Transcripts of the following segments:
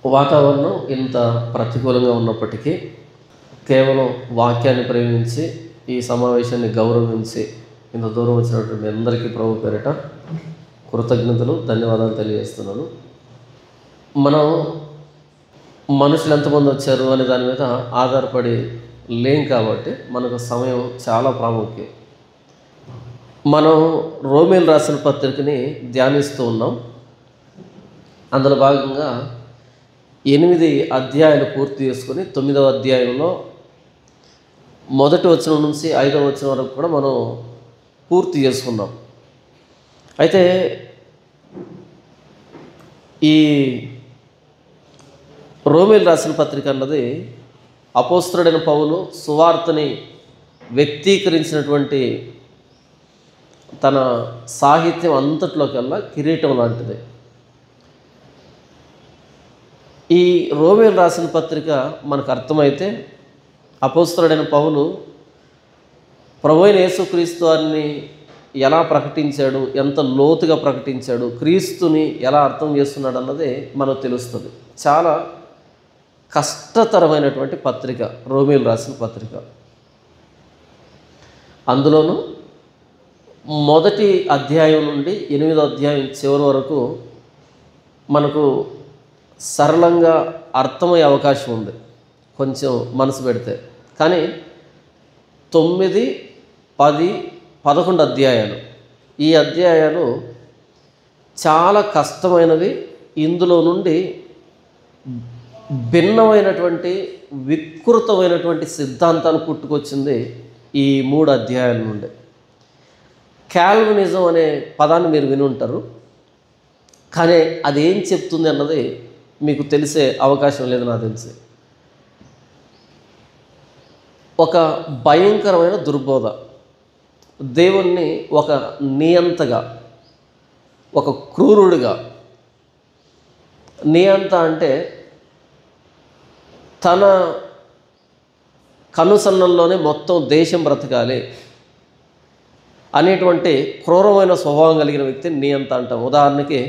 వాతావరణం ఇంత ప్రతికూలంగా ఉన్నప్పటికీ కేవలం వాక్యాన్ని ప్రేమించి ఈ సమావేశాన్ని గౌరవించి ఇంత దూరం వచ్చినటువంటి మీ అందరికీ ప్రభు పేరిట కృతజ్ఞతలు, ధన్యవాదాలు తెలియజేస్తున్నాను. మనం మనుషులు ఎంతమంది వచ్చారు అనే దాని మీద ఆధారపడి లేం కాబట్టి మనకు సమయం చాలా ప్రాముఖ్యం. మనం రోమీలు రాసిన పత్రికని ధ్యానిస్తూ ఉన్నాం. అందులో భాగంగా 8 అధ్యాయాలు పూర్తి చేసుకొని 9వ అధ్యాయంలో 1వ వచనం నుంచి 5వ వచనం వరకు కూడా మనం పూర్తి చేసుకున్నాం. అయితే ఈ రోమీలు రాసిన పత్రిక అన్నది అపోస్తలుడైన పౌలు సువార్తని వ్యక్తీకరించినటువంటి తన సాహిత్యం అంతట్లోకల్లా కిరీటం లాంటిది. ఈ రోమీలు రాసిన పత్రిక మనకు అర్థమైతే అపోస్తలుడైన పౌలు ప్రభువైన యేసుక్రీస్తు వారిని ఎలా ప్రకటించాడు, ఎంత లోతుగా ప్రకటించాడు, క్రీస్తుని ఎలా అర్థం చేస్తున్నాడు అన్నది మనకు తెలుస్తుంది. చాలా కష్టతరమైనటువంటి పత్రిక రోమీలు రాసిన పత్రిక. అందులోనూ 1వ అధ్యాయం నుండి 8వ అధ్యాయం చివరి వరకు మనకు సరళంగా అర్థమయ్యే అవకాశం ఉంది కొంచెం మనసు పెడితే. కానీ 9, 10, 11 అధ్యాయాలు, ఈ అధ్యాయాలు చాలా కష్టమైనవి. ఇందులో నుండి భిన్నమైనటువంటి వికృతమైనటువంటి సిద్ధాంతాలు పుట్టుకొచ్చింది ఈ 3 అధ్యాయాల నుండి. కాల్వినిజం అనే పదాన్ని మీరు విని ఉంటారు, కానీ అది ఏం చెప్తుంది అన్నది మీకు తెలిసే అవకాశం లేదు. నాకు తెలిసి ఒక భయంకరమైన దుర్బోధ, దేవుణ్ణి ఒక నియంతగా, ఒక క్రూరుడిగా. నియంత అంటే తన కనుసన్నల్లోనే మొత్తం దేశం బ్రతకాలి అనేటువంటి క్రూరమైన స్వభావం కలిగిన వ్యక్తిని నియంత అంటాం. ఉదాహరణకి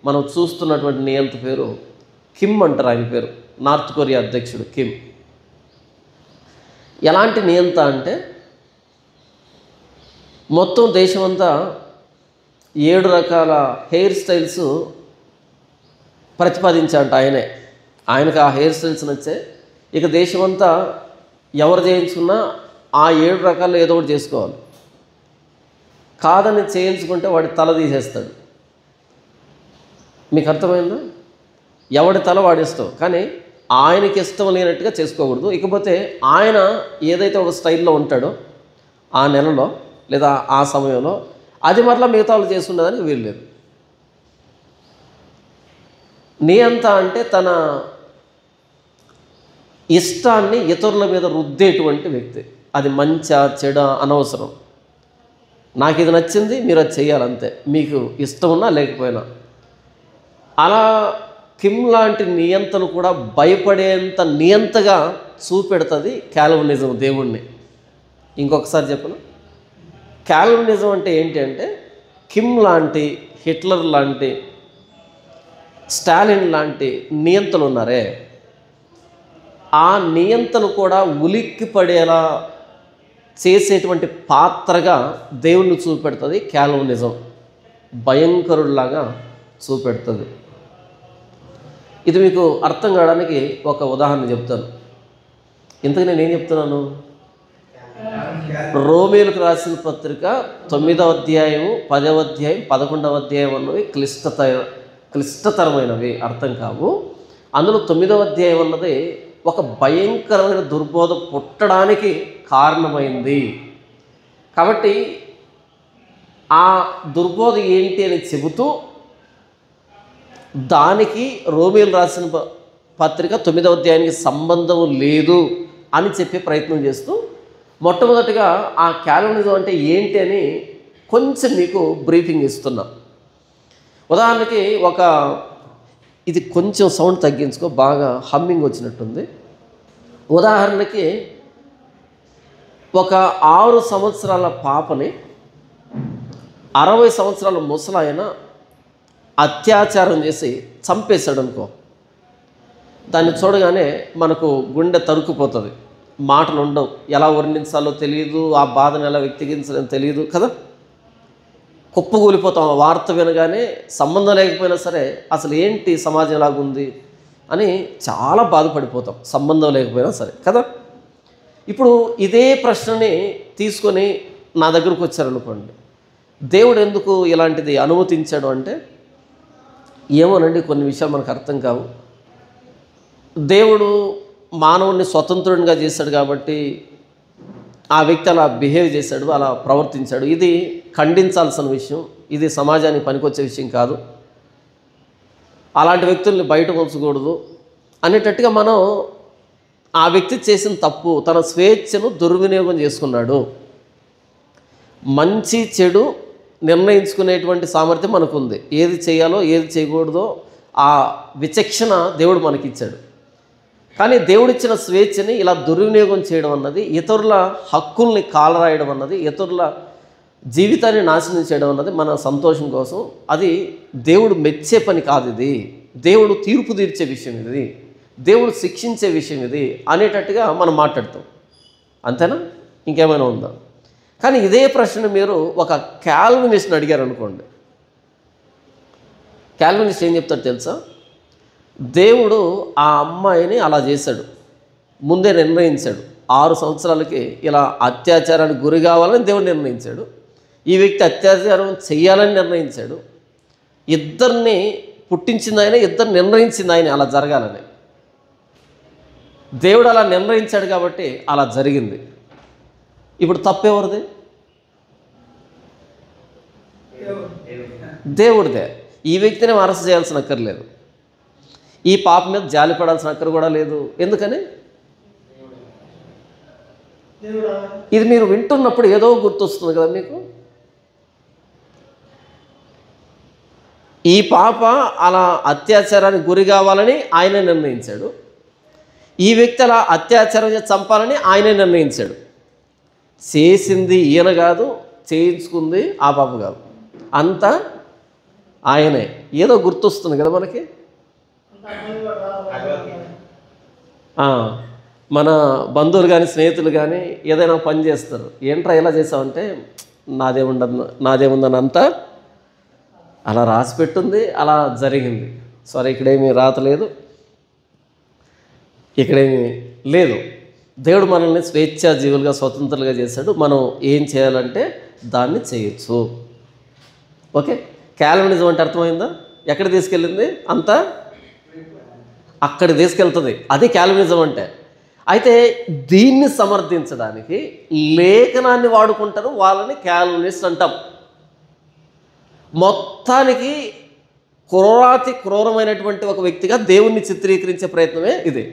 మనం చూస్తున్నటువంటి నియంత పేరు కిమ్ అంటారు. ఆయన పేరు నార్త్ కొరియా అధ్యక్షుడు కిమ్. ఎలాంటి నియంత అంటే మొత్తం దేశమంతా 7 రకాల హెయిర్ స్టైల్స్ ప్రతిపాదించాడంట ఆయనే. ఆయనకు ఆ హెయిర్ స్టైల్స్ నచ్చే. ఇక దేశమంతా ఎవరు చేయించుకున్నా ఆ 7 రకాల్లో ఏదో ఒకటి చేసుకోవాలి. కాదని చేయించుకుంటే వాడి తల తీసేస్తాడు. మీకు అర్థమైందా? ఎవడి తల వాడిస్తావు, కానీ ఆయనకి ఇష్టం లేనట్టుగా చేసుకోకూడదు. ఇకపోతే ఆయన ఏదైతే ఒక స్టైల్లో ఉంటాడో ఆ నెలలో లేదా ఆ సమయంలో అది మరలా మిగతా వాళ్ళు చేసుకునేదానికి వీల్లేదు. నియంత అంటే తన ఇష్టాన్ని ఇతరుల మీద రుద్దేటువంటి వ్యక్తి. అది మంచా చెడ అనవసరం. నాకు ఇది నచ్చింది, మీరు అది చేయాలంతే, మీకు ఇష్టం ఉన్నా లేకపోయినా. అలా కిమ్ లాంటి నియంతను కూడా భయపడేంత నియంతగా చూపెడుతుంది కాల్వినిజం దేవుణ్ణి. ఇంకొకసారి చెప్పను, కాల్వినిజం అంటే ఏంటి అంటే కిమ్ లాంటి, హిట్లర్ లాంటి, స్టాలిన్ లాంటి నియంతలు ఉన్నారే, ఆ నియంతను కూడా ఉలిక్కి పడేలా చేసేటువంటి పాత్రగా దేవుణ్ణి చూపెడుతుంది కాల్వినిజం. భయంకరుడిలాగా చూపెడుతుంది. ఇది మీకు అర్థం కావడానికి ఒక ఉదాహరణ చెప్తాను. ఇంతకు నేనేం చెప్తున్నాను? రోమీలకు రాసిన పత్రిక 9వ అధ్యాయము, 10వ అధ్యాయం, 11వ అధ్యాయం అన్నవి క్లిష్టతరమైనవి, అర్థం కావు. అందులో 9వ అధ్యాయం అన్నది ఒక భయంకరమైన దుర్బోధ పుట్టడానికి కారణమైంది. కాబట్టి ఆ దుర్బోధ ఏంటి అని చెబుతూ దానికి రోమీలు రాసిన పత్రిక 9వ అధ్యాయానికి సంబంధం లేదు అని చెప్పే ప్రయత్నం చేస్తూ మొట్టమొదటిగా ఆ కాల్వినిజం అంటే ఏంటి అని కొంచెం మీకు బ్రీఫింగ్ ఇస్తున్నా. ఉదాహరణకి ఇది కొంచెం సౌండ్ తగ్గించుకో, బాగా హమ్మింగ్ వచ్చినట్టుంది. ఉదాహరణకి ఒక 6 సంవత్సరాల పాపని 60 సంవత్సరాల ముసలాయన అత్యాచారం చేసి చంపేశాడు అనుకో. దాన్ని చూడగానే మనకు గుండె తరుక్కుపోతుంది, మాటలు ఉండవు, ఎలా వర్ణించాలో తెలియదు, ఆ బాధను ఎలా వ్యక్తీకరించాలో తెలియదు కదా. కుప్పగూలిపోతాం ఆ వార్త వినగానే. సంబంధం లేకపోయినా సరే అసలు ఏంటి సమాజం ఎలాగుంది అని చాలా బాధపడిపోతాం, సంబంధం లేకపోయినా సరే కదా. ఇప్పుడు ఇదే ప్రశ్నని తీసుకొని నా దగ్గరకు వచ్చారనుకోండి, దేవుడు ఎందుకు ఇలాంటిది అనుమతించాడు అంటే, ఏమోనండి కొన్ని విషయాలు మనకు అర్థం కావు. దేవుడు మానవుడిని స్వతంత్రునిగా చేశాడు కాబట్టి ఆ వ్యక్తి అలా బిహేవ్ చేశాడు, అలా ప్రవర్తించాడు. ఇది ఖండించాల్సిన విషయం, ఇది సమాజానికి పనికొచ్చే విషయం కాదు, అలాంటి వ్యక్తుల్ని బయట ఉంచకూడదు అనేటట్టుగా మనం ఆ వ్యక్తి చేసిన తప్పు, తన స్వేచ్ఛను దుర్వినియోగం చేసుకున్నాడు. మంచి చెడు నిర్ణయించుకునేటువంటి సామర్థ్యం మనకుంది, ఏది చేయాలో ఏది చేయకూడదో ఆ విచక్షణ దేవుడు మనకిచ్చాడు. కానీ దేవుడిచ్చిన స్వేచ్ఛని ఇలా దుర్వినియోగం చేయడం అన్నది, ఇతరుల హక్కుల్ని కాలరాయడం అన్నది, ఇతరుల జీవితాన్ని నాశనం చేయడం అన్నది మన సంతోషం కోసం, అది దేవుడు మెచ్చే పని కాదు. ఇది దేవుడు తీర్పు తీర్చే విషయం, ఇది దేవుడు శిక్షించే విషయం ఇది అనేటట్టుగా మనం మాట్లాడతాం. అంతేనా? ఇంకేమైనా ఉందా? కానీ ఇదే ప్రశ్న మీరు ఒక క్యాల్వినిస్ట్ని అడిగారు అనుకోండి, క్యాల్వినిస్ట్ ఏం చెప్తాడు తెలుసా? దేవుడు ఆ అమ్మాయిని అలా చేశాడు, ముందే నిర్ణయించాడు, 6 సంవత్సరాలకి ఇలా అత్యాచారానికి గురి కావాలని దేవుడు నిర్ణయించాడు, ఈ వ్యక్తి అత్యాచారం చేయాలని నిర్ణయించాడు, ఇద్దరిని పుట్టించింది ఆయన, ఇద్దరు నిర్ణయించింది ఆయన అలా జరగాలని. దేవుడు అలా నిర్ణయించాడు కాబట్టి అలా జరిగింది. ఇప్పుడు తప్పెవరిది? దేవుడిదే. ఈ వ్యక్తిని అరెస్ట్ చేయాల్సిన అక్కర్లేదు, ఈ పాప మీద జాలిపడాల్సిన అక్కర కూడా లేదు. ఎందుకని? ఇది మీరు వింటున్నప్పుడు ఏదో గుర్తొస్తుంది కదా మీకు. ఈ పాప అలా అత్యాచారానికి గురి కావాలని ఆయనే నిర్ణయించాడు, ఈ వ్యక్తి అలా అత్యాచారం చేసి చంపాలని ఆయనే నిర్ణయించాడు. చేసింది ఈయన కాదు, చేయించుకుంది ఆ పాప కాదు, అంతా ఆయనే. ఏదో గుర్తొస్తుంది కదా మనకి. మన బంధువులు కానీ స్నేహితులు కానీ ఏదైనా పని చేస్తారు, ఏంట్రా ఇలా చేసావంటే, నాదేముందని అంతా అలా రాసి పెట్టుంది, అలా జరిగింది. సరే, ఇక్కడేమీ రాతలేదు, ఇక్కడేమీ లేదు. దేవుడు మనల్ని స్వేచ్ఛా జీవులుగా స్వతంత్రులుగా చేశాడు, మనం ఏం చేయాలంటే దాన్ని చేయొచ్చు. ఓకే, క్యాల్వినిజం అంటే అర్థమైందా? ఎక్కడ తీసుకెళ్ళింది? అంతా అక్కడ తీసుకెళ్తుంది, అది క్యాల్వినిజం అంటే. అయితే దీన్ని సమర్థించడానికి లేఖనాన్ని వాడుకుంటారు, వాళ్ళని క్యాల్వినిస్ట్ అంటాం. మొత్తానికి క్రూరమైనటువంటి ఒక వ్యక్తిగా దేవుణ్ణి చిత్రీకరించే ప్రయత్నమే ఇది.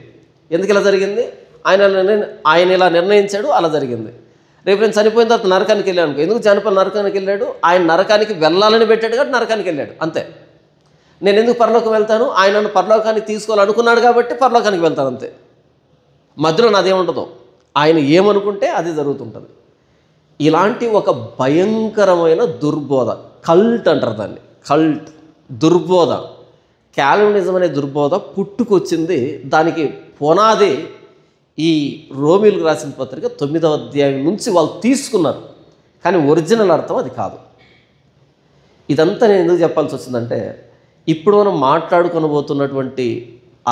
ఎందుకు ఇలా జరిగింది? ఆయన ఇలా నిర్ణయించాడు, అలా జరిగింది. రేపు నేను చనిపోయిన తర్వాత నరకానికి వెళ్ళాను అనుకో, ఎందుకు చనిపోయిన నరకానికి వెళ్ళాడు? ఆయన నరకానికి వెళ్ళాలని పెట్టాడు కాబట్టి నరకానికి వెళ్ళాడు, అంతే. నేను ఎందుకు పరలోకం వెళ్తాను? ఆయన నన్ను పరలోకానికి తీసుకోవాలనుకున్నాడు కాబట్టి పరలోకానికి వెళ్తాను, అంతే. మధ్యలో నాదేముంటుందో, ఆయన ఏమనుకుంటే అది జరుగుతుంటుంది. ఇలాంటి ఒక భయంకరమైన దుర్బోధ, కల్ట్ అంటారు దాన్ని, కల్ట్, దుర్బోధ, క్యాల్వినిజం అనే దుర్బోధ పుట్టుకొచ్చింది. దానికి పునాది ఈ రోమీలకు రాసిన పత్రిక 9వ అధ్యాయం నుంచి వాళ్ళు తీసుకున్నారు, కానీ ఒరిజినల్ అర్థం అది కాదు. ఇదంతా నేను ఎందుకు చెప్పాల్సి వచ్చిందంటే, ఇప్పుడు మనం మాట్లాడుకొనబోతున్నటువంటి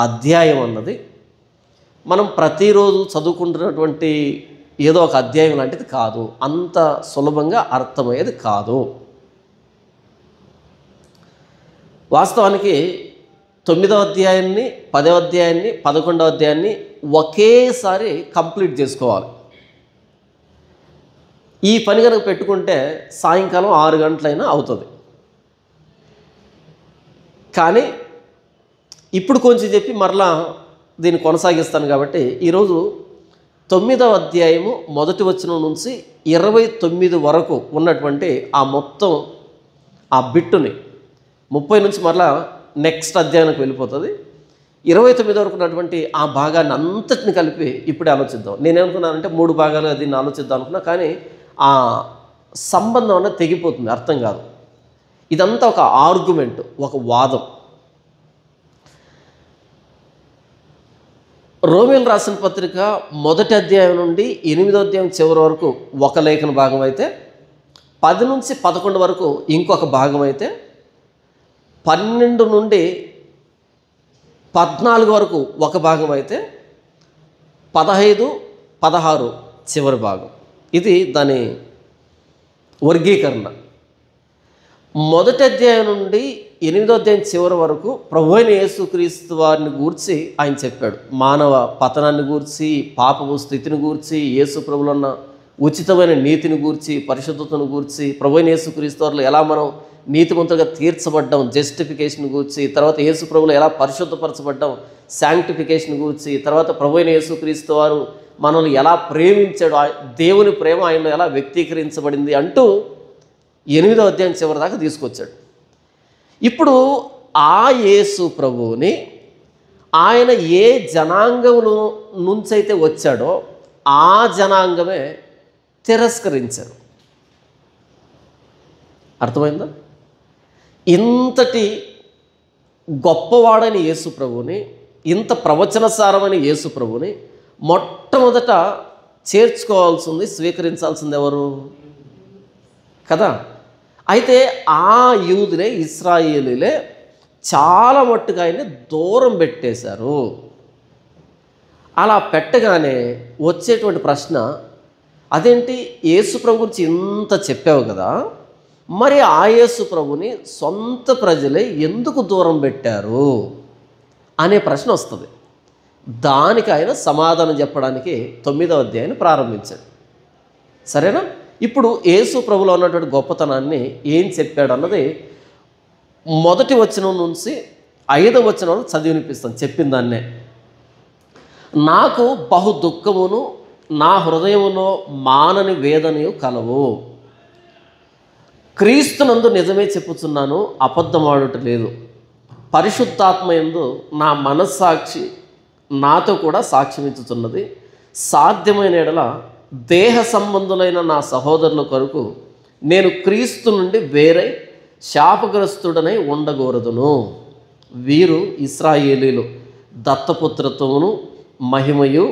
అధ్యాయం అన్నది మనం ప్రతిరోజు చదువుకుంటున్నటువంటి ఏదో ఒక అధ్యాయం లాంటిది కాదు, అంత సులభంగా అర్థమయ్యేది కాదు. వాస్తవానికి 9వ అధ్యాయాన్ని, 10వ అధ్యాయాన్ని, 11వ అధ్యాయాన్ని ఒకేసారి కంప్లీట్ చేసుకోవాలి. ఈ పని కనుక పెట్టుకుంటే సాయంకాలం 6 గంటలైనా అవుతుంది. కానీ ఇప్పుడు కొంచెం చెప్పి మరలా దీన్ని కొనసాగిస్తాను కాబట్టి ఈరోజు 9వ అధ్యాయము 1వ వచనం నుంచి 29 వరకు ఉన్నటువంటి ఆ మొత్తం ఆ బిట్టుని 30 నుంచి మరలా నెక్స్ట్ అధ్యాయానికి వెళ్ళిపోతుంది. 29 వరకు ఉన్నటువంటి ఆ భాగాన్ని అంతటిని కలిపి ఇప్పుడే ఆలోచిద్దాం. నేనేమనుకున్నానంటే 3 భాగాలుగా దీన్ని ఆలోచిద్దాం అనుకున్నా, కానీ ఆ సంబంధం అనేది తెగిపోతుంది, అర్థం కాదు. ఇదంతా ఒక ఆర్గ్యుమెంట్, ఒక వాదం. రోమీయులకు రాసిన పత్రిక 1వ అధ్యాయం నుండి 8వ అధ్యాయం చివరి వరకు ఒక లేఖన భాగం అయితే, 10 నుంచి 11 వరకు ఇంకొక భాగం అయితే, 12 నుండి 14 వరకు ఒక భాగం అయితే, 15, 16 చివరి భాగం. ఇది దాని వర్గీకరణ. 1వ అధ్యాయం నుండి 8వ అధ్యాయం చివరి వరకు ప్రభువైన యేసుక్రీస్తు వారిని గూర్చి ఆయన చెప్పాడు. మానవ పతనాన్ని గూర్చి, పాపపు స్థితిని గూర్చి, యేసు ప్రభులో ఉన్న ఉచితమైన నీతిని గూర్చి, పరిశుద్ధతను గూర్చి, ప్రభువైన యేసుక్రీస్తు వారిలో ఎలా మనం నీతిమంతులుగా తీర్చబడ్డాం, జస్టిఫికేషన్ గూర్చి, తర్వాత యేసు ప్రభులో ఎలా పరిశుద్ధపరచబడ్డాం, శాంక్టిఫికేషన్ గూర్చి, తర్వాత ప్రభువైన యేసుక్రీస్తు వారు మనల్ని ఎలా ప్రేమించాడు, దేవుని ప్రేమ ఆయనలో ఎలా వ్యక్తీకరించబడింది అంటూ 8వ అధ్యాయం చివరి దాకా తీసుకొచ్చాడు. ఇప్పుడు ఆ యేసు ప్రభువుని ఆయన ఏ జనాంగంలో నుంచైతే వచ్చాడో ఆ జనాంగమే తిరస్కరించారు. అర్థమైందా? ఇంతటి గొప్పవాడని యేసు ప్రభువుని, ఇంత ప్రవచనసారమైన యేసు ప్రభువుని మొట్టమొదట చేర్చుకోవాల్సింది, స్వీకరించాల్సింది ఎవరు కదా? అయితే ఆ యూదులే, ఇశ్రాయేలీలే చాలా మట్టుగా ఆయన్ని దూరం పెట్టేశారు. అలా పెట్టగానే వచ్చేటువంటి ప్రశ్న, అదేంటి యేసు ప్రభు గురించి ఇంత చెప్పావు కదా, మరి ఆ యేసు ప్రభుని సొంత ప్రజలే ఎందుకు దూరం పెట్టారు అనే ప్రశ్న వస్తుంది. దానికి ఆయన సమాధానం చెప్పడానికి 9వ అధ్యాయాన్ని ప్రారంభించాడు. సరేనా? ఇప్పుడు యేసు ప్రభులో ఉన్నటువంటి గొప్పతనాన్ని ఏం చెప్పాడు అన్నది 1వ వచనం నుంచి 5వ వచనం చదివి వినిపిస్తాను. చెప్పిన దాన్నే, నాకు బహు దుఃఖమును నా హృదయములో మానని వేదనయు కలవు. క్రీస్తునందు నిజమే చెప్పుచున్నాను, అబద్ధమాడుట లేదు. పరిశుద్ధాత్మయందు నా మనస్సాక్షి నాతో కూడా సాక్ష్యమిచ్చుతున్నది. సాధ్యమైన ఎడల దేహ సంబంధులైన నా సహోదరుల కొరకు నేను క్రీస్తు నుండి వేరే శాపగ్రస్తుడనై ఉండకూడదును. వీరు ఇశ్రాయేలీలు దత్తపుత్రత్వమును, మహిమయు,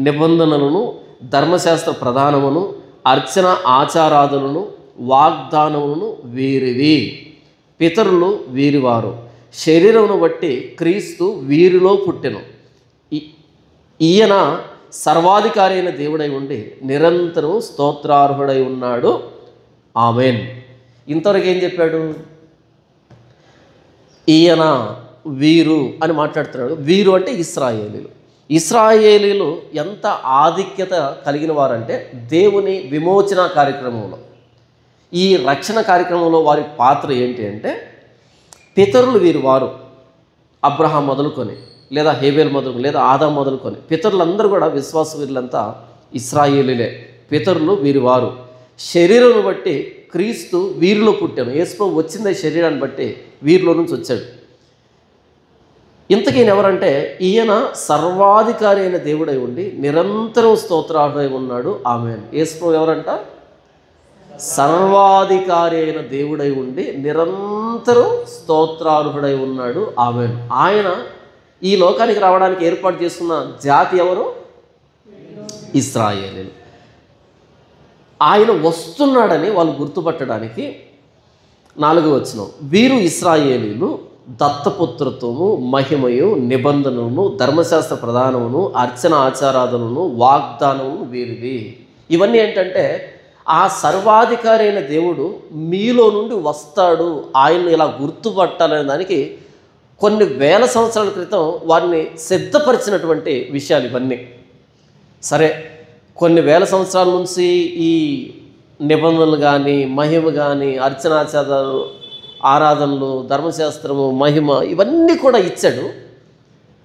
నిబంధనలను, ధర్మశాస్త్ర ప్రధానమును, అర్చన ఆచారాదులను, వాగ్దానములను వీరివి. పితరులు వీరివారు. శరీరమును బట్టి క్రీస్తు వీరిలో పుట్టెను. ఈయన సర్వాధికారి అయిన దేవుడై ఉండి నిరంతరం స్తోత్రార్హుడై ఉన్నాడు. ఆమెన్. ఇంతవరకు ఏం చెప్పాడు? ఈయన, వీరు అని మాట్లాడుతున్నాడు. వీరు అంటే ఇశ్రాయేలీలు. ఇశ్రాయేలీలు ఎంత ఆధిక్యత కలిగిన వారంటే, దేవుని విమోచన కార్యక్రమంలో, ఈ రక్షణ కార్యక్రమంలో వారి పాత్ర ఏంటి అంటే, పితరులు వీరు వారు. అబ్రహాం మొదలుకొని, లేదా హేబేల్ మొదలుకొని, లేదా ఆదాం మొదలుకొని పితరులందరూ కూడా విశ్వాస వీరులంతా ఇశ్రాయేలీలే. పితరులు వీరి వారు. శరీరం బట్టి క్రీస్తు వీరిలో పుట్టాను. యేసు వచ్చింది శరీరాన్ని బట్టి వీరిలో నుంచి వచ్చాడు. ఇంతకీ ఎవరంటే, ఈయన సర్వాధికారి అయిన దేవుడై ఉండి నిరంతరం స్తోత్రార్హుడై ఉన్నాడు. ఆమేన్. యేసు ఎవరంట? సర్వాధికారి అయిన దేవుడై ఉండి నిరంతరం స్తోత్రార్హుడై ఉన్నాడు. ఆమేన్. ఆయన ఈ లోకానికి రావడానికి ఏర్పాటు చేస్తున్న జాతి ఎవరు? ఇశ్రాయేలీలు. ఆయన వస్తున్నాడని వాళ్ళు గుర్తుపట్టడానికి 4వ వచనం, వీరు ఇశ్రాయేలీలు దత్తపుత్రత్వము, మహిమయు, నిబంధనలను, ధర్మశాస్త్ర ప్రధానమును, అర్చన ఆచారాదులను, వాగ్దానమును వీరివి. ఇవన్నీ ఏంటంటే, ఆ సర్వాధికారి అయిన దేవుడు మీలో నుండి వస్తాడు, ఆయన్ని ఇలా గుర్తుపట్టాలనే దానికి కొన్ని వేల సంవత్సరాల క్రితం వారిని సిద్ధపరిచినటువంటి విషయాలు ఇవన్నీ. సరే, కొన్ని వేల సంవత్సరాల నుంచి ఈ నిబంధనలు కానీ, మహిమ కానీ, అర్చనాచారాలు, ఆరాధనలు, ధర్మశాస్త్రము, మహిమ ఇవన్నీ కూడా ఇచ్చాడు.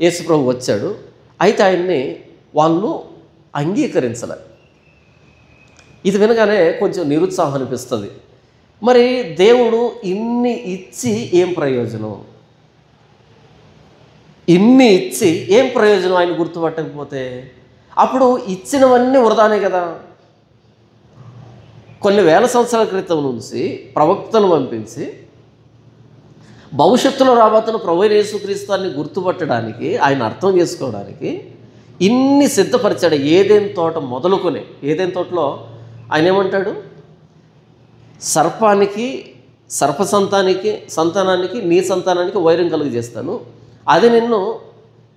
యేసుప్రభు వచ్చాడు. అయితే ఆయన్ని వాళ్ళు అంగీకరించలే. ఇది వినగానే కొంచెం నిరుత్సాహం అనిపిస్తుంది. మరి దేవుడు ఇన్ని ఇచ్చి ఏం ప్రయోజనం? ఇన్ని ఇచ్చి ఏం ప్రయోజనం ఆయన గుర్తుపట్టకపోతే? అప్పుడు ఇచ్చినవన్నీ వృధానే కదా. కొన్ని వేల సంవత్సరాల క్రితం నుంచి ప్రవక్తను పంపించి భవిష్యత్తులో రాబోతున్న ప్రభువైన యేసుక్రీస్తుని గుర్తుపట్టడానికి, ఆయన అర్థం చేసుకోవడానికి ఇన్ని సిద్ధపరిచాడు. ఏదైనా తోట మొదలుకొని, ఏదైనా తోటలో ఆయన ఏమంటాడు, సర్ప సంతానానికి నీ సంతానానికి వైరం కలుగజేస్తాను, అది నిన్ను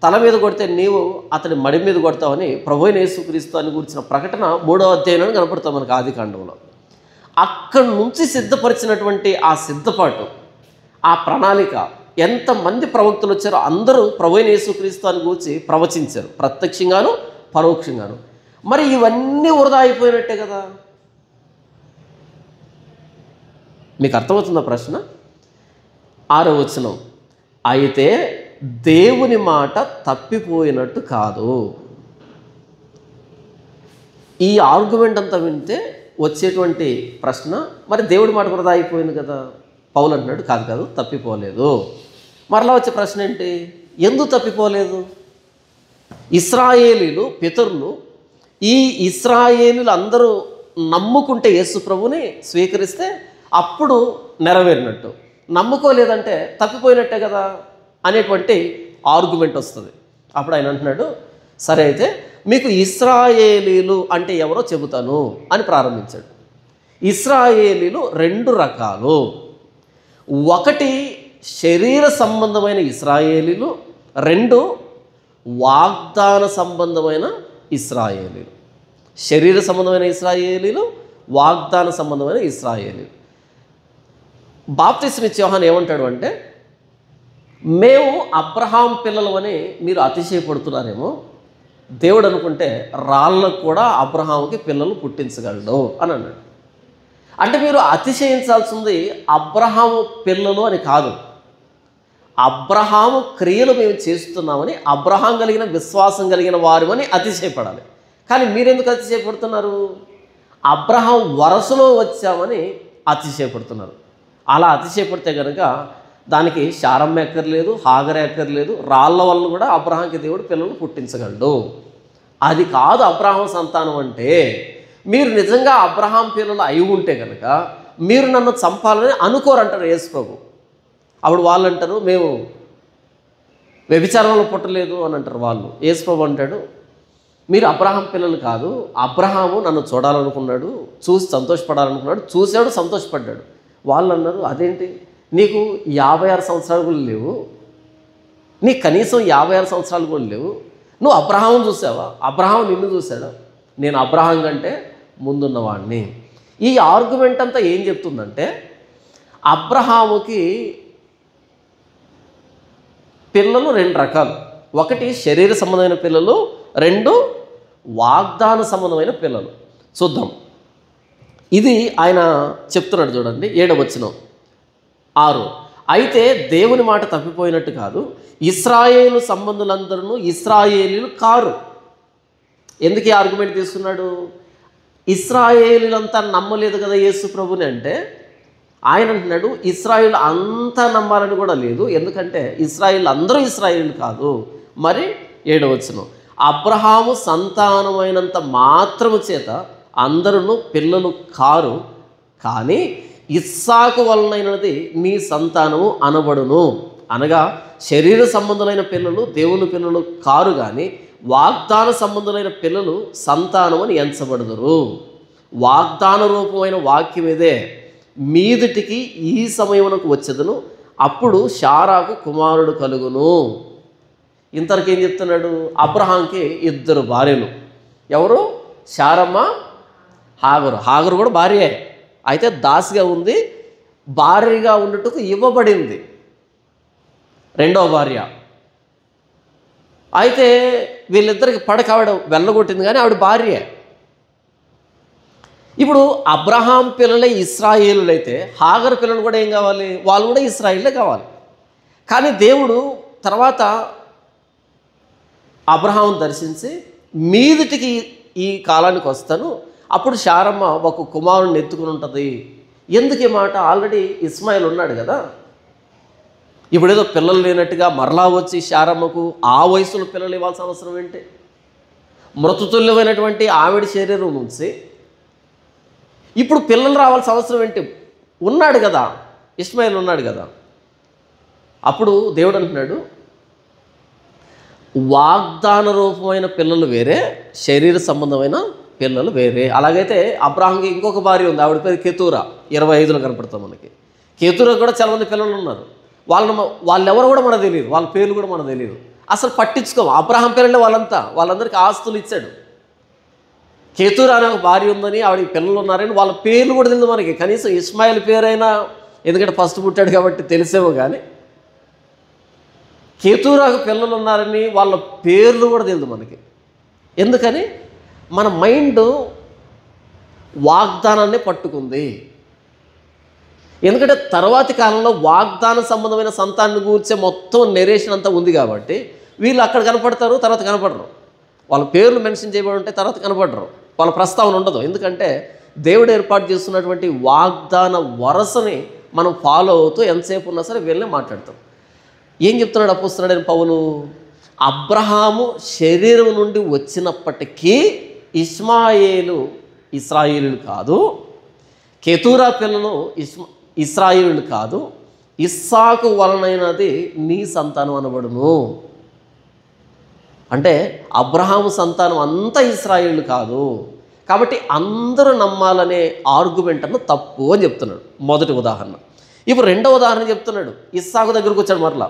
తల మీద కొడితే నీవు అతడి మడి మీద కొడతావని ప్రభువైన యేసుక్రీస్తు అని గురించిన ప్రకటన 3వ అధ్యాయంలో కనపడతాం మనకు ఆదికాండంలో. అక్కడి నుంచి సిద్ధపరిచినటువంటి ఆ సిద్ధపాటు, ఆ ప్రణాళిక, ఎంతమంది ప్రవక్తలు వచ్చారో అందరూ ప్రభువైన యేసుక్రీస్తు అని గురించి ప్రవచించారు, ప్రత్యక్షంగాను పరోక్షంగాను. మరి ఇవన్నీ వృధా అయిపోయినట్టే కదా. మీకు అర్థమవుతుందా ప్రశ్న? 6వ వచనం, అయితే దేవుని మాట తప్పిపోయినట్టు కాదు. ఈ ఆర్గ్యుమెంట్ అంతా వింటే వచ్చేటువంటి ప్రశ్న, మరి దేవుడి మాట వృధా అయిపోయింది కదా. పౌలు అంటున్నాడు, కాదు తప్పిపోలేదు. మరలా వచ్చే ప్రశ్న ఏంటి, ఎందుకు తప్పిపోలేదు? ఇశ్రాయేలీలు పితరులు, ఈ ఇశ్రాయేలీలు అందరూ నమ్ముకుంటే యేసు ప్రభుని స్వీకరిస్తే అప్పుడు నెరవేరినట్టు, నమ్ముకోలేదంటే తప్పిపోయినట్టే కదా అనేటువంటి ఆర్గ్యుమెంట్ వస్తుంది. అప్పుడు ఆయన అంటున్నాడు, సరే అయితే మీకు ఇశ్రాయేలీలు అంటే ఎవరో చెబుతాను అని ప్రారంభించాడు. ఇశ్రాయేలీలు 2 రకాలు. ఒకటి శరీర సంబంధమైన ఇశ్రాయేలీలు, 2 వాగ్దాన సంబంధమైన ఇశ్రాయేలీలు. శరీర సంబంధమైన ఇశ్రాయేలీలు, వాగ్దాన సంబంధమైన ఇశ్రాయేలీలు. బాప్తిస్మ ఇచ్చే యోహాను ఏమంటాడు అంటే, మేము అబ్రహాం పిల్లలు అని మీరు అతిశయపడుతున్నారేమో, దేవుడు అనుకుంటే రాళ్ళకు కూడా అబ్రహాంకి పిల్లలు పుట్టించగలడు అని అన్నాడు. అంటే మీరు అతిశయించాల్సింది అబ్రహాము పిల్లలు అని కాదు, అబ్రహాము క్రియలు మేము చేస్తున్నామని, అబ్రహాం కలిగిన విశ్వాసం కలిగిన వారమని అతిశయపడాలి. కానీ మీరెందుకు అతిశయపడుతున్నారు? అబ్రహాం వరసలో వచ్చామని అతిశయపడుతున్నారు. అలా అతిశయపడితే కనుక దానికి శారమ్మ ఎక్కర్లేదు, హాగర ఎక్కర్లేదు, రాళ్ళ వల్ల కూడా అబ్రహాంకి దేవుడు పిల్లలు పుట్టించగలడు. అది కాదు అబ్రహాం సంతానం అంటే. మీరు నిజంగా అబ్రహాం పిల్లలు అయి ఉంటే కనుక మీరు నన్ను చంపాలని అనుకోరంటారు యేసు ప్రభు. అప్పుడు వాళ్ళు అంటారు, మేము వ్యభిచారంలో పుట్టలేదు అని అంటారు వాళ్ళు. యేసు ప్రభు అంటాడు, మీరు అబ్రహాం పిల్లలు కాదు, అబ్రహాము నన్ను చూడాలనుకున్నాడు, చూసి సంతోషపడాలనుకున్నాడు, చూశాడు, సంతోషపడ్డాడు. వాళ్ళు అన్నారు, అదేంటి నీకు 56 సంవత్సరాలు కూడా లేవు, నీకు కనీసం 56 సంవత్సరాలు కూడా లేవు, నువ్వు అబ్రహాం చూసావా? అబ్రహాం నిన్ను చూశాడా? నేను అబ్రహాం కంటే ముందున్నవాడిని. ఈ ఆర్గ్యుమెంట్ అంతా ఏం చెప్తుందంటే, అబ్రహాముకి పిల్లలు 2 రకాలు. ఒకటి శరీర సంబంధమైన పిల్లలు, 2 వాగ్దాన సంబంధమైన పిల్లలు. చూద్దాం. ఇది ఆయన చెప్తున్నాడు చూడండి, 7వ వచనం 6. అయితే దేవుని మాట తప్పిపోయినట్టు కాదు, ఇశ్రాయేలు సంబంధులందరూ ఇశ్రాయేలీలు కారు. ఎందుకు ఈ ఆర్గ్యుమెంట్ తీసుకున్నాడు? ఇశ్రాయేలీలంతా నమ్మలేదు కదా యేసు ప్రభుని అంటే, ఆయన అంటున్నాడు ఇశ్రాయేలు అంతా నమ్మాలని కూడా లేదు, ఎందుకంటే ఇశ్రాయేలు అందరూ ఇశ్రాయేలు కాదు. మరి 7వ వచనం, అబ్రహాము సంతానమైనంత మాత్రము చేత అందరూ పిల్లలు కారు, కానీ ఇస్సాకు వలనైనది నీ సంతానము అనబడును. అనగా శరీర సంబంధులైన పిల్లలు దేవుని పిల్లలు కారు, కానీ వాగ్దాన సంబంధులైన పిల్లలు సంతానమని ఎంచబడుదురు. వాగ్దాన రూపమైన వాక్యం ఇదే, మీదిటికి ఈ సమయమునకు వచ్చేదను, అప్పుడు శారాకు కుమారుడు కలుగును. ఇంతవరకు ఏం చెప్తున్నాడు? అబ్రహాంకి 2 భార్యలు. ఎవరు? శారమ్మ, హాగరు. హాగరు కూడా భార్యే, అయితే దాసిగా ఉంది, భార్యగా ఉన్నట్టుకు ఇవ్వబడింది, 2వ భార్య. అయితే వీళ్ళిద్దరికి పడక ఆవిడ వెళ్ళగొట్టింది, కానీ ఆవిడ భార్యే. ఇప్పుడు అబ్రహాం పిల్లలే ఇశ్రాయేలులైతే హాగరు పిల్లలు కూడా ఏం కావాలి? వాళ్ళు కూడా ఇశ్రాయేలే కావాలి. కానీ దేవుడు తర్వాత అబ్రహాం దర్శించి మీదిటికి ఈ కాలానికి వస్తాను, అప్పుడు శారమ్మ ఒక కుమారుని ఎత్తుకుని ఉంటుంది. ఎందుకు ఈ మాట? ఆల్రెడీ ఇస్మాయిల్ ఉన్నాడు కదా. ఇప్పుడు ఏదో పిల్లలు లేనట్టుగా మరలా వచ్చి శారమ్మకు ఆ వయసులో పిల్లలు ఇవ్వాల్సిన అవసరం ఏంటి? మృతతుల్యమైనటువంటి ఆవిడ శరీరం నుంచి ఇప్పుడు పిల్లలు రావాల్సిన అవసరం ఏంటి? ఉన్నాడు కదా, ఇస్మాయిల్ ఉన్నాడు కదా. అప్పుడు దేవుడు అంటున్నాడు, వాగ్దాన రూపమైన పిల్లలు వేరే, శరీర సంబంధమైన పిల్లలు వేరే. అలాగైతే అబ్రాహాంకి ఇంకొక భార్య ఉంది, ఆవిడ పేరు కెతూరా. 25లో కనపడతాం మనకి. కెతూరా కూడా చాలామంది పిల్లలు ఉన్నారు. వాళ్ళెవరు కూడా మనకు తెలియదు, వాళ్ళ పేర్లు కూడా మనకు తెలియదు. అసలు పట్టించుకోము. అబ్రాహాం పిల్లలే వాళ్ళందరికీ ఆస్తులు ఇచ్చాడు. కెతూరా అనే ఒక భార్య ఉందని, ఆవిడకి పిల్లలు ఉన్నారని వాళ్ళ పేర్లు కూడా తెలియదు మనకి. కనీసం ఇస్మాయిల్ పేరైనా, ఎందుకంటే ఫస్ట్ పుట్టాడు కాబట్టి తెలిసేమో, కానీ కెతూరాకు పిల్లలు ఉన్నారని వాళ్ళ పేర్లు కూడా తెలియదు మనకి. ఎందుకని? మన మైండ్ వాగ్దానాన్ని పట్టుకుంది. ఎందుకంటే తర్వాతి కాలంలో వాగ్దాన సంబంధమైన సంతాన్ని కూర్చే మొత్తం నెరేషన్ అంతా ఉంది కాబట్టి వీళ్ళు అక్కడ కనపడతారు, తర్వాత కనపడరు. వాళ్ళ పేర్లు మెన్షన్ చేయబడి ఉంటే తర్వాత కనపడరు, వాళ్ళ ప్రస్తావన ఉండదు. ఎందుకంటే దేవుడు ఏర్పాటు చేస్తున్నటువంటి వాగ్దాన వరసని మనం ఫాలో అవుతూ ఎంతసేపు ఉన్నా సరే వీళ్ళని మాట్లాడతాం. ఏం చెప్తున్నాడు అపోస్తలుడైన పౌలు? అబ్రహాము శరీరం నుండి వచ్చినప్పటికీ ఇష్మాయేలు ఇశ్రాయేలీయులు కాదు, కెతూరా పిల్లలు ఇశ్రాయేలీయులు కాదు, ఇస్సాకు వలనైనది నీ సంతానం అనబడును. అంటే అబ్రహాము సంతానం అంతా ఇశ్రాయేలీయులు కాదు కాబట్టి అందరూ నమ్మాలనే ఆర్గ్యుమెంట్ అన్న తప్పు అని చెప్తున్నాడు. మొదటి ఉదాహరణ. ఇప్పుడు రెండవ ఉదాహరణ చెప్తున్నాడు. ఇస్సాకు దగ్గరకు వచ్చాడు. మరలా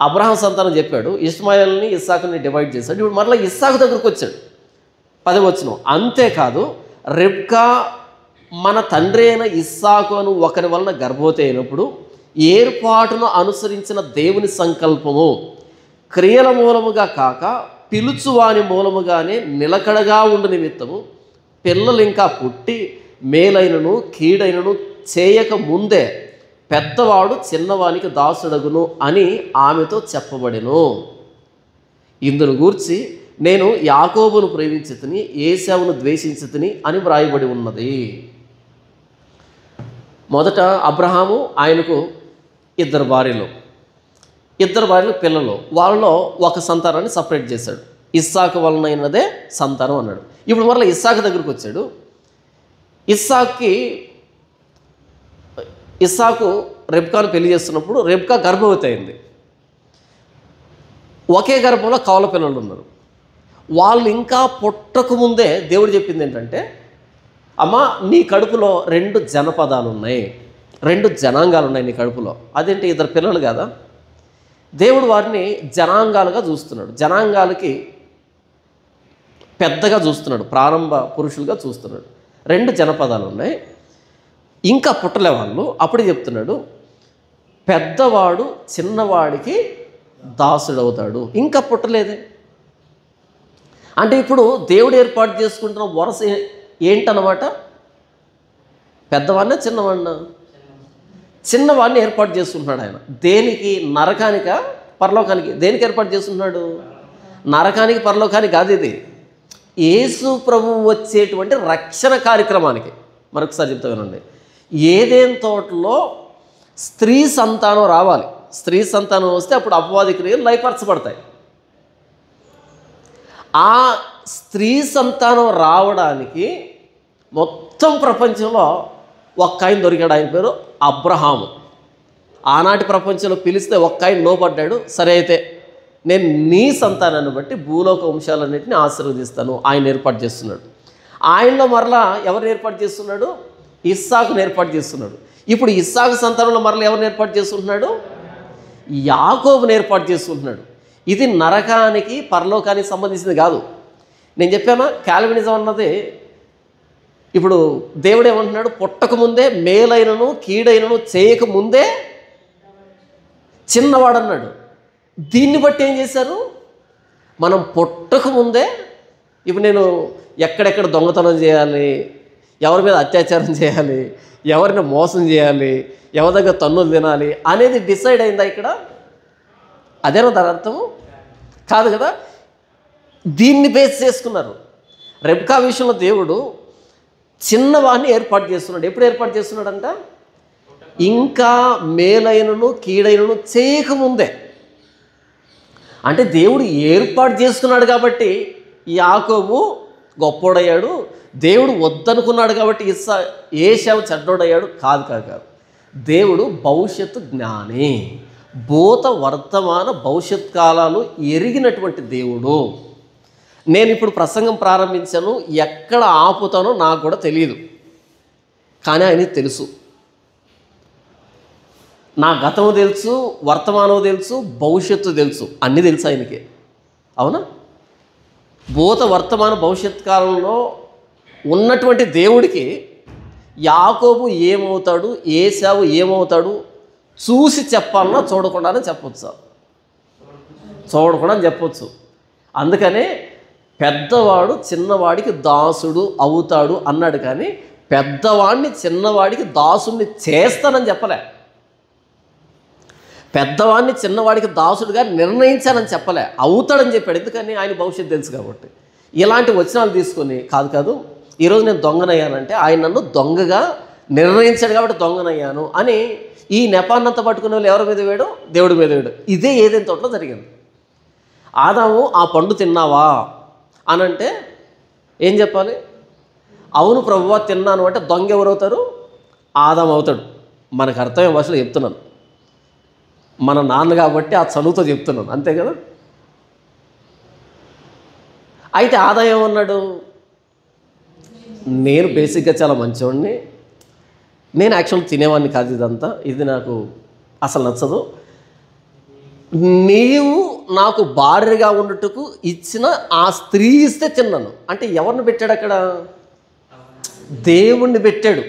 అబ్రహాం సంతానం చెప్పాడు, ఇష్మాయేల్ని ఇస్సాకుని డివైడ్ చేశాడు. ఇప్పుడు మరలా ఇస్సాకు దగ్గరకు వచ్చాడు. 10వ వచనం. అంతేకాదు రెబ్కా మన తండ్రి అయిన ఇస్సాకు అను ఒకరి వలన గర్భవతి అయినప్పుడు ఏర్పాటును అనుసరించిన దేవుని సంకల్పము క్రియల మూలముగా కాక పిలుచువాని మూలముగానే నిలకడగా ఉండు నిమిత్తము పిల్లలు ఇంకా పుట్టి మేలైనను కీడైనను చేయక ముందే పెద్దవాడు చిన్నవానికి దాసుడగును అని ఆమెతో చెప్పబడెను. ఇందును గూర్చి నేను యాకోబును ప్రేమించితిని, ఏశావును ద్వేషించితిని అని వ్రాయబడి ఉన్నది. మొదట అబ్రహాము, ఆయనకు ఇద్దరు భార్యలు పిల్లలు. వాళ్ళలో ఒక సంతానాన్ని సపరేట్ చేశాడు. ఇస్సాకు వలనైనదే సంతానం అన్నాడు. ఇప్పుడు మరలా ఇస్సాకు దగ్గరికి వచ్చాడు. ఇస్సాకు రెబ్కాను పెళ్లి చేస్తున్నప్పుడు రెబ్కా గర్భవతి అయింది. ఒకే గర్భంలో కవల పిల్లలు ఉన్నారు. వాళ్ళు ఇంకా పుట్టకముందే దేవుడు చెప్పింది ఏంటంటే, అమ్మ నీ కడుపులో 2 జనపదాలు ఉన్నాయి, 2 జనాంగాలు ఉన్నాయి నీ కడుపులో. అదేంటి, ఇద్దరు పిల్లలు కదా? దేవుడు వారిని జనాంగాలుగా చూస్తున్నాడు. జనాంగాలకి పెద్దగా చూస్తున్నాడు, ప్రారంభ పురుషులుగా చూస్తున్నాడు. 2 జనపదాలు ఉన్నాయి, ఇంకా పుట్టలే వాళ్ళు. అప్పుడే చెప్తున్నాడు, పెద్దవాడు చిన్నవాడికి దాసుడవుతాడు. ఇంకా పుట్టలేదే. అంటే ఇప్పుడు దేవుడు ఏర్పాటు చేసుకుంటున్న వరస ఏంటన్నమాట? పెద్దవాడినా చిన్నవాడినా? చిన్నవాడిని ఏర్పాటు చేసుకుంటున్నాడు ఆయన. దేనికి? నరకానిక పరలోకానికి? దేనికి ఏర్పాటు చేస్తున్నాడు? నరకానికి పరలోకానికి కాదు, ఇది యేసు ప్రభువు వచ్చేటువంటి రక్షణ కార్యక్రమానికి. మరొకసారి చెప్తా వినండి. ఏదైనా తోటలో స్త్రీ సంతానం రావాలి. స్త్రీ సంతానం వస్తే అప్పుడు అపవాది క్రియలు లయపరచబడతాయి. ఆ స్త్రీ సంతానం రావడానికి మొత్తం ప్రపంచంలో ఒక్క ఆయన దొరికాడు. ఆయన పేరు అబ్రహాము. ఆనాటి ప్రపంచంలో పిలిస్తే ఒక్క ఆయన లోపడ్డాడు. సరే అయితే నేను నీ సంతానాన్ని బట్టి భూలోక వంశాలన్నింటినీ ఆశీర్వదిస్తాను ఆయన ఏర్పాటు చేస్తున్నాడు. ఆయనలో మరలా ఎవరిని ఏర్పాటు చేస్తున్నాడు? ఇస్సాకుని ఏర్పాటు చేస్తున్నాడు. ఇప్పుడు ఇస్సాకు సంతానంలో మరలా ఎవరిని ఏర్పాటు చేస్తుంటున్నాడు? యాకోబుని ఏర్పాటు చేస్తుంటున్నాడు. ఇది నరకానికి పరలోకానికి సంబంధించింది కాదు. నేను చెప్పానా, కాల్వినిజం అన్నది ఇప్పుడు దేవుడు ఏమంటున్నాడు? పుట్టకముందే మేలైనను కీడైనను చేయకముందే చిన్నవాడు అన్నాడు. దీన్ని బట్టి ఏం చేశారు? మనం పుట్టకముందే ఇప్పుడు నేను ఎక్కడెక్కడ దొంగతనం చేయాలి, ఎవరి మీద అత్యాచారం చేయాలి, ఎవరిని మోసం చేయాలి, ఎవరి దగ్గర తన్నులు తినాలి అనేది డిసైడ్ అయిందా ఇక్కడ? అదేనా దాని అర్థము? కాదు కదా. దీన్ని బేస్ చేసుకున్నారు. రెబ్కా విషయంలో దేవుడు చిన్నవాడిని ఏర్పాటు చేస్తున్నాడు. ఎప్పుడు ఏర్పాటు చేస్తున్నాడంట? ఇంకా మేలైనను కీడైనను చేయకముందే. అంటే దేవుడు ఏర్పాటు చేసుకున్నాడు కాబట్టి యాకోబు గొప్పోడయ్యాడు, దేవుడు వద్దనుకున్నాడు కాబట్టి ఏశావు చెడ్డోడయ్యాడు. కాదు. దేవుడు భవిష్యత్తు జ్ఞాని. భూత వర్తమాన భవిష్యత్ కాలాలు ఎరిగినటువంటి దేవుడు. నేను ఇప్పుడు ప్రసంగం ప్రారంభించాను, ఎక్కడ ఆపుతానో నాకు కూడా తెలియదు, కానీ ఆయనకి తెలుసు. నా గతము తెలుసు, వర్తమానం తెలుసు, భవిష్యత్తు తెలుసు, అన్నీ తెలుసు ఆయనకి. అవునా? భూత వర్తమాన భవిష్యత్ కాలంలో ఉన్నటువంటి దేవుడికి యాకోబు ఏమవుతాడు, ఏశావు ఏమవుతాడు చూసి చెప్పాలన్నా చూడకుండానే చెప్పొచ్చు, చూడకుండా చెప్పొచ్చు. అందుకనే పెద్దవాడు చిన్నవాడికి దాసుడు అవుతాడు అన్నాడు, కానీ పెద్దవాడిని చిన్నవాడికి దాసుడిని చేస్తానని చెప్పలే. పెద్దవాడిని చిన్నవాడికి దాసుడుగా నిర్ణయించానని చెప్పలే, అవుతాడని చెప్పాడు. ఎందుకని? ఆయన భవిష్యత్తు తెలుసు కాబట్టి. ఇలాంటి వచనాలు తీసుకొని కాదు ఈరోజు నేను దొంగనయ్యానంటే ఆయన నన్ను దొంగగా నిర్ణయించాడు కాబట్టి దొంగనయ్యాను అని ఈ నెపాన్నంతా పట్టుకునే వాళ్ళు ఎవరి మీద వేయడం? దేవుడి మీద వేయడం. ఇదే ఏదైనా తోటలో జరిగింది. ఆదాము ఆ పండు తిన్నావా అనంటే ఏం చెప్పాలి? అవును ప్రభువా తిన్నాను అంటే దొంగ ఎవరవుతారు? ఆదాము అవుతాడు. మనకు అర్థమయ్యే భాషలో చెప్తున్నాను, మన నాన్న కాబట్టి ఆ చదువుతో చెప్తున్నాను, అంతే కదా. అయితే ఆదాయం ఏమన్నాడు? నేను బేసిక్గా చాలా మంచివాడిని, నేను యాక్చువల్ తినేవాడిని కాదు, ఇదంతా ఇది నాకు అసలు నచ్చదు, నీవు నాకు భార్యగా ఉండటకు ఇచ్చిన ఆ స్త్రీ ఇస్తే తిన్నాను అంటే ఎవరిని పెట్టాడు అక్కడ? దేవుణ్ణి పెట్టాడు.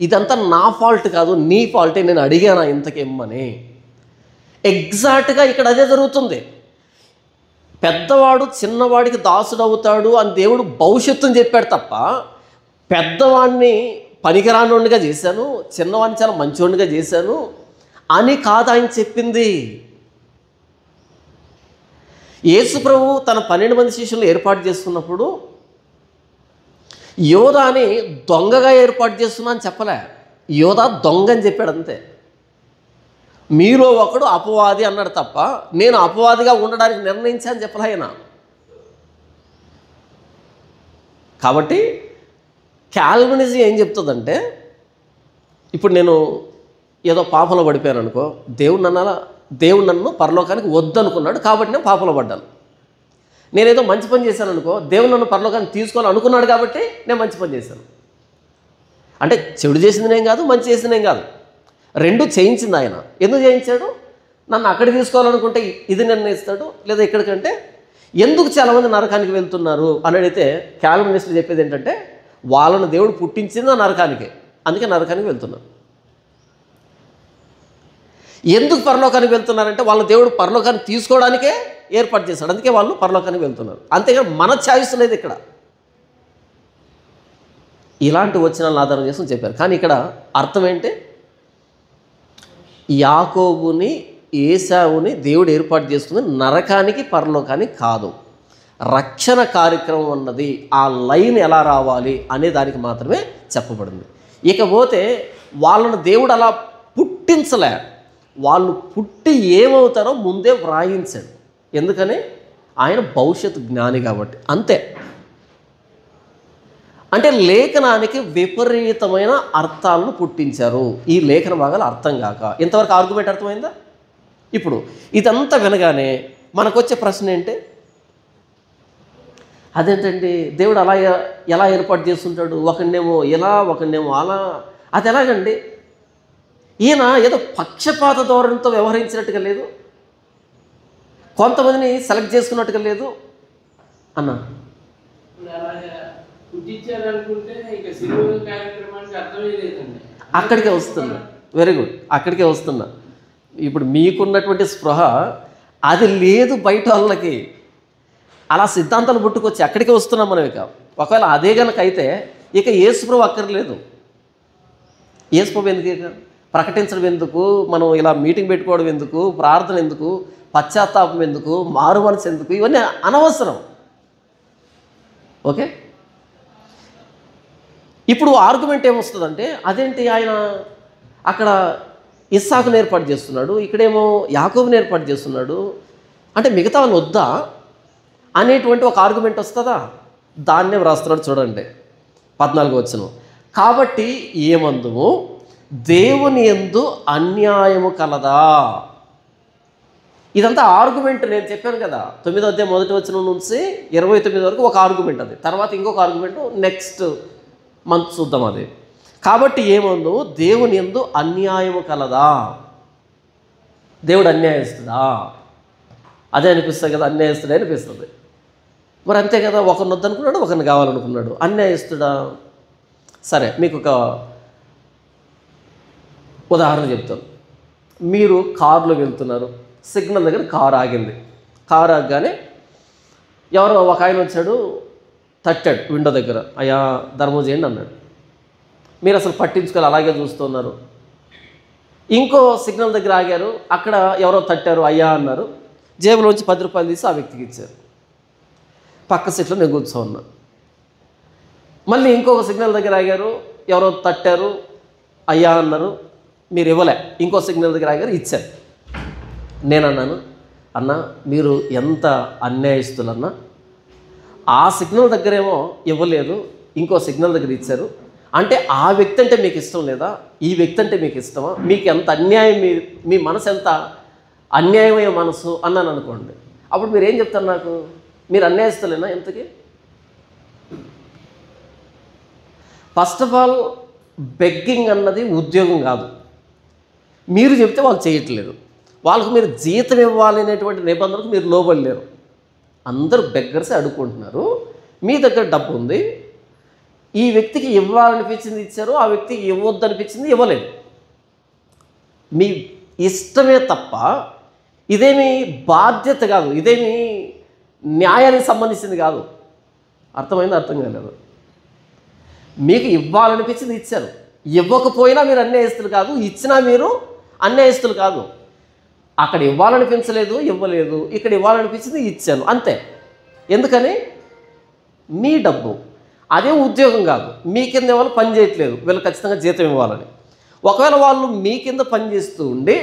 ఇదంతా నా ఫాల్ట్ కాదు, నీ ఫాల్టే, నేను అడిగానా ఇంతకేమని. ఎగ్జాక్ట్గా ఇక్కడ అదే జరుగుతుంది. పెద్దవాడు చిన్నవాడికి దాసుడు అవుతాడు అని దేవుడు భవిష్యత్తుని చెప్పాడు తప్ప పెద్దవాడిని పనికిరానోడిగా చేశాను, చిన్నవాడిని చాలా మంచివాడిగా చేశాను అని కాదు ఆయన చెప్పింది. యేసు ప్రభు తన 12 మంది శిష్యులను ఏర్పాటు చేసుకున్నప్పుడు యోధాని దొంగగా ఏర్పాటు చేస్తున్నా అని చెప్పలే, యోధా దొంగ అని చెప్పాడు అంతే. మీలో ఒకడు అపవాది అన్నాడు తప్ప నేను అపవాదిగా ఉండడానికి నిర్ణయించాను చెప్పలే ఆయన. కాబట్టి కాల్వినిజం ఏం చెప్తుందంటే, ఇప్పుడు నేను ఏదో పాపంలో పడిపోయాను అనుకో, దేవుడు నన్ను పరలోకానికి వద్దనుకున్నాడు కాబట్టి నేను పాపంలో పడ్డాను. నేనేదో మంచి పని చేశాను అనుకో, దేవుడు నన్ను పరలోకానికి తీసుకోవాలని అనుకున్నాడు కాబట్టి నేను మంచి పని చేశాను. అంటే చెడు చేసిందినేం కాదు, మంచి చేసిందేం కాదు, రెండు చేయించింది ఆయన. ఎందుకు చేయించాడు? నన్ను అక్కడికి తీసుకోవాలనుకుంటే ఇది నిర్ణయిస్తాడు, లేదా ఇక్కడికంటే. ఎందుకు చాలామంది నరకానికి వెళ్తున్నారు అని అడిగితే కాల్వినిస్టులు చెప్పేది ఏంటంటే, వాళ్ళను దేవుడు పుట్టించింది నరకానికే, అందుకే నరకానికి వెళ్తున్నారు. ఎందుకు పరలోకానికి వెళ్తున్నారంటే వాళ్ళ దేవుడు పరలోకాన్ని తీసుకోవడానికే ఏర్పాటు చేశాడు, అందుకే వాళ్ళు పరలోకానికి వెళ్తున్నారు. అంతేగాని మన ఛాయిస్ లేదు ఇక్కడ. ఇలాంటి వచనాలను ఆధారం చేసుకుని చెప్పారు. కానీ ఇక్కడ అర్థం ఏంటి? యాకోబుని ఏశావుని దేవుడు ఏర్పాటు చేసుకుంది నరకానికి పరలోకానికి కాదు, రక్షణ కార్యక్రమం అన్నది ఆ లైన్ ఎలా రావాలి అనే దానికి మాత్రమే చెప్పబడింది. ఇకపోతే వాళ్ళను దేవుడు అలా పుట్టించలే, వాళ్ళు పుట్టి ఏమవుతారో ముందే వ్రాయించాడు. ఎందుకని? ఆయన భవిష్యత్తు జ్ఞాని కాబట్టి, అంతే. అంటే లేఖనానికి విపరీతమైన అర్థాలను పుట్టించారు. ఈ లేఖన భాగాలు అర్థం కాక ఇంతవరకు ఆర్గ్యుమెంట్ అర్థమైందా? ఇప్పుడు ఇదంతా వినగానే మనకు వచ్చే ప్రశ్న ఏంటి? అదేంటండి దేవుడు అలా ఎలా ఏర్పాటు చేస్తుంటాడు, ఒకడినేమో ఇలా ఒకడినేమో అలా, అది ఎలాగండి? ఈయన ఏదో పక్షపాత ధోరణితో వ్యవహరించినట్టుగా లేదు, కొంతమందిని సెలెక్ట్ చేసుకున్నట్టుగా లేదు అన్న. అక్కడికే వస్తున్నా, వెరీ గుడ్, అక్కడికే వస్తున్నా. ఇప్పుడు మీకున్నటువంటి స్పృహ అది లేదు బయట వాళ్ళకి, అలా సిద్ధాంతాలు పుట్టుకొచ్చి అక్కడికే వస్తున్నాం మనం. ఇక ఒకవేళ అదే కనుక అయితే ఇక యేసుప్రభు అక్కర్లేదు. యేసుప్రభు ఎందుకు ఇక ప్రకటించడం ఎందుకు, మనం ఇలా మీటింగ్ పెట్టుకోవడం ఎందుకు, ప్రార్థన ఎందుకు, పశ్చాత్తాపం ఎందుకు, మారు మనసు ఎందుకు, ఇవన్నీ అనవసరం. ఓకే, ఇప్పుడు ఆర్గ్యుమెంట్ ఏమొస్తుందంటే, అదేంటి ఆయన అక్కడ ఇస్సాకుని ఏర్పాటు చేస్తున్నాడు, ఇక్కడేమో యాకోబుని ఏర్పాటు చేస్తున్నాడు అంటే మిగతా వాళ్ళు వద్దా అనేటువంటి ఒక ఆర్గ్యుమెంట్ వస్తుందా? దాన్నే వ్రాస్తున్నాడు చూడండి 14వ వచనం. కాబట్టి ఏమందుము దేవుని యందు అన్యాయము కలదా? ఇదంతా ఆర్గ్యుమెంట్. నేను చెప్పాను కదా 9వ అధ్యాయం 1వ వచనం నుంచి 29 వరకు ఒక ఆర్గ్యుమెంట్, అది తర్వాత ఇంకొక ఆర్గ్యుమెంట్ నెక్స్ట్ మంత్ చూద్దాం అది. కాబట్టి ఏముందో, దేవుని యందు అన్యాయము కలదా? దేవుడు అన్యాయస్తుడా? అదే అనిపిస్తుంది కదా, అన్యాయస్తుడే అనిపిస్తుంది. మరి అంతే కదా, ఒకరిని వద్దనుకున్నాడు, ఒకరిని కావాలనుకున్నాడు, అన్యాయస్తుడా? సరే, మీకు ఒక ఉదాహరణ చెప్తాను. మీరు కారులో వెళ్తున్నారు, సిగ్నల్ దగ్గర కారు ఆగింది. కారు ఆగగానే ఎవరో ఒక ఆయన వచ్చాడు, తట్టాడు విండో దగ్గర, అయ్యా ధర్మం చేయండి అన్నాడు. మీరు అసలు పట్టించుకోవాలి, అలాగే చూస్తున్నారు. ఇంకో సిగ్నల్ దగ్గర ఆగారు, అక్కడ ఎవరో తట్టారు, అయ్యా అన్నారు. జేబులోంచి 10 రూపాయలు తీసి ఆ వ్యక్తికి ఇచ్చారు. పక్క సీట్లో నేను కూర్చో ఉన్నా. మళ్ళీ ఇంకొక సిగ్నల్ దగ్గర ఆగారు, ఎవరో తట్టారు, అయ్యా అన్నారు, మీరు ఇవ్వలే. ఇంకో సిగ్నల్ దగ్గర ఆగారు, ఇచ్చారు. నేను అన్నాను, అన్న మీరు ఎంత అన్యాయస్తులన్నా, ఆ సిగ్నల్ దగ్గరేమో ఇవ్వలేదు, ఇంకో సిగ్నల్ దగ్గర ఇచ్చారు. అంటే ఆ వ్యక్తి అంటే మీకు ఇష్టం లేదా? ఈ వ్యక్తి అంటే మీకు ఇష్టమా? మీకు ఎంత అన్యాయం, మీ మనసు ఎంత అన్యాయమైన మనసు అన్నాను అనుకోండి. అప్పుడు మీరు ఏం చెప్తారు నాకు? మీరు అన్యాయస్తులేనా ఎంతకి? ఫస్ట్ ఆఫ్ ఆల్, బెగ్గింగ్ అన్నది ఉద్యోగం కాదు. మీరు చెప్తే వాళ్ళు చేయట్లేదు. వాళ్ళకు మీరు జీతం ఇవ్వాలనేటువంటి నిబంధనలకు మీరు లోబడలేరు. అందరూ బెగ్గర్సే అడుక్కుంటున్నారు. మీ దగ్గర డబ్బు ఉంది, ఈ వ్యక్తికి ఇవ్వాలనిపించింది ఇచ్చారు, ఆ వ్యక్తికి ఇవ్వద్దు అనిపించింది ఇవ్వలేదు. మీ ఇష్టమే తప్ప ఇదేమి బాధ్యత కాదు, ఇదేమి న్యాయానికి సంబంధించింది కాదు. అర్థమైంది? అర్థం కాలేదు. మీకు ఇవ్వాలనిపించింది ఇచ్చారు, ఇవ్వకపోయినా మీరు అన్యాయస్తులు కాదు, ఇచ్చినా మీరు అన్యాయస్తులు కాదు. అక్కడ ఇవ్వాలనిపించలేదు, ఇవ్వలేదు. ఇక్కడ ఇవ్వాలనిపించింది, ఇచ్చాను, అంతే. ఎందుకని? మీ డబ్బు, అదే ఉద్యోగం కాదు. మీ కింద వాళ్ళు పని చేయట్లేదు, వీళ్ళు ఖచ్చితంగా జీతం ఇవ్వాలని. ఒకవేళ వాళ్ళు మీ కింద పని చేస్తూ ఉండి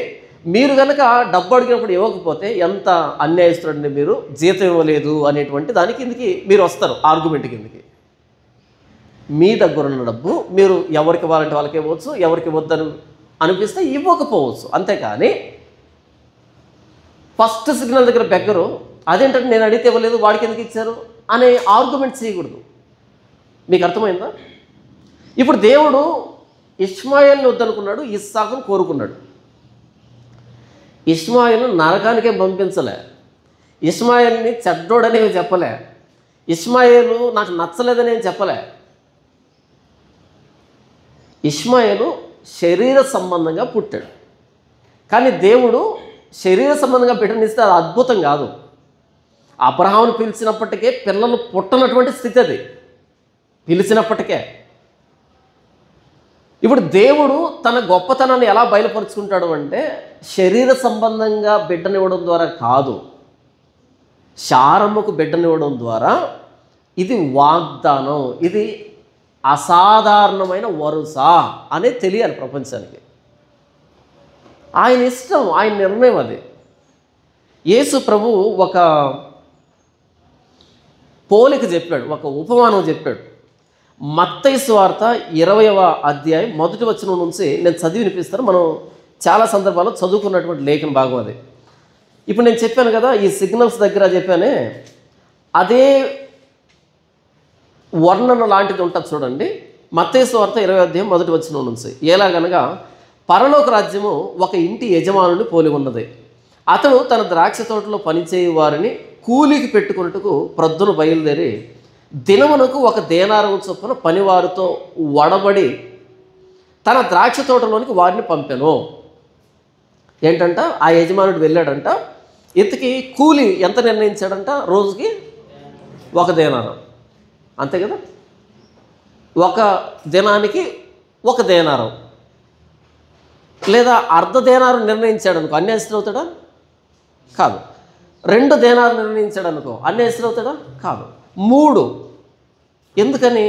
మీరు కనుక డబ్బు అడిగినప్పుడు ఇవ్వకపోతే ఎంత అన్యాయస్తుడండి మీరు, జీతం ఇవ్వలేదు అనేటువంటి దాని కిందకి మీరు వస్తారు, ఆర్గ్యుమెంట్ కిందకి. మీ దగ్గర ఉన్న డబ్బు మీరు ఎవరికి ఇవ్వాలంటే వాళ్ళకి ఇవ్వచ్చు, ఎవరికి ఇవ్వద్దని అనిపిస్తే ఇవ్వకపోవచ్చు, అంతేకాని ఫస్ట్ సిగ్నల్ దగ్గర బెగ్గరు అదేంటంటే నేను అడిగితే ఇవ్వలేదు వాడికి ఎందుకు ఇచ్చారు అనే ఆర్గ్యుమెంట్ చేయకూడదు. మీకు అర్థమైందా? ఇప్పుడు దేవుడు ఇష్మాయేల్ని వద్దనుకున్నాడు, ఇస్సాకును కోరుకున్నాడు. ఇష్మాయేల్ను నరకానికే పంపించలే, ఇష్మాయేల్ని చెడ్డోడనేవి చెప్పలే, ఇష్మాయేలు నాకు నచ్చలేదని ఏం చెప్పలే. ఇష్మాయేలు శరీర సంబంధంగా పుట్టాడు, కానీ దేవుడు శరీర సంబంధంగా బిడ్డనిస్తే అది అద్భుతం కాదు. అబ్రహామును పిలిచినప్పటికే పిల్లలు పుట్టనటువంటి స్థితి అది, పిలిచినప్పటికే. ఇప్పుడు దేవుడు తన గొప్పతనాన్ని ఎలా బయలుపరుచుకుంటాడు అంటే శరీర సంబంధంగా బిడ్డనివ్వడం ద్వారా కాదు, శారమ్మకు బిడ్డనివ్వడం ద్వారా. ఇది వాగ్దానం, ఇది అసాధారణమైన వరుస అనేది తెలియాలి ప్రపంచానికి. ఆయన ఇష్టం, ఆయన నిర్ణయం అది. యేసు ప్రభువు ఒక పోలిక చెప్పాడు, ఒక ఉపమానం చెప్పాడు. మత్తయి సువార్త 20వ అధ్యాయం 1వ వచనం నుంచి నేను చదివి వినిపిస్తాను. మనం చాలా సందర్భాల్లో చదువుకున్నటువంటి లేఖన భాగం అది. ఇప్పుడు నేను చెప్పాను కదా, ఈ సిగ్నల్స్ దగ్గర చెప్పానే, అదే వర్ణన లాంటిది ఉంటుంది చూడండి. మత్తయి సువార్త 20వ అధ్యాయం 1వ వచనం నుంచి, ఎలాగనగా పరలోక రాజ్యము ఒక ఇంటి యజమానుని పోలి ఉన్నది. అతడు తన ద్రాక్ష తోటలో పనిచేయు వారిని కూలికి పెట్టుకున్నట్టుకు ప్రొద్దున బయలుదేరి దినమునకు 1 దేనారము చొప్పున పనివారితో వడబడి తన ద్రాక్ష తోటలోనికి వారిని పంపెను. ఏంటంట, ఆ యజమానుడు వెళ్ళాడంట, ఇంతకీ కూలి ఎంత నిర్ణయించాడంట? రోజుకి 1 దేనారం, అంతే కదా. 1 దినానికి 1 దేనారం, లేదా అర్ధ దేనారం నిర్ణయించాడు అనుకో, అన్యాయస్తుడు అవుతాడా? కాదు. 2 దేనాలు నిర్ణయించాడు అనుకో, అన్యాయస్తుడు అవుతాడా? కాదు. 3. ఎందుకని?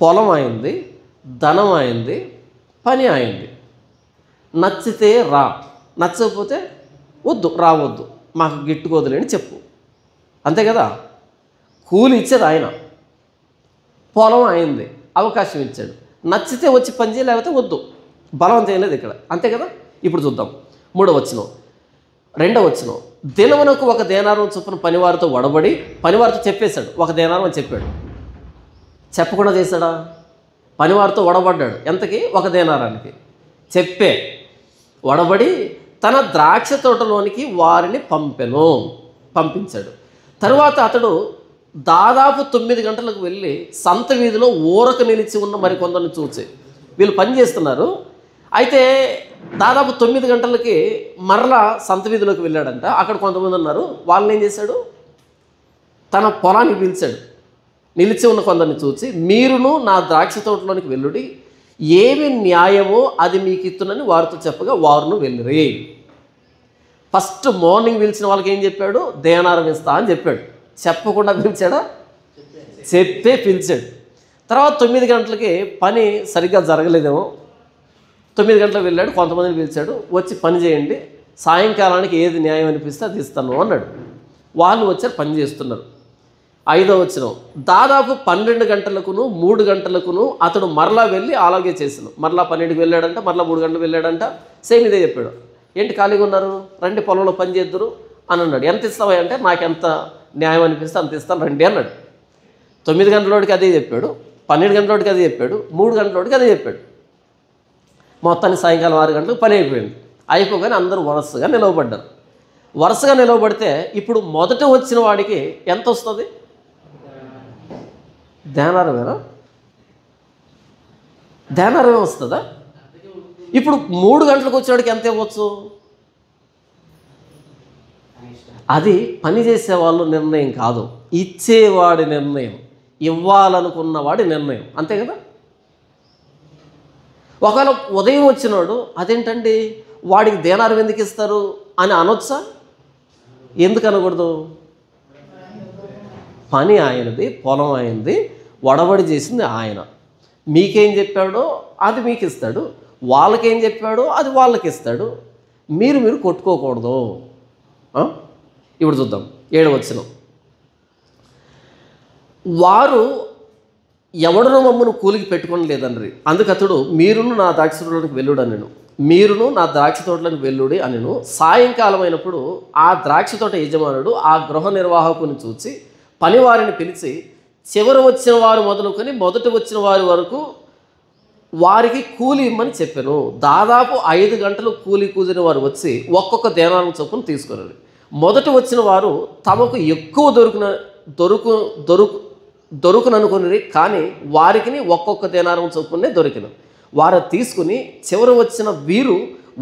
పొలం అయింది, ధనం అయింది, పని అయింది. నచ్చితే రా, నచ్చకపోతే వద్దు, రావద్దు, మాకు గిట్టుకోదులేని చెప్పు, అంతే కదా. కూలి ఇచ్చేది ఆయన, పొలం అయింది, అవకాశం ఇచ్చాడు. నచ్చితే వచ్చి పని చేయ, లేకపోతే వద్దు, బలవంతం లేదు ఇక్కడ, అంతే కదా. ఇప్పుడు చూద్దాం 3వ వచనం. రెండవ వచనం, దినమునకు ఒక దేనారం చొప్పున పనివారితో వడబడి, పనివారితో చెప్పేశాడు, ఒక దేనారం అని చెప్పాడు. చెప్పకుండా చేశాడా? పనివారితో వడబడ్డాడు. ఎంతకి? ఒక దేనారానికి. చెప్పే వడబడి తన ద్రాక్ష తోటలోనికి వారిని పంపించాడు. తరువాత అతడు దాదాపు 9 గంటలకు వెళ్ళి సంత వీధిలో ఊరక నిలిచి ఉన్న మరికొందరిని చూసి, వీళ్ళు పని చేస్తున్నారు, అయితే దాదాపు 9 గంటలకి మరలా సంత వీధిలోకి వెళ్ళాడంట. అక్కడ కొంతమంది ఉన్నారు. వాళ్ళని ఏం చేశాడు? తన పొలానికి పిలిచాడు. నిలిచి ఉన్న కొందరిని చూసి, మీరును నా ద్రాక్ష తోటలోనికి వెళ్ళుడి, ఏమి న్యాయమో అది మీకు ఇస్తునని వారితో చెప్పగా వారును వెళ్ళిరి. ఫస్ట్ మార్నింగ్ పిలిచిన వాళ్ళకి ఏం చెప్పాడు? దేనారం ఇస్తా అని చెప్పాడు. చెప్పకుండా పిలిచాడా? చెప్పే పిలిచాడు. తర్వాత 9 గంటలకి పని సరిగ్గా జరగలేదేమో, 9 గంటలకు వెళ్ళాడు, కొంతమందిని పిలిచాడు, వచ్చి పని చేయండి, సాయంకాలానికి ఏది న్యాయం అనిపిస్తే అది ఇస్తాను అన్నాడు. వాళ్ళు వచ్చారు, పని చేస్తున్నారు. 5వ వచనం, దాదాపు 12 గంటలకును 3 గంటలకును అతడు మరలా వెళ్ళి అలాగే చేసాను. మరలా 12కి వెళ్ళాడంట, మరలా 3 గంటలకు వెళ్ళాడంట. సేమ్ ఇదే చెప్పాడు. ఏంటి ఖాళీగా ఉన్నారు, రండి పొలంలో పని చేద్దురు అని అన్నాడు. ఎంత ఇస్తావా అంటే, నాకు ఎంత న్యాయం అనిపిస్తే అంత ఇస్తాను రండి అన్నాడు. 9 గంటలకి అదే చెప్పాడు, 12 గంటలకి అదే చెప్పాడు, 3 గంటలకి అదే చెప్పాడు. మొత్తాన్ని సాయంకాలం 6 గంటలకు పని అయిపోయింది. అయిపోగానే అందరూ వరుసగా నిలవబడ్డారు. వరుసగా నిలవబడితే ఇప్పుడు మొదట వచ్చిన వాడికి ఎంత వస్తుంది? దేనారమేనా? దేనారమే వస్తుందా? ఇప్పుడు 3 గంటలకు వచ్చేవాడికి ఎంత ఇవ్వచ్చు? అది పని చేసేవాళ్ళు నిర్ణయం కాదు, ఇచ్చేవాడి నిర్ణయం, ఇవ్వాలనుకున్నవాడి నిర్ణయం. అంతే కదా? ఒకవేళ ఉదయం వచ్చినాడు, అదేంటండి వాడికి దేనారం ఎందుకు ఇస్తారు అని అనొచ్చా? ఎందుకు అనకూడదు? పని ఆయనది, పొలం ఆయనది, వడబడి చేసింది ఆయన. మీకేం చెప్పాడో అది మీకు ఇస్తాడు, వాళ్ళకేం చెప్పాడో అది వాళ్ళకి ఇస్తాడు. మీరు కొట్టుకోకూడదు. ఇప్పుడు చూద్దాం 7వ వచనం, వారు ఎవడనో మమ్మను కూలికి పెట్టుకొని లేదన్నరి. అందుకతడు మీరును నా ద్రాక్ష తోటలోనికి వెళ్ళుడు అనెను. మీరును నా ద్రాక్ష తోటలోనికి వెళ్ళుడి అనెను. సాయంకాలం అయినప్పుడు ఆ ద్రాక్ష తోట యజమానుడు ఆ గృహ నిర్వాహకుని చూసి పనివారిని పిలిచి, చివరి వచ్చిన వారు మొదలుకొని మొదట వచ్చిన వారి వరకు వారికి కూలి ఇమ్మని చెప్పాను. దాదాపు 5 గంటలు కూలి కూదిన వారు వచ్చి ఒక్కొక్క దేనారం చొప్పున తీసుకున్నారు. మొదట వచ్చిన వారు తమకు ఎక్కువ దొరుకుననుకుని, కానీ వారికి ఒక్కొక్క దేనారం చొప్పునే దొరికిన. వారు తీసుకుని చివరి వచ్చిన వీరు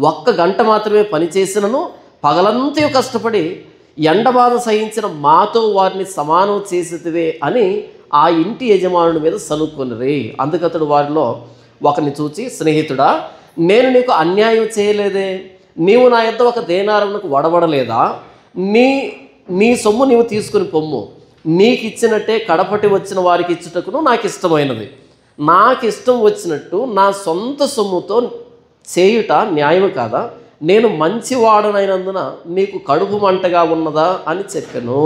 1 గంట మాత్రమే పనిచేసినను పగలంతా కష్టపడి ఎండబాధ సహించిన మాతో వారిని సమానం చేసేదివే అని ఆ ఇంటి యజమానుడి మీద సనుక్కొనిరి. అందుకతడు వారిలో ఒకరిని చూచి, స్నేహితుడా, నేను నీకు అన్యాయం చేయలేదే, నీవు నా యొద్ద 1 దేనారమునకు వడబడలేదా? నీ సొమ్ము నీవు తీసుకుని పొమ్ము, నీకు ఇచ్చినట్టే కడపటి వచ్చిన వారికి ఇచ్చుటకును నాకు ఇష్టమైనది. నాకు ఇష్టం వచ్చినట్టు నా సొంత సొమ్ముతో చేయుట న్యాయం కాదా? నేను మంచివాడనైనందున నీకు కడుపు మంటగా ఉన్నదా అని చెప్పాను.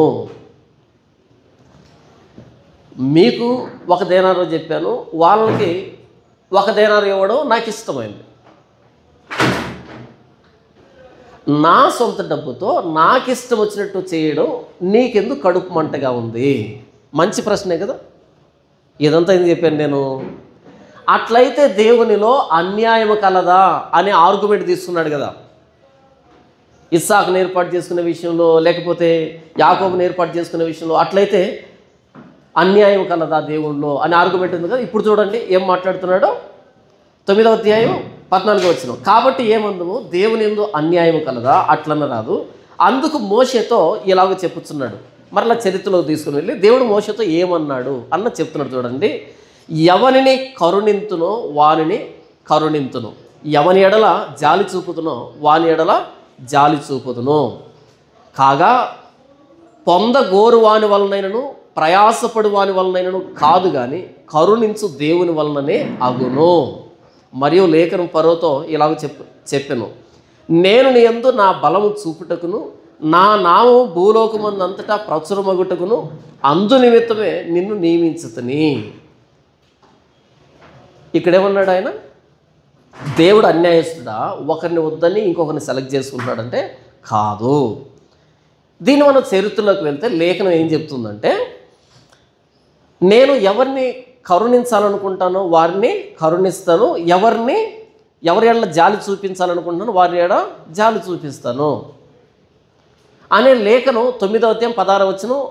మీకు 1 దేనారం చెప్పాను, వాళ్ళకి 1 దేనారం ఇవ్వడం నాకు ఇష్టమైంది. నా సొంత డబ్బుతో నాకు ఇష్టం వచ్చినట్టు చేయడం నీకెందుకు కడుపు మంటగా ఉంది? మంచి ప్రశ్నే కదా. ఇదంతా ఏం చెప్పాను నేను? అట్లయితే దేవునిలో అన్యాయం కలదా అనే ఆర్గ్యుమెంట్ తీసుకున్నాడు కదా. ఇస్సాకును ఏర్పాటు చేసుకునే విషయంలో, లేకపోతే యాకోబును ఏర్పాటు చేసుకునే విషయంలో అట్లయితే అన్యాయం కలదా దేవునిలో అని ఆర్గ్యుమెంట్ ఉంది కదా. ఇప్పుడు చూడండి ఏం మాట్లాడుతున్నాడో. 9వ అధ్యాయం 14వ వచనం, కాబట్టి ఏమందుము, దేవుని యందు అన్యాయం కలదా? అట్లన్న రాదు. అందుకు మోషేతో ఇలాగ చెప్పుచున్నాడు. మరలా చరిత్రలోకి తీసుకుని వెళ్ళి దేవుడు మోషేతో ఏమన్నాడు అన్న చెప్తున్నాడు. చూడండి, ఎవనిని కరుణింతునో వానిని కరుణింతును, ఎవని ఎడల జాలి చూపుతునో వాని ఎడల జాలి చూపుదును. కాగా పొందగోరు వాని వలనైనను ప్రయాసపడు వాని వలనైనను కాదు, కానీ కరుణించు దేవుని వలననే అగును. మరియు లేఖనం ఫరోతో ఇలాగ చెప్పెను, నేను నీ యందు నా బలము చూపుటకును నా నామము భూలోకమందంతటా ప్రచురమగుటకును అందు నిమిత్తమే నిన్ను నియమించుతని. ఇక్కడేమన్నాడు ఆయన? దేవుడు అన్యాయస్తుడా? ఒకరిని వద్దని ఇంకొకరిని సెలెక్ట్ చేసుకుంటున్నాడంటే కాదు. దీన్ని మనం చరిత్రలోకి వెళ్తే లేఖనం ఏం చెప్తుందంటే, నేను ఎవరిని కరుణించాలనుకుంటానో వారిని కరుణిస్తాను, ఎవరి ఎడల జాలి చూపించాలనుకుంటున్నానో వారి ఎడ జాలి చూపిస్తాను అనే లేఖనం 9వ అధ్యాయం 16వ వచనం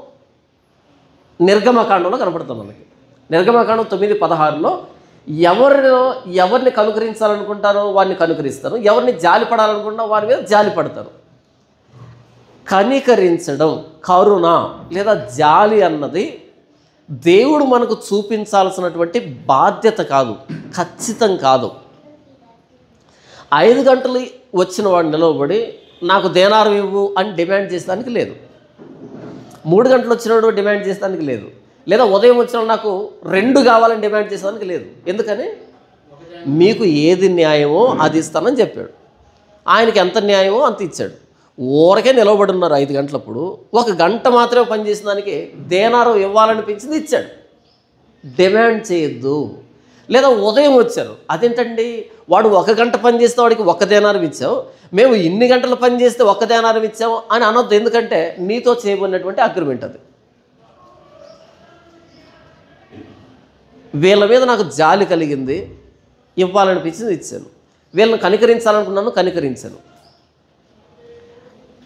నిర్గమకాండంలో కనపడుతుంది మనకి. నిర్గమకాండం 9:16లో ఎవరిని కనుకరించాలనుకుంటానో వారిని కనుకరిస్తాను, ఎవరిని జాలి పడాలనుకుంటున్నా వారి మీద జాలి పడతాను. కనికరించడం, కరుణ లేదా జాలి అన్నది దేవుడు మనకు చూపించాల్సినటువంటి బాధ్యత కాదు, ఖచ్చితం కాదు. 5 గంటలు వచ్చిన వాడు నిలవబడి నాకు దేనారం ఇవ్వు అని డిమాండ్ చేసేదానికి లేదు. 3 గంటలు వచ్చినవాడు డిమాండ్ చేసేదానికి లేదు. లేదా ఉదయం వచ్చిన నాకు 2 కావాలని డిమాండ్ చేసేదానికి లేదు. ఎందుకని? మీకు ఏది న్యాయమో అది ఇస్తానని చెప్పాడు. ఆయనకి ఎంత న్యాయమో అంత ఇచ్చాడు. ఊరకే నిలవబడి ఉన్నారు 5 గంటలప్పుడు. 1 గంట మాత్రమే పనిచేసిన దానికి దేనారం ఇవ్వాలనిపించింది ఇచ్చాడు. డిమాండ్ చేయొద్దు. లేదా ఉదయం వచ్చారు, అదేంటండి వాడు 1 గంట పని చేస్తే వాడికి 1 దేనారం ఇచ్చావు, మేము ఇన్ని గంటలు పని చేస్తే 1 దేనారం ఇచ్చాము అని అనొద్దు. ఎందుకంటే నీతో చేయబడినటువంటి అగ్రిమెంట్ అది. వీళ్ళ మీద నాకు జాలి కలిగింది, ఇవ్వాలనిపించింది ఇచ్చాను. వీళ్ళని కనికరించాలనుకున్నాను, కనికరించాను.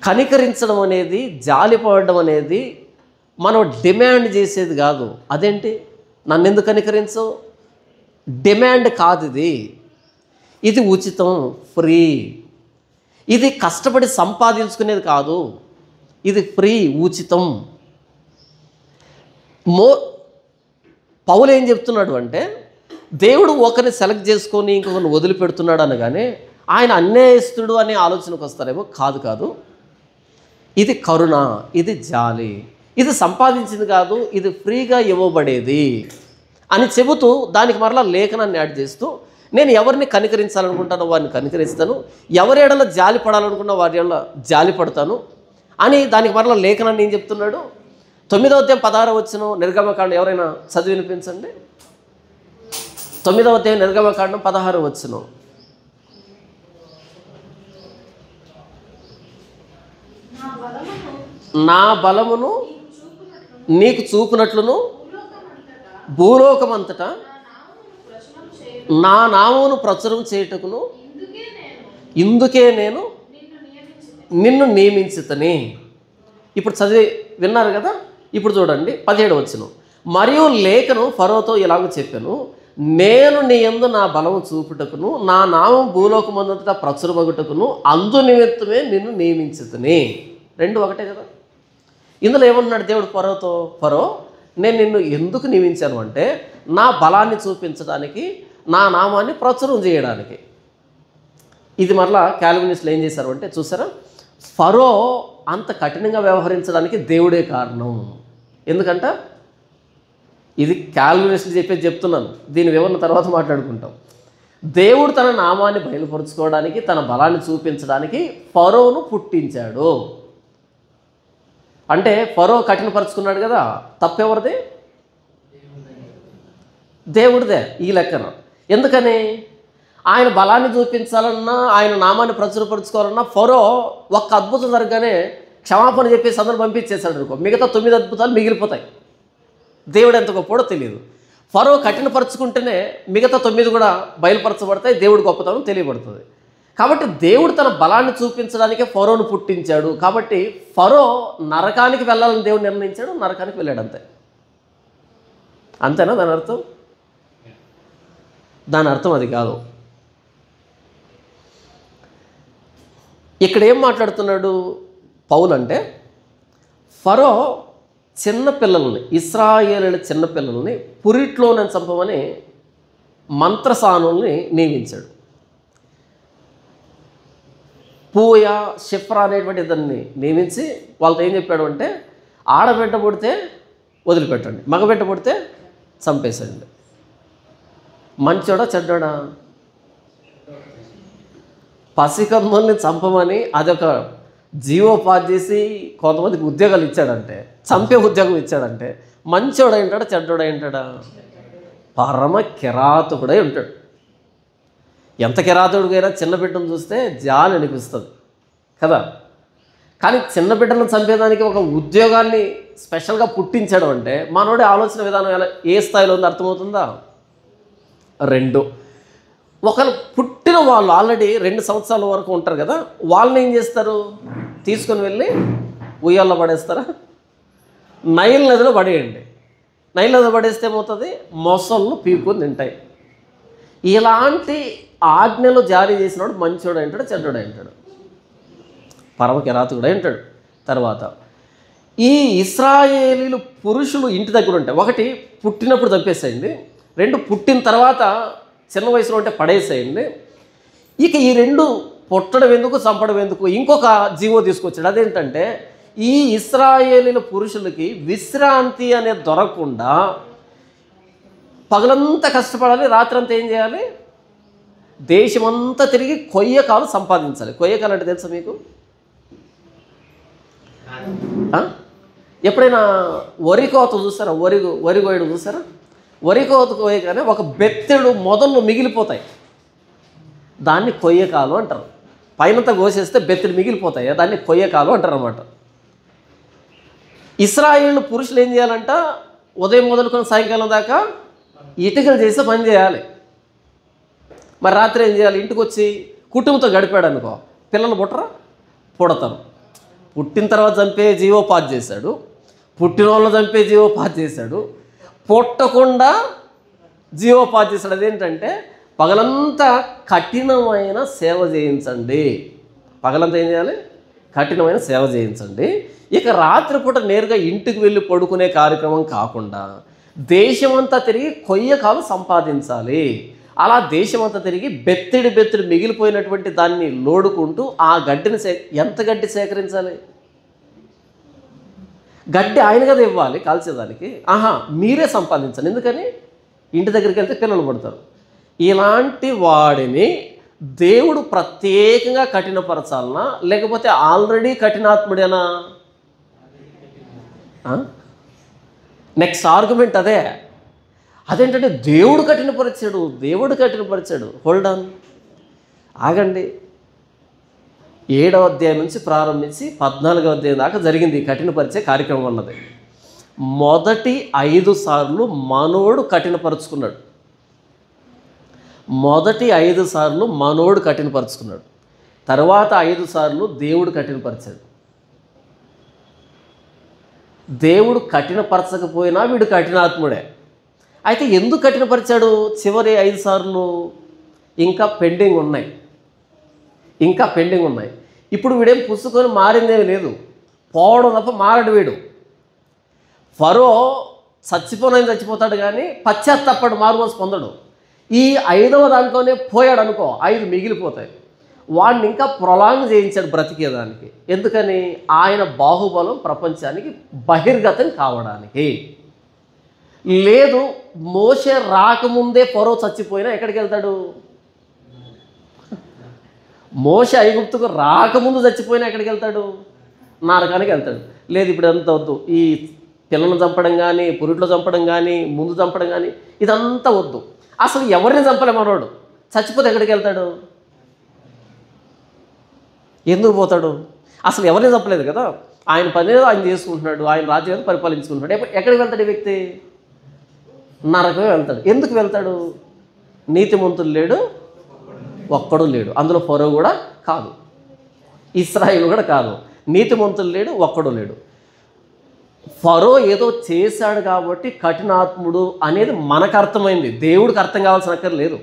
కనికరించడం అనేది, జాలి పడడం అనేది మనం డిమాండ్ చేసేది కాదు. అదేంటి నన్ను ఎందుకు కనికరించవు? డిమాండ్ కాదు ఇది. ఇది ఉచితం, ఫ్రీ. ఇది కష్టపడి సంపాదించుకునేది కాదు, ఇది ఫ్రీ, ఉచితం. పౌలు ఏం చెప్తున్నాడు అంటే, దేవుడు ఒకరిని సెలెక్ట్ చేసుకొని ఇంకొకరిని వదిలిపెడుతున్నాడు అనగానే ఆయన అన్యాయస్తుడు అనే ఆలోచనకు వస్తారేమో. కాదు. ఇది కరుణ, ఇది జాలి, ఇది సంపాదించింది కాదు, ఇది ఫ్రీగా ఇవ్వబడేది అని చెబుతూ దానికి మరలా లేఖనాన్ని యాడ్ చేస్తూ, నేను ఎవరిని కనికరించాలనుకుంటానో వారిని కనికరిస్తాను, ఎవరి ఎడల జాలి పడాలనుకున్నా వారి ఎడల జాలి పడతాను అని దానికి మరలా లేఖనాన్ని ఏం చెప్తున్నాడు? 9వ అధ్యాయం 16వ వచనం నిర్గమకాండం ఎవరైనా చదివి వినిపించండి. 9వ అధ్యాయం నిర్గమకాండం 16వ వచనం. నా బలమును నీకు చూపునట్లును భూలోకమంతటా నా నామమును ప్రచురం చేయుటకును ఇందుకే నేను నిన్ను నియమించుతని. ఇప్పుడు చదివి విన్నారు కదా. ఇప్పుడు చూడండి 17వ వచనం. మరియు లేఖను ఫరోతో ఇలాగ చెప్పాను, నేను నీ యందు నా బలము చూపుటకును నా నామం భూలోకమంతటా ప్రచురమగుటకును అందు నిమిత్తమే నిన్ను నియమించుతని. 2 ఒకటే కదా. ఇందులో ఏమంటున్నాడు దేవుడు ఫరోతో? ఫరో, నేను నిన్ను ఎందుకు నియమించాను అంటే నా బలాన్ని చూపించడానికి, నా నామాన్ని ప్రచురం చేయడానికి. ఇది మరలా క్యాల్వినిస్టులు ఏం చేశారు అంటే, చూసారా, ఫరో అంత కఠినంగా వ్యవహరించడానికి దేవుడే కారణం. ఎందుకంట ఇది క్యాల్వినిస్టులు చెప్పేది చెప్తున్నాను, దీని వివరణ తర్వాత మాట్లాడుకుంటాం. దేవుడు తన నామాన్ని బయలుపరుచుకోవడానికి, తన బలాన్ని చూపించడానికి ఫరోను పుట్టించాడు. అంటే ఫరో కఠినపరుచుకున్నాడు కదా, తప్పెవరిది? దేవుడిదే ఈ లెక్కన. ఎందుకని? ఆయన బలాన్ని చూపించాలన్నా, ఆయన నామాన్ని ప్రచురపరుచుకోవాలన్నా ఫరో ఒక్క అద్భుతం జరగగానే క్షమాపణ చెప్పేసి అందరూ పంపించేశాడు అనుకో, మిగతా 9 అద్భుతాలు మిగిలిపోతాయి. దేవుడు ఎంత గొప్పడో తెలియదు. ఫరో కఠినపరుచుకుంటేనే మిగతా 9 కూడా బయలుపరచబడతాయి, దేవుడు గొప్పతనం తెలియబడుతుంది. కాబట్టి దేవుడు తన బలాన్ని చూపించడానికే ఫరోను పుట్టించాడు. కాబట్టి ఫరో నరకానికి వెళ్ళాలని దేవుడు నిర్ణయించాడు, నరకానికి వెళ్ళాడు. అంతేనా దాని అర్థం? దాని అర్థం అది కాదు. ఇక్కడ ఏం మాట్లాడుతున్నాడు పౌలు అంటే, ఫరో చిన్నపిల్లల్ని, ఇశ్రాయేలీయుల చిన్నపిల్లల్ని పురిట్లోనే చంపమని మంత్రసానుల్ని నియమించాడు. పూయ, షిఫ్రా అనేటువంటి ఇద్దరిని నియమించి వాళ్ళతో ఏం చెప్పాడు అంటే, ఆడబిడ్డ పుడితే వదిలిపెట్టండి, మగబిడ్డ పుడితే చంపేసండి. మంచోడా చెడ్డోడా? పసికందుల్ని చంపమని అదొక జీవోపాధి చేసి కొంతమందికి ఉద్యోగాలు ఇచ్చాడంటే, చంపే ఉద్యోగం ఇచ్చాడంటే మంచోడై ఉంటాడా చెడ్డోడై ఉంటాడా? పరమ కిరాతకుడై ఉంటాడు. ఎంత కిరాతకుడికైనా చిన్న బిడ్డను చూస్తే జాలి అనిపిస్తుంది కదా. కానీ చిన్న బిడ్డలను చంపేదానికి ఒక ఉద్యోగాన్ని స్పెషల్గా పుట్టించడం అంటే మనోడి ఆలోచన విధానం ఎలా ఏ స్థాయిలో ఉందో అర్థమవుతుందా? 2 ఒకరు పుట్టిన వాళ్ళు ఆల్రెడీ 2 సంవత్సరాల వరకు ఉంటారు కదా, వాళ్ళని ఏం చేస్తారు? తీసుకొని వెళ్ళి ఉయ్యాల్లో పడేస్తారా? నైల్ నదిలో పడేయండి. నైల్ నదిలో పడేస్తే ఏమవుతుంది? మొసళ్ళు పీక్కుని తింటాయి. ఇలాంటి ఆజ్ఞలు జారీ చేసినవాడు మంచోడు అంటాడు, చెడ్డోడు అంటాడు, పరమకిరాతకుడు అంటాడు. తర్వాత ఈ ఇశ్రాయేలీలు పురుషులు ఇంటి దగ్గర ఉంటాయి. 1 పుట్టినప్పుడు చంపేసేయండి, 2 పుట్టిన తర్వాత చిన్న వయసులో ఉంటే పడేసేయండి. ఇక ఈ 2 పుట్టడం ఎందుకు, చంపడం ఎందుకు? ఇంకొక జీవో తీసుకొచ్చాడు. అదేంటంటే ఈ ఇశ్రాయేలీల పురుషులకి విశ్రాంతి అనేది దొరకకుండా పగలంతా కష్టపడాలి, రాత్రంతా ఏం చేయాలి? దేశమంతా తిరిగి కొయ్యకాలు సంపాదించాలి. కొయ్యకాలు అంటే తెలుసా మీకు? ఎప్పుడైనా వరి కోత చూసారా? వరి కోయడం చూసారా? వరి కోత కోయగానే ఒక బెత్తెడు మొదళ్ళు మిగిలిపోతాయి, దాన్ని కొయ్యకాలు అంటారు. పైనంతా కోసేస్తే బెత్తెడు మిగిలిపోతాయి, దాన్ని కొయ్యకాలు అంటారు అన్నమాట. ఇశ్రాయేలు పురుషులు ఏం చేయాలంట? ఉదయం మొదలుకొని సాయంకాలం దాకా ఇటుకలు చేస్తే పని చేయాలి. మరి రాత్రి ఏం చేయాలి? ఇంటికి వచ్చి కుటుంబంతో గడిపాడు అనుకో, పిల్లలు పుట్టరా? పుడతారు. పుట్టిన తర్వాత చంపే జీవో పాస్ చేశాడు, పుట్టిన వాళ్ళు చంపే జీవో పాస్ చేశాడు, పుట్టకుండా జీవో పాస్ చేశాడు. అదేంటంటే పగలంతా కఠినమైన సేవ చేయించండి. పగలంతా ఏం చేయాలి? కఠినమైన సేవ చేయించండి. ఇక రాత్రిపూట నేరుగా ఇంటికి వెళ్ళి పడుకునే కార్యక్రమం కాకుండా దేశమంతా తిరిగి కొయ్యకాలు సంపాదించాలి. అలా దేశమంతా తిరిగి బెత్తడి మిగిలిపోయినటువంటి దాన్ని లోడుకుంటూ ఆ గడ్డిని ఎంత గడ్డి సేకరించాలి? గడ్డి ఆయన కదా ఇవ్వాలి కాల్చేదానికి. మీరే సంపాదించాలి. ఎందుకని? ఇంటి దగ్గరికి వెళ్తే పిల్లలు పడతారు. ఇలాంటి వాడిని దేవుడు ప్రత్యేకంగా కఠినపరచాలనా, లేకపోతే ఆల్రెడీ కఠినాత్ముడేనా? నెక్స్ట్ ఆర్గ్యుమెంట్ అదే. అదేంటంటే దేవుడు కఠినపరిచాడు. హోల్డ్ ఆన్, ఆగండి. 7వ అధ్యాయం నుంచి ప్రారంభించి 14వ అధ్యాయం దాకా జరిగింది ఈ కఠినపరిచే కార్యక్రమం అన్నది. మొదటి 5 సార్లు మనోడు కఠినపరుచుకున్నాడు. తర్వాత 5 సార్లు దేవుడు కఠినపరిచాడు. దేవుడు కఠినపరచకపోయినా వీడు కఠినాత్ముడే. అయితే ఎందుకు కఠినపరిచాడు? చివరి 5 సార్లు ఇంకా పెండింగ్ ఉన్నాయి. ఇప్పుడు వీడేం పుచ్చుకొని మారిందేమీ లేదు, పోవడం తప్ప మారడు వీడు. ఫరో చచ్చిపోతాడు కానీ పశ్చాత్తాపడు, మారుమనసు పొందడు. ఈ 5వ దాంట్లోనే పోయాడు అనుకో, 5 మిగిలిపోతాయి. వాడిని ఇంకా ప్రొలాంగ్ చేయించాడు బ్రతికేదానికి. ఎందుకని? ఆయన బాహుబలం ప్రపంచానికి బహిర్గతం కావడానికి. లేదు, మోషే రాకముందే ఫరో చచ్చిపోయినా ఎక్కడికి వెళ్తాడు? మోషే ఐగుప్తుకు రాకముందు చచ్చిపోయినా ఎక్కడికి వెళ్తాడు? నరకానికి వెళ్తాడు. లేదు, ఇప్పుడు ఎంత వద్దు, ఈ పిల్లలను చంపడం కానీ, పురిట్లో చంపడం కానీ, ముందు చంపడం కానీ, ఇదంతా వద్దు. అసలు ఎవరిని చంపలే మనోడు, చచ్చిపోతే ఎక్కడికి వెళ్తాడు? ఎందుకు పోతాడు? అసలు ఎవరిని చంపలేదు కదా, ఆయన పని ఏదో ఆయన చేసుకుంటున్నాడు, ఆయన రాజ్యం ఏదో పరిపాలించుకుంటున్నాడు. ఎక్కడికి వెళ్తాడు ఈ వ్యక్తి? నరకమే వెళ్తాడు. ఎందుకు వెళ్తాడు? నీతిమంతుడు లేడు, ఒక్కడు లేడు. అందులో ఫరో కూడా కాదు, ఇశ్రాయేలు కూడా కాదు. నీతిమంతుడు లేడు, ఒక్కడు లేడు. ఫరో ఏదో చేశాడు కాబట్టి కఠినాత్ముడు అనేది మనకు అర్థమైంది, దేవుడికి అర్థం కావాల్సిన అక్కర్లేదు.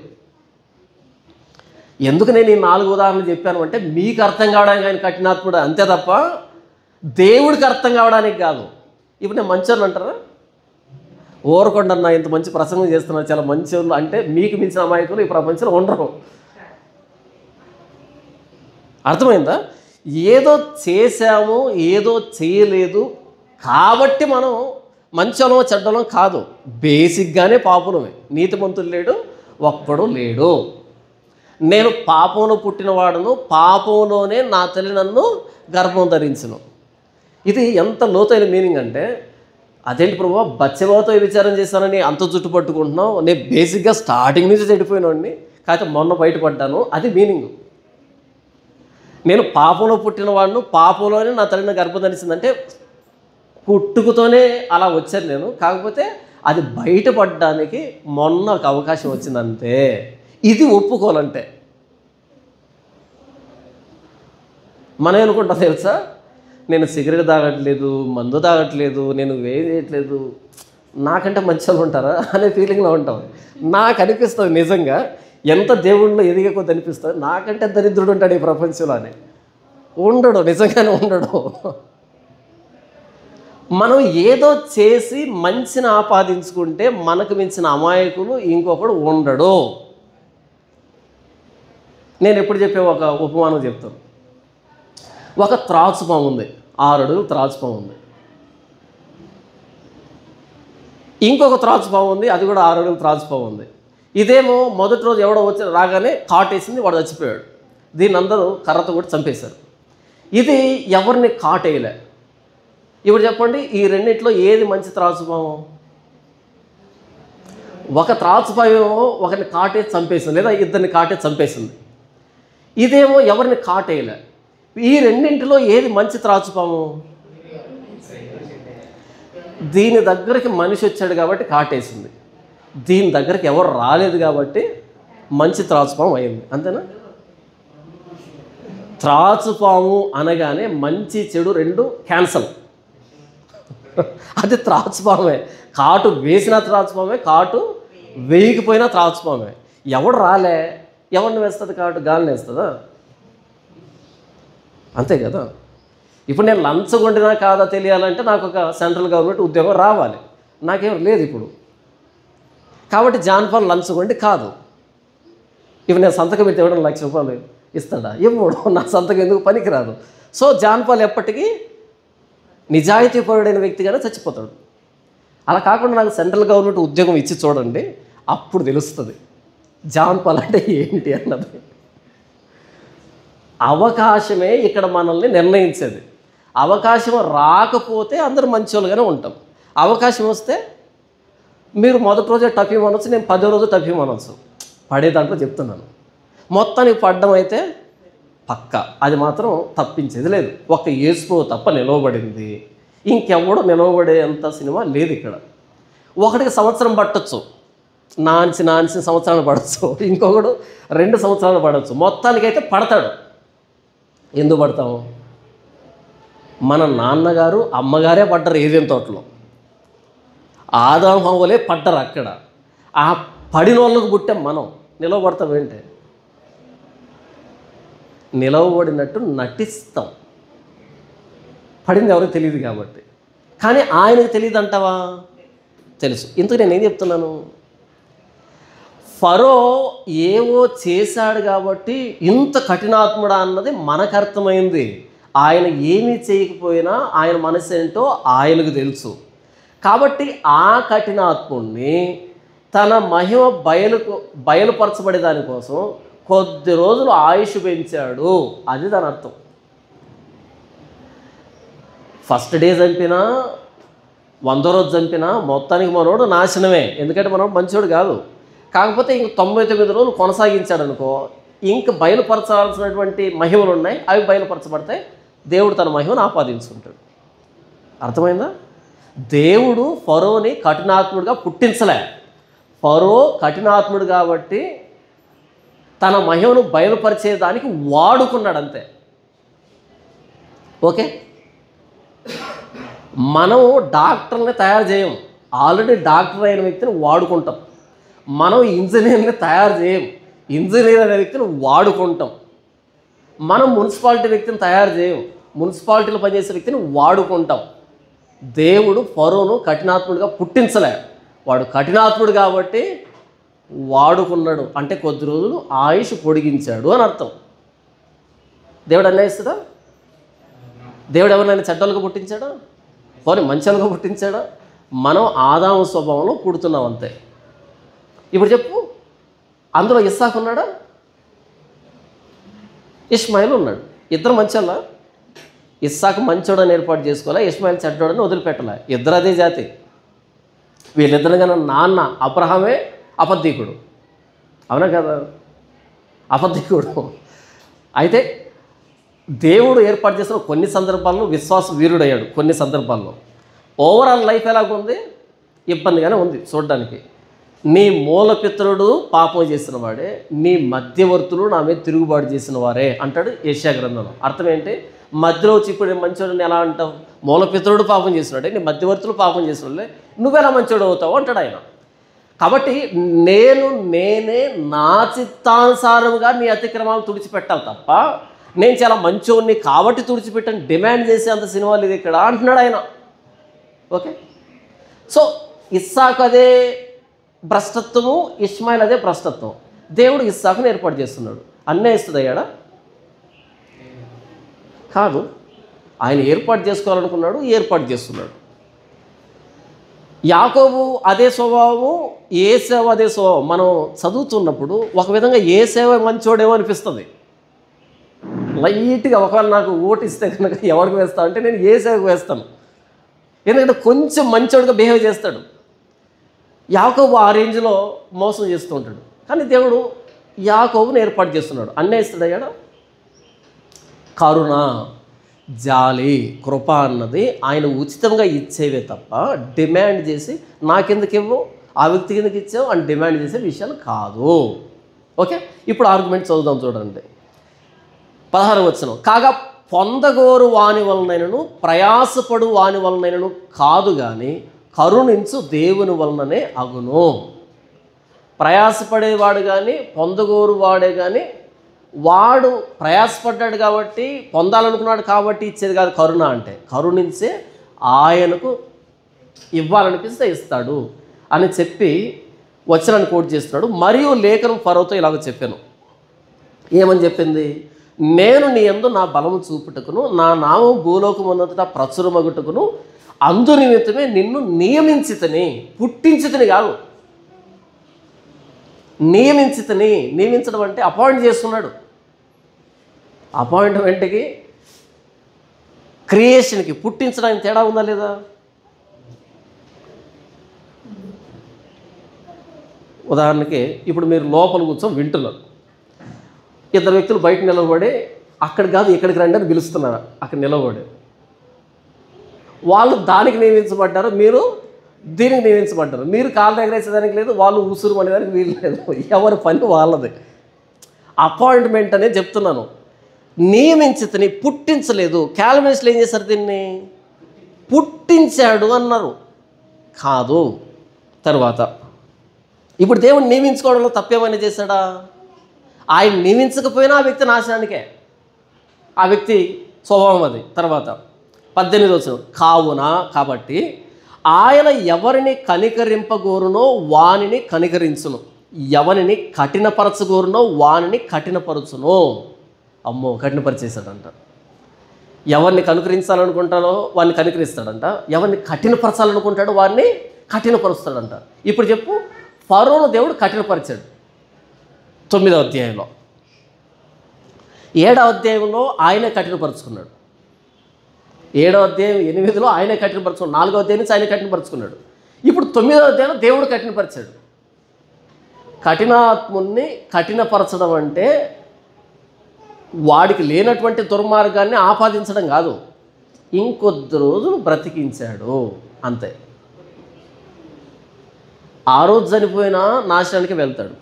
ఎందుకు నేను ఈ 4 ఉదాహరణలు చెప్పాను అంటే మీకు అర్థం కావడానికి ఆయన కఠినాత్ముడు, అంతే తప్ప దేవుడికి అర్థం కావడానికి కాదు. ఇప్పుడు నేను మంచోళ్ళు అంటారా? ఓరకొండన్నా ఇంత మంచి ప్రసంగం చేస్తున్నారు, చాలా మంచోళ్ళు అంటే మీకు మించిన అమాయకులు ఈ ప్రపంచంలో ఉండరు. అర్థమైందా? ఏదో చేశాము, ఏదో చేయలేదు కాబట్టి మనం మంచోళం చెడ్డలం కాదు, బేసిక్గానే పాపులమే. నీతిమంతుడు లేడు, ఒక్కడు లేడు. నేను పాపంలో పుట్టినవాడును, పాపంలోనే నా తల్లి నన్ను గర్భం ధరించును. ఇది ఎంత లోతైన మీనింగ్ అంటే, అదేంటి ప్రభు బచ్చబాతో విచారం చేశానని అంత జుట్టు పట్టుకుంటున్నావు, నేను బేసిక్గా స్టార్టింగ్ నుంచి చెడిపోయినవాడిని, కాకపోతే మొన్న బయటపడ్డాను, అది మీనింగ్. నేను పాపంలో పుట్టిన వాడిని, పాపంలోనే నా తల్లిని గర్భం ధరిసిందంటే పుట్టుకతోనే అలా వచ్చాను నేను. కాకపోతే అది బయటపడడానికి మొన్న ఒక అవకాశం వచ్చిందంతే. ఇది ఒప్పుకోవాలంటే మనం ఏమనుకుంటాం తెలుసా, నేను సిగరెట్ తాగట్లేదు, మందు తాగట్లేదు, నేను వేయట్లేదు, నాకంటే మంచి వాళ్ళు ఉంటారా అనే ఫీలింగ్లో ఉంటాం. నాకు అనిపిస్తుంది నిజంగా, ఎంత దేవుళ్ళు ఎదిగే కొద్ది అనిపిస్తుంది, నాకంటే దరిద్రుడు ఉంటాడు ఈ ప్రపంచంలో అని. ఉండడు, నిజంగానే ఉండడు. మనం ఏదో చేసి మంచిని ఆపాదించుకుంటే మనకు మించిన అమాయకులు ఇంకొకడు ఉండడు. నేను ఎప్పుడు చెప్పే ఒక ఉపమానం చెప్తాను. ఒక త్రాచుపాము ఉంది, 6 అడుగులు త్రాచుపాము ఉంది. ఇంకొక త్రాచుపాము ఉంది, అది కూడా 6 అడుగులు త్రాచుపాము ఉంది. ఇదేమో మొదటి రోజు ఎవడో వచ్చి రాగానే కాటేసింది, వాడు చచ్చిపోయాడు. దీన్ని అందరూ కర్రతో కూడా చంపేశారు. ఇది ఎవరిని కాటేయలే. ఇప్పుడు చెప్పండి, ఈ రెండిట్లో ఏది మంచి త్రాచుపాము? ఒక త్రాచుపాము ఒకరిని కాటేసి చంపేసింది, లేదా ఇద్దరిని కాటేసి చంపేసింది. ఇదేమో ఎవరిని కాటేయలే. ఈ రెండింటిలో ఏది మంచి త్రాచుపాము? దీని దగ్గరికి మనిషి వచ్చాడు కాబట్టి కాటేసింది, దీని దగ్గరికి ఎవరు రాలేదు కాబట్టి మంచి త్రాచుపాము అయింది. అంతేనా? త్రాచుపాము అనగానే మంచి చెడు రెండు క్యాన్సల్. అది త్రాచుపామే. కాటు వేసిన త్రాచుపామే, కాటు వేయకపోయినా త్రాచుపామే. ఎవడు రాలే, ఎవరిని వేస్తుంది కాటు? గాలిని వేస్తుందా? అంతే కదా. ఇప్పుడు నేను లంచగొండినా కాదా తెలియాలంటే నాకు ఒక సెంట్రల్ గవర్నమెంట్ ఉద్యోగం రావాలి. నాకేం లేదు ఇప్పుడు. కాబట్టి జాన్ పాల్ లంచగొండి కాదు. ఇప్పుడు నేను సంతకం పెట్టి ఇవ్వడం ₹1,00,000 ఇస్తాడా? ఇవ్వడు. నా సంతకం ఎందుకు పనికిరాదు. సో జాన్ పాల్ ఎప్పటికీ నిజాయితీపరుడైన వ్యక్తిగానే చచ్చిపోతాడు. అలా కాకుండా నాకు సెంట్రల్ గవర్నమెంట్ ఉద్యోగం ఇచ్చి చూడండి, అప్పుడు తెలుస్తుంది జాన్ పాల్ అంటే ఏంటి అన్నది. అవకాశమే ఇక్కడ మనల్ని నిర్ణయించేది. అవకాశం రాకపోతే అందరూ మంచోళ్ళుగానే ఉంటాం. అవకాశం వస్తే మీరు మొదటి రోజే టఫీ అనొచ్చు, నేను 10వ రోజు టఫీ అనొచ్చు. పడే దాంట్లో చెప్తున్నాను. మొత్తానికి పడ్డం అయితే పక్క, అది మాత్రం తప్పించేది లేదు. ఒక్క యేసు తప్ప నిలవబడింది, ఇంకెవడో నిలవబడేంత సినిమా లేదు ఇక్కడ. ఒకటికి సంవత్సరం పట్టచ్చు, నాన్సి సంవత్సరాలు పడవచ్చు, ఇంకొకడు 2 సంవత్సరాలు పడవచ్చు. మొత్తానికైతే పడతాడు. ఎందుకు పడతాము? మన నాన్నగారు అమ్మగారే పడ్డారు ఏదైనా తోటలో, ఆదాము హవ్వలే పడ్డారు అక్కడ. ఆ పడిన వాళ్ళకు పుట్టాం మనం. నిలవబడతాం ఏంటి? నిలవబడినట్టు నటిస్తాం. పడింది ఎవరికి తెలియదు కాబట్టి. కానీ ఆయనకు తెలియదు అంటావా? తెలుసు. ఇంతకు నేనేం చెప్తున్నాను, ఫరో ఏవో చేశాడు కాబట్టి ఇంత కఠినాత్ముడా అన్నది మనకు అర్థమైంది. ఆయన ఏమీ చేయకపోయినా ఆయన మనసు ఏంటో ఆయనకు తెలుసు. కాబట్టి ఆ కఠినాత్ముడిని తన మహిమ బయలుపరచబడే దానికోసం కొద్ది రోజులు ఆయుష్ పెంచాడు. అది దాని అర్థం. ఫస్ట్ డే చంపినా, 100వ రోజు చంపినా మొత్తానికి మనోడు నాశనమే. ఎందుకంటే మనోడు మంచోడు కాదు. కాకపోతే ఇంక 99 రోజులు కొనసాగించాడు అనుకో, ఇంక బయలుపరచాల్సినటువంటి మహిమలు ఉన్నాయి, అవి బయలుపరచబడతాయి. దేవుడు తన మహిమను ఆపాదించుకుంటాడు. అర్థమైందా? దేవుడు ఫరోని కఠినాత్ముడిగా పుట్టించలే. ఫరో కఠినాత్ముడు కాబట్టి తన మహిమను బయలుపరిచేదానికి వాడుకున్నాడు అంతే. ఓకే, మనం డాక్టర్ని తయారు చేయం, ఆల్రెడీ డాక్టర్ అయిన వ్యక్తిని వాడుకుంటాం. మనం ఇంజనీర్ని తయారు చేయం, ఇంజనీర్ అనే వ్యక్తిని వాడుకుంటాం. మనం మున్సిపాలిటీ వ్యక్తిని తయారు చేయం, మున్సిపాలిటీలో పనిచేసే వ్యక్తిని వాడుకుంటాం. దేవుడు ఫరోను కఠినాత్ముడిగా పుట్టించలే, వాడు కఠినాత్ముడు కాబట్టి వాడుకున్నాడు. అంటే కొద్ది రోజులు ఆయుష్ పొడిగించాడు అని అర్థం. దేవుడు అన్యాయిస్తాడా? దేవుడు ఎవరినైనా చెడ్డలుగా పుట్టించాడా? పోనీ మంచాలుగా పుట్టించాడా? మనం ఆదాము స్వభావంలో పుడుతున్నాం అంతే. ఇప్పుడు చెప్పు, అందులో ఇస్సాకు ఉన్నాడా? ఇష్మాయిల్ ఉన్నాడు. ఇద్దరు మంచోళ్ళ? ఇస్సాకు మంచోడని ఏర్పాటు చేసుకోవాలా, ఇష్మాయిల్ చెడ్డోడని వదిలిపెట్టాలా? ఇద్దరు అదే జాతి. వీళ్ళిద్దరు కన్నా నాన్న అబ్రహామే అబద్ధీకుడు, అవునా కదా? అబద్ధీకుడు. అయితే దేవుడు ఏర్పాటు చేసిన కొన్ని సందర్భాల్లో విశ్వాస వీరుడయ్యాడు, కొన్ని సందర్భాల్లో. ఓవరాల్ లైఫ్ ఎలాగుంది? ఇబ్బందిగానే ఉంది చూడడానికి. నీ మూలపితరుడు పాపం చేసిన వాడే, నీ మధ్యవర్తులు నా మీద తిరుగుబాటు చేసిన వారే అంటాడు యెషయా గ్రంథంలో. అర్థం ఏంటి? మధ్యలో వచ్చి ఇప్పుడు మంచోడిని ఎలా అంటావు? మూలపితరుడు పాపం చేసినాడే, నీ మధ్యవర్తులు పాపం చేసిన వాళ్ళే, నువ్వెలా మంచోడు అవుతావు అంటాడు ఆయన. కాబట్టి నేనే నా చిత్తానుసారంగా నీ అతిక్రమాలు తుడిచిపెట్టాలి తప్ప నేను చాలా మంచోడిని కాబట్టి తుడిచిపెట్టని డిమాండ్ చేసే అంత సినిమాలు ఇది ఇక్కడ అంటున్నాడు ఆయన. ఓకే, సో ఇస్సాకు అదే భ్రష్టత్వము, ఇష్మాయిల్ అదే భ్రష్టత్వం. దేవుడు ఇస్సాకుని ఏర్పాటు చేస్తున్నాడు. అన్యాయస్తుడయ్యాడా? కాదు, ఆయన ఏర్పాటు చేసుకోవాలనుకున్నాడు, ఏర్పాటు చేస్తున్నాడు. యాకోబు అదే స్వభావము, ఏశావు అదే స్వభావం. మనం చదువుతున్నప్పుడు ఒక విధంగా ఏశావు మంచోడేమో అనిపిస్తుంది లైట్గా. ఒకవేళ నాకు ఓటు ఇస్తే కనుక ఎవరికి వేస్తా అంటే నేను ఏశావుకి వేస్తాను, ఎందుకంటే కొంచెం మంచోడుగా బిహేవ్ చేస్తాడు. యాకోబు ఆ రేంజ్లో మోసం చేస్తూ ఉంటాడు. కానీ దేవుడు యాకోబుని ఏర్పాటు చేస్తున్నాడు. అన్యాయస్తుడయ్యాడా? కరుణ, జాలి, కృప అన్నది ఆయన ఉచితంగా ఇచ్చేవే తప్ప డిమాండ్ చేసి నాకెందుకు ఇవ్వు, ఆ వ్యక్తికి ఎందుకు ఇచ్చావు అని డిమాండ్ చేసే విషయాలు కాదు. ఓకే, ఇప్పుడు ఆర్గ్యుమెంట్ చదువుదాం చూడండి. 16వ వచనం. కాగా పొందగోరు వాని వలనైనను ప్రయాసపడు వాని వలనైనను కాదు కానీ కరుణించు దేవుని వలననే అగును. ప్రయాసపడేవాడు కానీ పొందగోరు వాడే కానీ వాడు ప్రయాసపడ్డాడు కాబట్టి పొందాలనుకున్నాడు కాబట్టి ఇచ్చేది కాదు కరుణ అంటే. కరుణించే ఆయనకు ఇవ్వాలనిపిస్తే ఇస్తాడు అని చెప్పి వచనాన్ని కోట్ చేస్తున్నాడు. మరియు లేఖనం ఫరోతో ఇలాగ చెప్పాను. ఏమని చెప్పింది? నేను నీ యందు నా బలము చూపుటకును నా నామం భూలోకమంతటా ప్రచురమగుటకును అందు నిమిత్తమే నిన్ను నియమించితని, పుట్టించితని కాదు, నియమించితని. నియమించడం అంటే అపాయింట్ చేస్తున్నాడు. అపాయింట్మెంట్కి క్రియేషన్కి పుట్టించడానికి తేడా ఉందా లేదా? ఉదాహరణకి ఇప్పుడు మీరు లోపల కూర్చొని వింటున్నారు, ఇద్దరు వ్యక్తులు బయట నిలబడి అక్కడ కాదు ఇక్కడికి రండి అని పిలుస్తున్నారు. అక్కడ నిలబడి వాళ్ళు దానికి నియమించబడ్డారు, మీరు దీనికి నియమించబడ్డారు. మీరు కాళ్ళు ఎగరేసేదానికి లేదు, వాళ్ళు ఉసురు అనేదానికి వీలు లేదు. ఎవరి పని వాళ్ళది. అపాయింట్మెంట్ అనే చెప్తున్నాను. నియమించితని, పుట్టించలేదు. క్యాల్వినిస్టులు ఏం చేశారు? దీన్ని పుట్టించాడు అన్నారు. కాదు. తర్వాత ఇప్పుడు దేవుడు నియమించుకోవడంలో తప్పేమైనా చేశాడా? ఆయన నియమించకపోయినా ఆ వ్యక్తి నాశనానికే, ఆ వ్యక్తి స్వభావం అది. తర్వాత 18వ వచనం. కావున కాబట్టి ఆయన ఎవరిని కనికరింపగోరునో వానిని కనికరించును, ఎవరిని కఠినపరచగోరునో వానిని కఠినపరచును. అమ్మో, కఠినపరిచేశాడంట. ఎవరిని కనుకరించాలనుకుంటాడో వాడిని కనికరిస్తాడంట, ఎవరిని కఠినపరచాలనుకుంటాడో వారిని కఠినపరుస్తాడంట. ఇప్పుడు చెప్పు, ఫరోను దేవుడు కఠినపరిచాడు 9వ అధ్యాయంలో. 7వ అధ్యాయంలో ఆయనే కఠినపరుచుకున్నాడు. 7వ అధ్యాయం 8లో ఆయనే కఠినపరుచుకున్నాడు. 4వ అధ్యాయం నుంచి ఆయన కఠినపరుచుకున్నాడు. ఇప్పుడు 9వ అధ్యాయంలో దేవుడు కఠినపరిచాడు. కఠినాత్ముని కఠినపరచడం అంటే వాడికి లేనటువంటి దుర్మార్గాన్ని ఆపాదించడం కాదు, ఇంకొద్ది రోజులు బ్రతికించాడు అంతే. ఆ రోజు చనిపోయినా నాశనానికి వెళ్తాడు,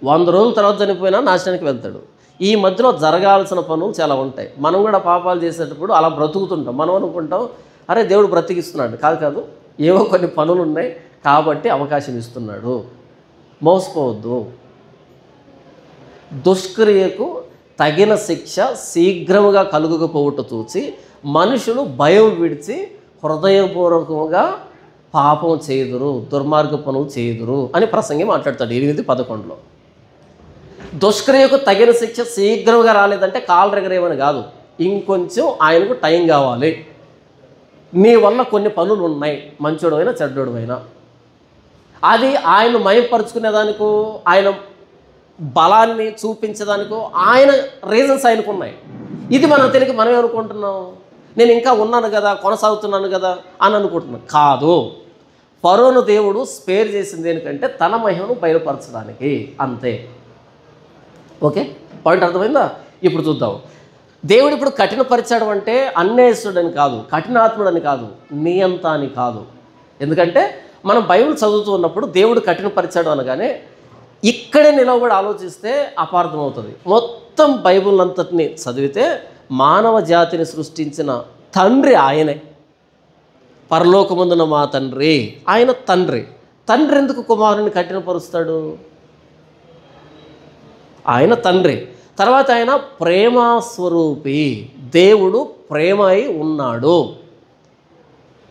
100 రోజుల తర్వాత చనిపోయినా నాశనానికి వెళ్తాడు. ఈ మధ్యలో జరగాల్సిన పనులు చాలా ఉంటాయి. మనం కూడా పాపాలు చేసేటప్పుడు అలా బ్రతుకుతుంటాం. మనం అనుకుంటాం అరే దేవుడు బ్రతికిస్తున్నాడు. కాదు కాదు, ఏవో కొన్ని పనులు ఉన్నాయి కాబట్టి అవకాశం ఇస్తున్నాడు. మోసపోవద్దు. దుష్క్రియకు తగిన శిక్ష శీఘ్రముగా కలుగకపోవుట చూచి మనుషులు భయం విడిచి హృదయపూర్వకంగా పాపం చేయుదురు, దుర్మార్గ పనులు చేయుదురు అని ప్రసంగి మాట్లాడతాడు 8:11లో. దుష్క్రియకు తగిన శిక్ష శీఘ్రంగా రాలేదంటే కాలు రెగరేమని కాదు, ఇంకొంచెం ఆయనకు టైం కావాలి. నీ వల్ల కొన్ని పనులు ఉన్నాయి, మంచోడు అయినా చెడ్డోడు అయినా, అది ఆయన మయంపరుచుకునేదానికో ఆయన బలాన్ని చూపించేదానికో ఆయన రీజన్స్ ఆయనకు ఉన్నాయి. ఇది మనం తెలియక మనమే అనుకుంటున్నాం, నేను ఇంకా ఉన్నాను కదా, కొనసాగుతున్నాను కదా అని అనుకుంటున్నాం. కాదు, ఫరోను దేవుడు స్పేర్ చేసింది దేనికంటే తన మహిమను బయలుపరచడానికి, అంతే. ఓకే, పాయింట్ అర్థమైందా? ఇప్పుడు చూద్దాం. దేవుడు ఇప్పుడు కఠినపరిచాడు అంటే అన్యాయస్తుడని కాదు, కఠినాత్ముడని కాదు, నియంత అని కాదు. ఎందుకంటే మనం బైబిల్ చదువుతూ ఉన్నప్పుడు దేవుడు కఠినపరిచాడు అనగానే ఇక్కడే నిలవబడి ఆలోచిస్తే అపార్థం అవుతుంది. మొత్తం బైబిల్ అంతటిని చదివితే మానవ జాతిని సృష్టించిన తండ్రి ఆయనే. పరలోకమందున మా తండ్రి, ఆయన తండ్రి. తండ్రి ఎందుకు కుమారుని కఠినపరుస్తాడు? ఆయన తండ్రి. తర్వాత ఆయన ప్రేమస్వరూపి, దేవుడు ప్రేమ అయి ఉన్నాడు.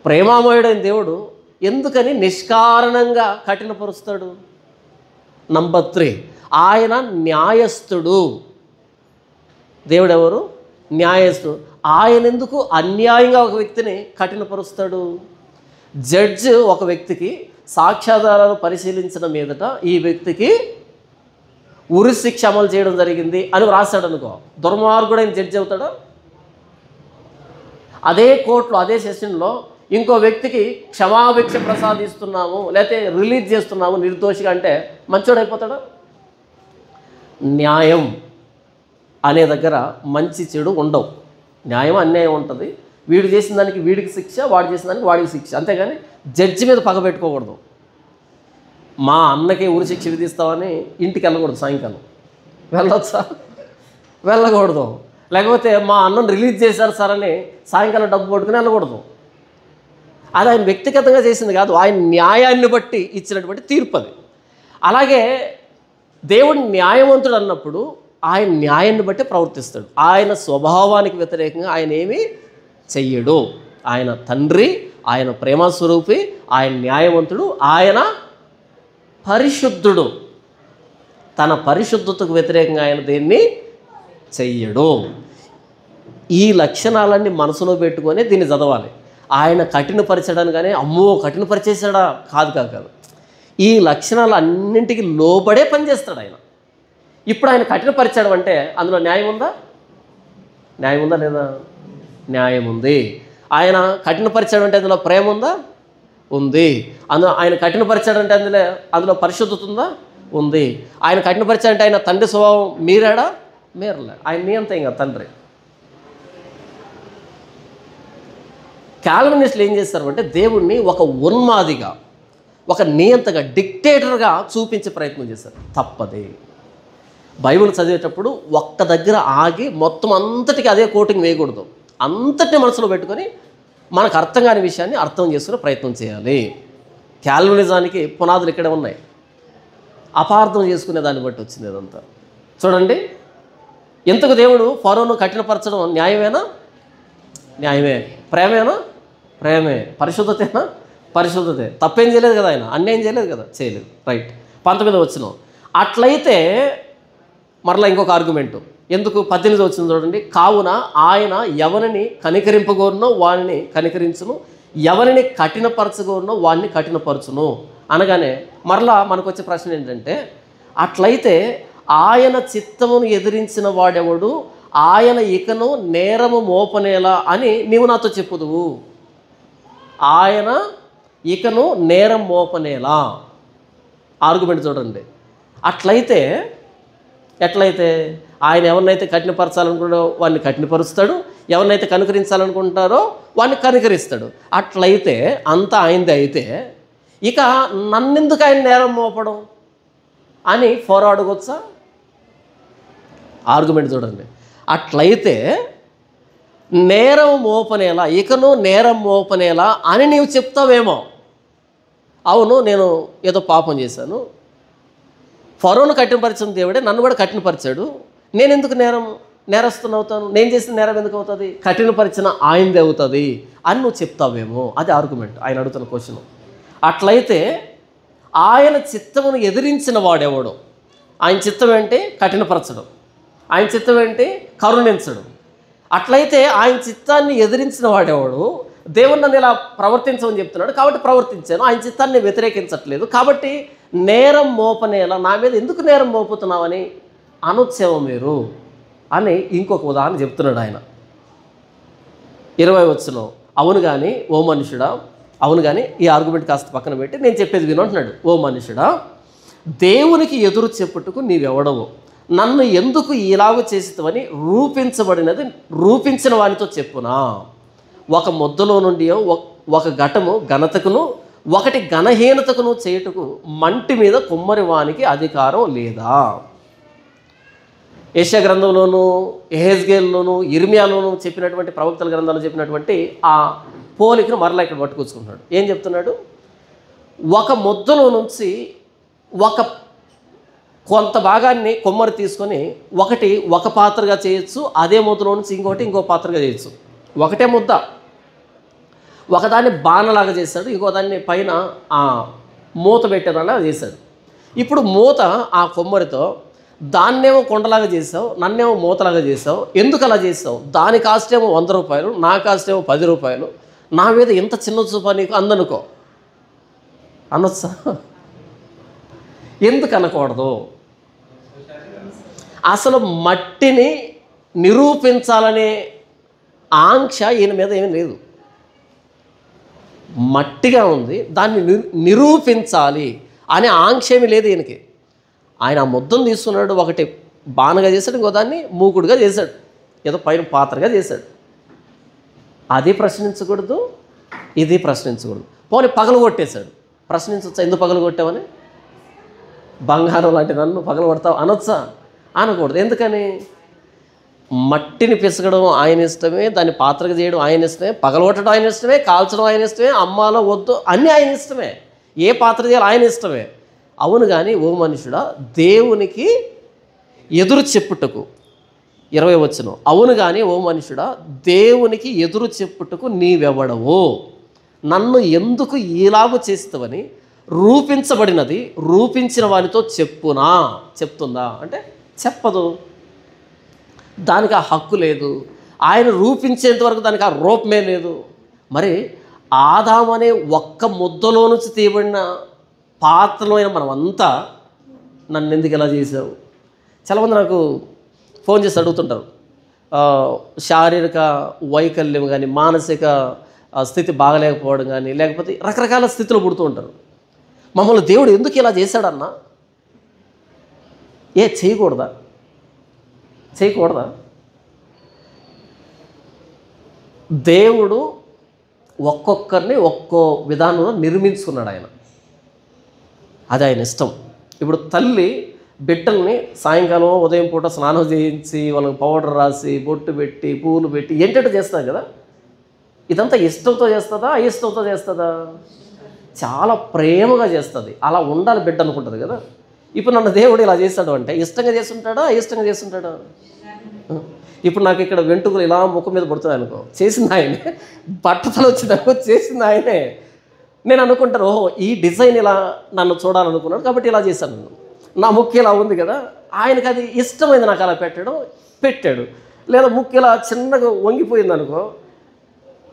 ప్రేమామయుడైన దేవుడు ఎందుకని నిష్కారణంగా కఠినపరుస్తాడు? నంబర్ 3, ఆయన న్యాయస్థుడు. దేవుడు ఎవరు? న్యాయస్థుడు. ఆయన ఎందుకు అన్యాయంగా ఒక వ్యక్తిని కఠినపరుస్తాడు? జడ్జి ఒక వ్యక్తికి సాక్ష్యాధారాలు పరిశీలించిన మీదట ఈ వ్యక్తికి ఉరి శిక్ష అమలు చేయడం జరిగింది అని వ్రాసాడు అనుకో, దుర్మార్గుడైన జడ్జి అవుతాడా? అదే కోర్టులో అదే సెషన్లో ఇంకో వ్యక్తికి క్షమాభిక్ష ప్రసాదిస్తున్నాము లేకపోతే రిలీజ్ చేస్తున్నాము నిర్దోషిగా అంటే మంచోడు అయిపోతాడా? న్యాయం అనే దగ్గర మంచి చెడు ఉండవు. న్యాయం అన్యాయం ఉంటుంది. వీడు చేసిన దానికి వీడికి శిక్ష, వాడు చేసిన దానికి వాడికి శిక్ష. అంతేగాని జడ్జి మీద పగ పెట్టుకోకూడదు. మా అన్నకి ఉరి శిక్ష విధిస్తామని ఇంటికి వెళ్ళకూడదు. సాయంకాలం వెళ్ళొచ్చా? వెళ్ళకూడదు. లేకపోతే మా అన్నను రిలీజ్ చేశారు సార్ అని సాయంకాలం డబ్బు పట్టుకుని వెళ్ళకూడదు. అది ఆయన వ్యక్తిగతంగా చేసింది కాదు, ఆయన న్యాయాన్ని బట్టి ఇచ్చినటువంటి తీర్పు అది. అలాగే దేవుడు న్యాయవంతుడు అన్నప్పుడు ఆయన న్యాయాన్ని బట్టి ప్రవర్తిస్తాడు. ఆయన స్వభావానికి వ్యతిరేకంగా ఆయన ఏమీ చెయ్యడు. ఆయన తండ్రి, ఆయన ప్రేమస్వరూపి, ఆయన న్యాయవంతుడు, ఆయన పరిశుద్ధుడు. తన పరిశుద్ధతకు వ్యతిరేకంగా ఆయన దేన్ని చెయ్యడు. ఈ లక్షణాలన్నీ మనసులో పెట్టుకొని దీన్ని చదవాలి. ఆయన కఠినపరచడాన్ని కానీ అమ్మో కఠినపరిచేసాడా కాదు కాదు కాదు, ఈ లక్షణాలు అన్నింటికి లోబడే పనిచేస్తాడు ఆయన. ఇప్పుడు ఆయన కఠినపరిచాడు అంటే అందులో న్యాయం ఉందా? న్యాయం ఉందా లేదా? న్యాయం ఉంది. ఆయన కఠినపరిచాడు అంటే అందులో ప్రేమ ఉందా? ఉంది. ఆయన కఠినపరిచాడంటే అందులో పరిశుద్ధత ఉందా? ఉంది. ఆయన కఠినపరిచాడంటే ఆయన తండ్రి స్వభావం మీరాడా? మీరలే. ఆయన నియంత ఇంకా తండ్రి. కాల్వినిస్టులు ఏం చేస్తారు అంటే దేవుణ్ణి ఒక ఉన్మాదిగా, ఒక నియంతగా, డిక్టేటర్గా చూపించే ప్రయత్నం చేశారు. తప్పదే. బైబిల్ చదివేటప్పుడు ఒక్క దగ్గర ఆగి మొత్తం అంతటికి అదే కోటింగ్ వేయకూడదు. అంతటిని మనసులో పెట్టుకొని మనకు అర్థం కాని విషయాన్ని అర్థం చేసుకునే ప్రయత్నం చేయాలి. కాల్వినిజానికి పునాదులు ఇక్కడే ఉన్నాయి. అపార్థం చేసుకునే దాన్ని బట్టి వచ్చింది ఇదంతా. చూడండి, ఎంతకు దేవుడు ఫరోను కఠినపరచడం న్యాయమేనా? న్యాయమే. ప్రేమేనా? ప్రేమే. పరిశుద్ధతేనా? పరిశుద్ధతే. తప్పేం చేయలేదు కదా, ఆయన అన్యాయం చేయలేదు కదా, చేయలేదు. రైట్. 19వ వచనం. అట్లయితే మరలా ఇంకొక ఆర్గ్యుమెంటు. ఎందుకు? 18వ వచనం చూడండి. కావున ఆయన ఎవరిని కనికరింపగోరునో వారిని కనికరించును, ఎవరిని కఠినపరచగోరునో వారిని కఠినపరచును అనగానే మరలా మనకు వచ్చే ప్రశ్న ఏంటంటే, అట్లయితే ఆయన చిత్తమును ఎదిరించిన వాడెవడు, ఆయన ఇకను నేరము మోపనేలా అని నీవు నాతో చెప్పుదువు. ఆయన ఇకను నేరం మోపనేలా ఆర్గ్యుమెంట్ చూడండి. అట్లయితే ఎట్లయితే ఆయన ఎవరినైతే కఠినపరచాలనుకుంటారో వాడిని కఠినపరుస్తాడు, ఎవరినైతే కనుకరించాలనుకుంటారో వాడిని కనుకరిస్తాడు. అట్లయితే అంతా ఆయనది అయితే ఇక నన్నెందుకు ఆయన నేరం మోపడం అని ఫోరో అడగొచ్చా? ఆర్గ్యుమెంట్ చూడండి. అట్లయితే నేరం మోపనేలా, ఇకను నేరం మోపనేలా అని నీవు చెప్తావేమో. అవును, నేను ఏదో పాపం చేశాను, ఫరోను కఠినపరిచిన దేవుడే నన్ను కూడా కఠినపరిచాడు, నేను ఎందుకు నేరస్తునవుతాను? నేను చేసిన నేరం ఎందుకు అవుతుంది? కఠినపరిచిన ఆయనది అవుతుంది అని నువ్వు చెప్తావేమో. అది ఆర్గ్యుమెంట్, ఆయన అడుగుతున్న క్వశ్చన్. అట్లయితే ఆయన చిత్తమును ఎదిరించిన వాడెవడు? ఆయన చిత్తం ఏంటి? కఠినపరచడం. ఆయన చిత్తం ఏంటి? కరుణించడం. అట్లయితే ఆయన చిత్తాన్ని ఎదిరించిన వాడెవడు? దేవుడు నన్ను ఇలా ప్రవర్తించమని చెప్తున్నాడు కాబట్టి ప్రవర్తించాను, ఆయన చిత్తాన్ని వ్యతిరేకించట్లేదు కాబట్టి నేరం మోపనేలా, నా మీద ఎందుకు నేరం మోపుతున్నావని అనొచ్చేమో మీరు అని ఇంకొక ఉదాహరణ చెప్తున్నాడు ఆయన. 20వ వచనం. అవును కానీ ఓ మనుషుడా, అవును కానీ ఈ ఆర్గ్యుమెంట్ కాస్త పక్కన పెట్టి నేను చెప్పేది విను అంటున్నాడు. ఓ మనుషుడా, దేవునికి ఎదురు చెప్పుటకు నీవెవడవు, నన్ను ఎందుకు ఇలాగ చేసితవని రూపించబడినది రూపించిన వానితో చెప్పునా. ఒక ముద్దలో నుండి ఒక ఘటము ఘనతకును ఒకటి ఘనహీనతకును చేయుటకు మంటి మీద కుమ్మరి వానికి అధికారం లేదా. యెషయా గ్రంథంలోను, యెహెజ్కేలులోను, ఇర్మియాలోను చెప్పినటువంటి ప్రవక్తల గ్రంథాలు చెప్పినటువంటి ఆ పోలికను మరలా ఇక్కడ పట్టుకొచ్చుకుంటున్నాడు. ఏం చెప్తున్నాడు? ఒక ముద్దలో నుంచి కొంత భాగాన్ని కొమ్మరి తీసుకొని ఒక పాత్రగా చేయొచ్చు, అదే ముద్దలో నుంచి ఇంకో పాత్రగా చేయొచ్చు. ఒకటే ముద్ద ఒకదాన్ని బాణలాగా చేశాడు, ఇంకో దాన్ని పైన ఆ మూత పెట్టేదానిలా చేశాడు. ఇప్పుడు మూత ఆ కొమ్మరితో దాన్నేమో కొండలాగా చేసావు, నన్నేమో మూతలాగా చేసావు. ఎందుకు అలా చేసావు? దాని కాస్ట్ ఏమో 100 రూపాయలు, నా కాస్ట్ ఏమో 10 రూపాయలు. నా మీద ఇంత చిన్న చూప నీకు అందనుకో అనొచ్చా? ఎందుకు అనకూడదు? అసలు మట్టిని నిరూపించాలనే ఆంక్ష ఈయన మీద ఏమీ లేదు. మట్టిగా ఉంది, దాన్ని నిరూపించాలి అనే ఆంక్ష ఏమీ లేదు ఈయనకి. ఆయన ఆ ముద్దను తీసుకున్నాడు, ఒకటి బాణగా చేశాడు, ఇంకో దాన్ని మూకుడుగా చేశాడు, ఏదో పైన పాత్రగా చేశాడు. అది ప్రశ్నించకూడదు, ఇది ప్రశ్నించకూడదు. పోనీ పగలు కొట్టేశాడు, ప్రశ్నించవచ్చా? ఎందుకు పగలు కొట్టావని? బంగారం లాంటి నన్ను పగలు కొడతావు అనొచ్చా? అనకూడదు. ఎందుకని? మట్టిని పిసగడం ఆయన ఇష్టమే, దాన్ని పాత్రగా చేయడం ఆయన ఇష్టమే, పగలగొట్టడం ఆయన ఇష్టమే, కాల్చడం ఆయన ఇష్టమే, అమ్మాలో వద్దు అన్నీ ఆయన ఇష్టమే, ఏ పాత్ర చేయాలి ఆయన ఇష్టమే. అవును కానీ ఓ మనుషుడా, దేవునికి ఎదురు చెప్పుటకు 20 వచనం, అవును కానీ ఓ మనుషుడా, దేవునికి ఎదురు చెప్పుటకు నీవెవడవో, నన్ను ఎందుకు ఇలాగూ చేస్తావని రూపించబడినది రూపించిన వానితో చెప్పునా. చెప్తుందా అంటే చెప్పదు. దానికి ఆ హక్కు లేదు. ఆయన రూపించేంత వరకు దానికి ఆ రూపమే లేదు. మరి ఆదాము అనే ఒక్క ముద్దలో నుంచి తీయబడిన పాత్రలో అయిన మనమంతా నన్ను ఎందుకు ఇలా చేసావు? చాలామంది నాకు ఫోన్ చేసి అడుగుతుంటారు. శారీరక వైకల్యం కానీ, మానసిక స్థితి బాగలేకపోవడం కానీ, లేకపోతే రకరకాల స్థితిలో పుడుతూ ఉంటారు. మమ్మల్ని దేవుడు ఎందుకు ఇలా చేశాడన్నా? చేయకూడదా? దేవుడు ఒక్కొక్కరిని ఒక్కో విధానంలో నిర్మించుకున్నాడు ఆయన. అది ఆయన ఇష్టం. ఇప్పుడు తల్లి బిడ్డల్ని సాయంకాలం ఉదయం పూట స్నానం చేయించి వాళ్ళకి పౌడర్ రాసి బొట్టు పెట్టి పూలు పెట్టి ఏంటంటే చేస్తుంది కదా. ఇదంతా ఇష్టంతో చేస్తుందా, అయిష్టంతో చేస్తుందా? చాలా ప్రేమగా చేస్తుంది. అలా ఉండాలి బిడ్డ అనుకుంటుంది కదా. ఇప్పుడు నన్ను దేవుడు ఇలా చేశాడు అంటే ఇష్టంగా చేస్తుంటాడా, అయిష్టంగా చేస్తుంటాడా? ఇప్పుడు నాకు ఇక్కడ వెంట్రుకలు ఇలా ముఖం మీద పడుతున్నాయి అనుకో, చేసింది ఆయనే. బట్టతలు వచ్చిందనుకో, చేసింది ఆయనే. నేను అనుకుంటాను, ఓహో ఈ డిజైన్ ఇలా నన్ను చూడాలనుకున్నాడు కాబట్టి ఇలా చేశాను. నా ముక్కు ఇలా ఉంది కదా, ఆయనకు అది ఇష్టమైంది నాకు అలా పెట్టాడు. లేదా ముక్కు ఇలా చిన్నగా వంగిపోయింది అనుకో,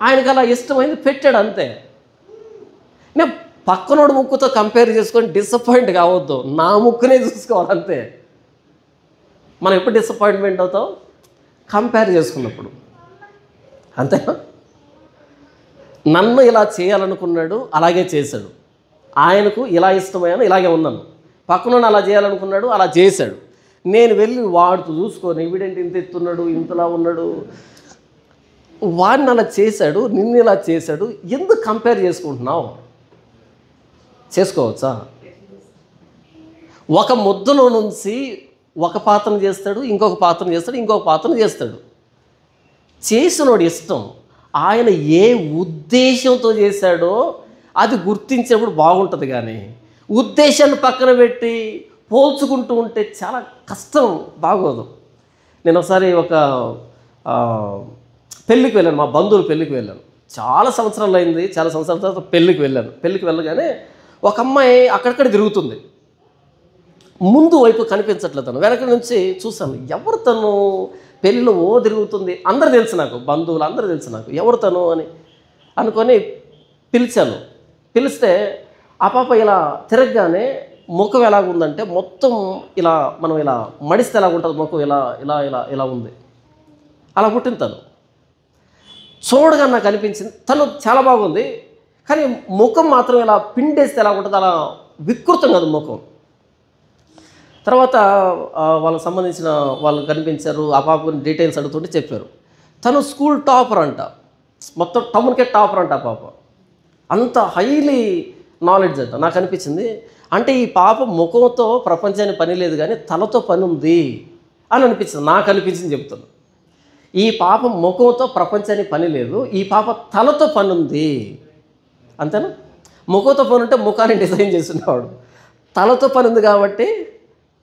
ఆయనకు అలా ఇష్టమైంది పెట్టాడు, అంతే. నేను పక్కనోడు ముక్కుతో కంపేర్ చేసుకొని డిసప్పాయింట్ కావద్దు, నా ముక్కునే చూసుకోవాలంతే. మనం ఎప్పుడు డిసప్పాయింట్మెంట్ అవుతాం? కంపేర్ చేసుకున్నప్పుడు, అంతేనా? నన్ను ఇలా చేయాలనుకున్నాడు, అలాగే చేశాడు. ఆయనకు ఇలా ఇష్టమైనా ఇలాగే ఉన్నాను. పక్కన అలా చేయాలనుకున్నాడు, అలా చేశాడు. నేను వెళ్ళి వాడుతూ చూసుకొని వీడేంటి ఇంత ఎత్తున్నాడు, ఇంతలా ఉన్నాడు, వాడిని అలా చేశాడు, నిన్ను ఇలా చేశాడు, ఎందుకు కంపేర్ చేసుకుంటున్నావు? చేసుకోవచ్చా? ఒక ముద్దలో నుంచి ఒక పాత్రను చేస్తాడు, ఇంకొక పాత్రను చేస్తాడు, ఇంకొక పాత్రను చేస్తాడు. చేసినోడు ఇష్టం. ఆయన ఏ ఉద్దేశంతో చేశాడో అది గుర్తించినప్పుడు బాగుంటుంది. కానీ ఉద్దేశాన్ని పక్కన పెట్టి పోల్చుకుంటూ ఉంటే చాలా కష్టం, బాగోదు. నేను ఒకసారి ఒక పెళ్ళికి వెళ్ళాను, మా బంధువుల పెళ్ళికి వెళ్ళాను. చాలా సంవత్సరాలు అయింది. చాలా సంవత్సరాల తర్వాత పెళ్ళికి వెళ్ళగానే ఒక అమ్మాయి అక్కడక్కడ తిరుగుతుంది. ముందు వైపు కనిపించట్లేదు, తను వెనక నుంచి చూశాను. ఎవరు తను? పెళ్ళిలో తిరుగుతుంది. అందరూ తెలుసు నాకు, బంధువులు అందరూ తెలుసు నాకు, ఎవరు తను అని అనుకొని పిలిచాను. పిలిస్తే ఆ పాప ఇలా తిరగగానే ముఖం ఎలాగుందంటే మొత్తం ఇలా మనం ఇలా మడిస్తే ఎలాగుంటుంది ముఖం, ఇలా ఇలా ఇలా ఇలా ఉంది. అలా పుట్టింది తను. చూడగా నాకు అనిపించింది తను చాలా బాగుంది, కానీ ముఖం మాత్రం ఇలా పిండేస్తే ఎలా ఉంటుంది, అలా వికృతం కదా ముఖం. తర్వాత వాళ్ళకి సంబంధించిన వాళ్ళు కనిపించారు, ఆ పాప గురించి డీటెయిల్స్ అడుగుతుంటే చెప్పారు. తను స్కూల్ టాపర్ అంట, మొత్తం టౌన్కే టాపర్ అంట ఆ పాప. అంత హైలీ నాలెడ్జ్ అంట. నాకు అనిపించింది, అంటే ఈ పాప ముఖంతో ప్రపంచానికి పని లేదు కానీ తలతో పని ఉంది అని అనిపించింది. నాకు అనిపించింది చెప్తాను. ఈ పాప ముఖంతో ప్రపంచానికి పని లేదు, ఈ పాప తలతో పని ఉంది. అంతేనా? ముఖంతో పని ఉంటే ముఖాన్ని డిజైన్ చేసినవాడు, తలతో పని ఉంది కాబట్టి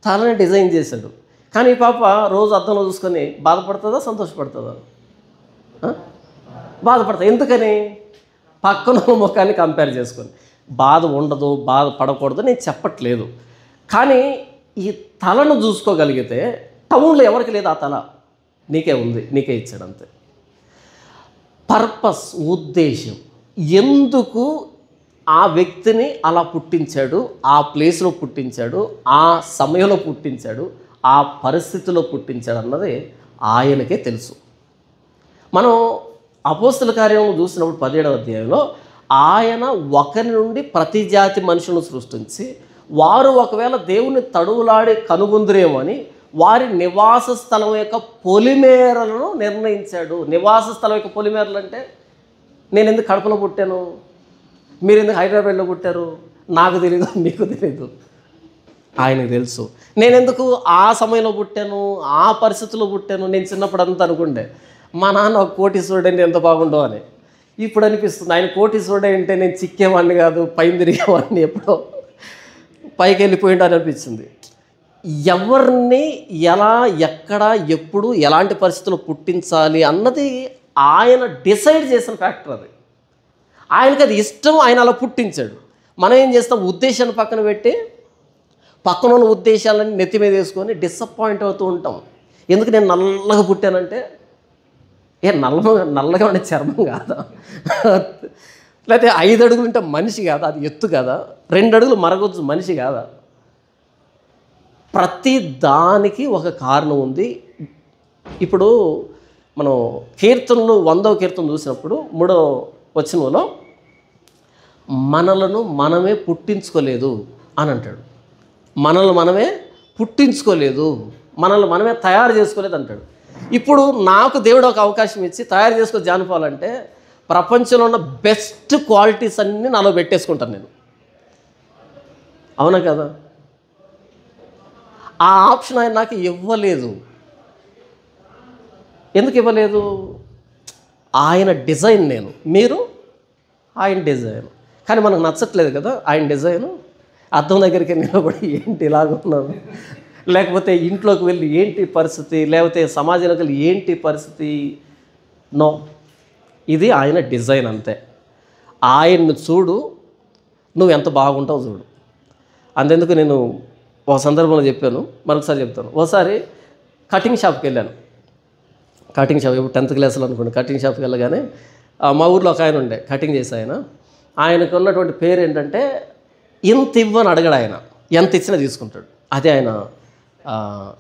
తలని డిజైన్ చేశాడు. కానీ ఈ పాప రోజు అద్దంలో చూసుకొని బాధపడుతుందా, సంతోషపడుతుందా? బాధపడతా. ఎందుకని? పక్కన ముఖాన్ని కంపేర్ చేసుకొని. బాధ ఉండదు, బాధపడకూడదు నేను చెప్పట్లేదు, కానీ ఈ తలను చూసుకోగలిగితే టౌన్లో ఎవరికి లేదు ఆ తల, నీకే ఉంది, నీకే ఇచ్చాడు అంతే. పర్పస్, ఉద్దేశం, ఎందుకు ఆ వ్యక్తిని అలా పుట్టించాడు, ఆ ప్లేస్లో పుట్టించాడు, ఆ సమయంలో పుట్టించాడు, ఆ పరిస్థితిలో పుట్టించాడు అన్నది ఆయనకే తెలుసు. మనం అపోస్తల కార్యం చూసినప్పుడు 17వ అధ్యాయంలో ఆయన ఒకరి నుండి ప్రతి జాతి మనుషులను సృష్టించి వారు ఒకవేళ దేవుని తడువులాడి కనుగొందురేమో అని వారి నివాస స్థలం యొక్క పొలిమేరలను నిర్ణయించాడు. నివాస స్థలం యొక్క పొలిమేరలు అంటే, నేను ఎందుకు కడపలో పుట్టాను, మీరు ఎందుకు హైదరాబాద్లో పుట్టారు, నాకు తెలీదు, మీకు తెలీదు, ఆయనకు తెలుసు. నేను ఎందుకు ఆ సమయంలో పుట్టాను, ఆ పరిస్థితుల్లో పుట్టాను. నేను చిన్నప్పుడు అంతా అనుకుంటే మా నాన్న ఒక కోటీశ్వరుడు ఎంత బాగుండో అని. ఇప్పుడు అనిపిస్తుంది ఆయన కోటీశ్వరుడు అంటే నేను చిక్కేవాడిని కాదు, పైన తిరిగేవాడిని, ఎప్పుడో పైకి వెళ్ళిపోయిండు అని అనిపించింది. ఎవరిని ఎలా, ఎక్కడ, ఎప్పుడు, ఎలాంటి పరిస్థితుల్లో పుట్టించాలి అన్నది ఆయన డిసైడ్ చేసిన ఫ్యాక్టర్. అది ఆయనకి అది ఇష్టం, ఆయన అలా పుట్టించాడు. మనం ఏం చేస్తాం, ఉద్దేశాన్ని పక్కన పెట్టి పక్కన ఉన్న ఉద్దేశాలన్నీ నెత్తి మీద వేసుకొని డిసప్పాయింట్ అవుతూ ఉంటాం. ఎందుకు నేను నల్లగా పుట్టానంటే, నల్లగా ఉండే చర్మం కాదా, లేకపోతే 5 అడుగులు ఉంటే మనిషి కాదా, అది ఎత్తు కాదా, 2 అడుగులు మరగొచ్చు మనిషి కాదా? ప్రతి దానికి ఒక కారణం ఉంది. ఇప్పుడు మనం కీర్తనలు 100వ కీర్తన చూసినప్పుడు 3వ వచనంలో మనలను మనమే పుట్టించుకోలేదు అని అంటాడు. మనల్ని మనమే పుట్టించుకోలేదు, మనల్ని మనమే తయారు చేసుకోలేదు అంటాడు. ఇప్పుడు నాకు దేవుడు ఒక అవకాశం ఇచ్చి తయారు చేసుకో జానుకోవాలంటే ప్రపంచంలో ఉన్న బెస్ట్ క్వాలిటీస్ అన్నీ నాలో పెట్టేసుకుంటాను నేను. అవునా కదా? ఆ ఆప్షన్ ఆయన నాకు ఇవ్వలేదు. ఎందుకు ఇవ్వలేదు? ఆయన డిజైన్ నేను, మీరు ఆయన డిజైన్. కానీ మనకు నచ్చట్లేదు కదా ఆయన డిజైను. అద్దం దగ్గరికి నిలబడి ఏంటి ఇలాగున్నాను, లేకపోతే ఇంట్లోకి వెళ్ళి ఏంటి పరిస్థితి, లేకపోతే సమాజంలోకి వెళ్ళి ఏంటి పరిస్థితి. నో, ఇది ఆయన డిజైన్ అంతే. ఆయన్ని చూడు, నువ్వు ఎంత బాగుంటావు చూడు. అంతెందుకు, నేను ఒక సందర్భంలో చెప్పాను, మరొకసారి చెప్తాను. ఒకసారి కటింగ్ షాప్కి వెళ్ళాను. కటింగ్ షాప్, ఇప్పుడు 10th క్లాస్లో అనుకోండి. కటింగ్ షాప్కి వెళ్ళగానే మా ఊర్లో ఒక ఆయన ఉండే, కటింగ్ చేసే ఆయన. ఆయనకు ఉన్నటువంటి పేరు ఏంటంటే, ఇంత ఇవ్వని అడగడు ఆయన, ఎంత ఇచ్చినా తీసుకుంటాడు. అదే ఆయన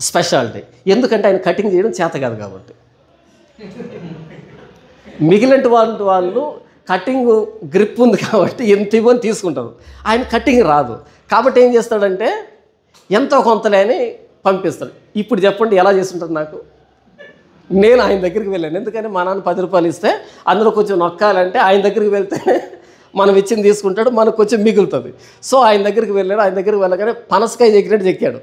స్పెషాలిటీ. ఎందుకంటే ఆయన కటింగ్ చేయడం చేత కాదు కాబట్టి. మిగిలిన వాళ్ళు కటింగ్ గ్రిప్ ఉంది కాబట్టి ఎంత ఇవ్వని తీసుకుంటారు. ఆయన కటింగ్ రాదు కాబట్టి ఏం చేస్తాడంటే ఎంతో కొంతలే అని పంపిస్తాడు. ఇప్పుడు చెప్పండి ఎలా చేస్తుంటారు నాకు? నేను ఆయన దగ్గరికి వెళ్ళాను. ఎందుకని మా నాన్న 10 రూపాయలు ఇస్తే అందులో కొంచెం నొక్కాలంటే ఆయన దగ్గరికి వెళ్తే మనం ఇచ్చింది తీసుకుంటాడు, మనకు కొంచెం మిగులుతుంది. సో ఆయన దగ్గరికి వెళ్ళాడు. ఆయన దగ్గరికి వెళ్ళగానే పనసకాయ చెక్కినట్టు చెక్కాడు.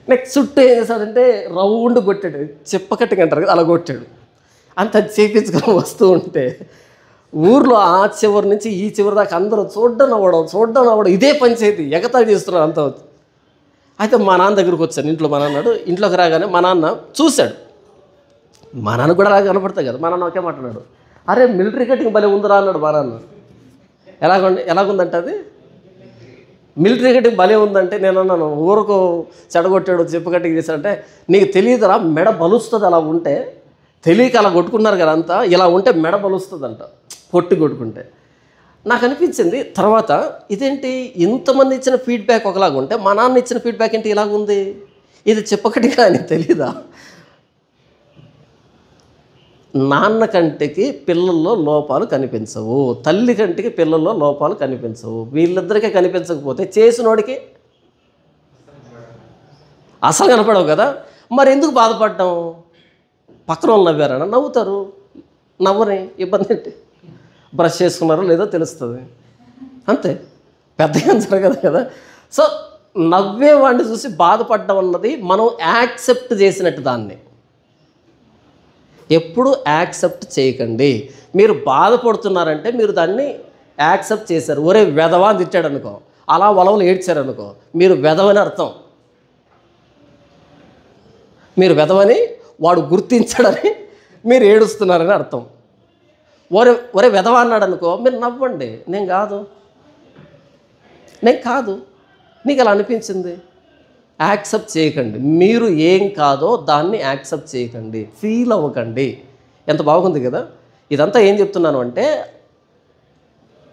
నెక్స్ట్ చుట్టూ ఏం చేశాడంటే రౌండ్ కొట్టాడు, చెప్పకట్టుగా అంటారు కదా, అలా కొట్టాడు. అంత చేపించుకొని వస్తూ ఉంటే ఊర్లో ఆ చివరి నుంచి ఈ చివరి దాకా అందరూ చూడ్డం అవ్వడం ఇదే పంచాయతీ, ఎగతాళి చేస్తున్నారు అంతా. అయితే మా నాన్న దగ్గరికి వచ్చాను. ఇంట్లో మా నాన్నాడు. ఇంట్లోకి రాగానే మా నాన్న చూశాడు. మా నాన్న కూడా అలా కనపడతాయి కదా. మా నాన్న ఒకే మాట్లాడాడు, అరే మిలిటరీ కటింగ్ భలే ఉందిరా అన్నాడు మా నాన్న. ఎలాగుందంటే అది మిలిటరీ కటింగ్ భలే ఉందంటే నేను అన్నాను, ఊరకు చెడగొట్టాడు, చెప్పు కటింగ్ చేశాడంటే, నీకు తెలియదురా మెడ బలుస్తుంది అలా ఉంటే. తెలియక అలా కొట్టుకున్నారు కదా అంతా, ఇలా ఉంటే మెడ బలుస్తుందంట పొట్టి కొట్టుకుంటే. నాకు అనిపించింది తర్వాత, ఇదేంటి ఇంతమంది ఇచ్చిన ఫీడ్బ్యాక్ ఒకలాగా ఉంటే మా నాన్న ఇచ్చిన ఫీడ్బ్యాక్ ఏంటి ఇలాగుంది, ఇది చెప్పకటిగా అని తెలీదా? నాన్న కంటికి పిల్లల్లో లోపాలు కనిపించవు, తల్లి కంటికి పిల్లల్లో లోపాలు కనిపించవు. వీళ్ళిద్దరికీ కనిపించకపోతే చేసినోడికి అసలు కనపడవు కదా. మరి ఎందుకు బాధపడ్డాం? పక్కన వాళ్ళు నవ్వారన్నా నవ్వుతారు, నవ్వని ఇబ్బంది ఏంటి? బ్రష్ చేసుకున్నారో లేదో తెలుస్తుంది, అంతే, పెద్దగా జరగదు కదా. సో నవ్వేవాడిని చూసి బాధపడడం అన్నది మనం యాక్సెప్ట్ చేసినట్టు. దాన్ని ఎప్పుడు యాక్సెప్ట్ చేయకండి. మీరు బాధపడుతున్నారంటే మీరు దాన్ని యాక్సెప్ట్ చేశారు. ఒరే వెధవా అని తిట్టాడు అనుకో, అలా వలవలు ఏడ్చారనుకో, మీరు వెధవని అర్థం. మీరు వెధవని వాడు గుర్తించడని మీరు ఏడుస్తున్నారని అర్థం. ఒరే వెధవ అన్నాడు అనుకో, మీరు నవ్వండి, నేను కాదు, నీకు అలా అనిపించింది. యాక్సెప్ట్ చేయకండి. మీరు ఏం కాదో దాన్ని యాక్సెప్ట్ చేయకండి, ఫీల్ అవ్వకండి. ఎంత బాగుంది కదా. ఇదంతా ఏం చెప్తున్నాను అంటే,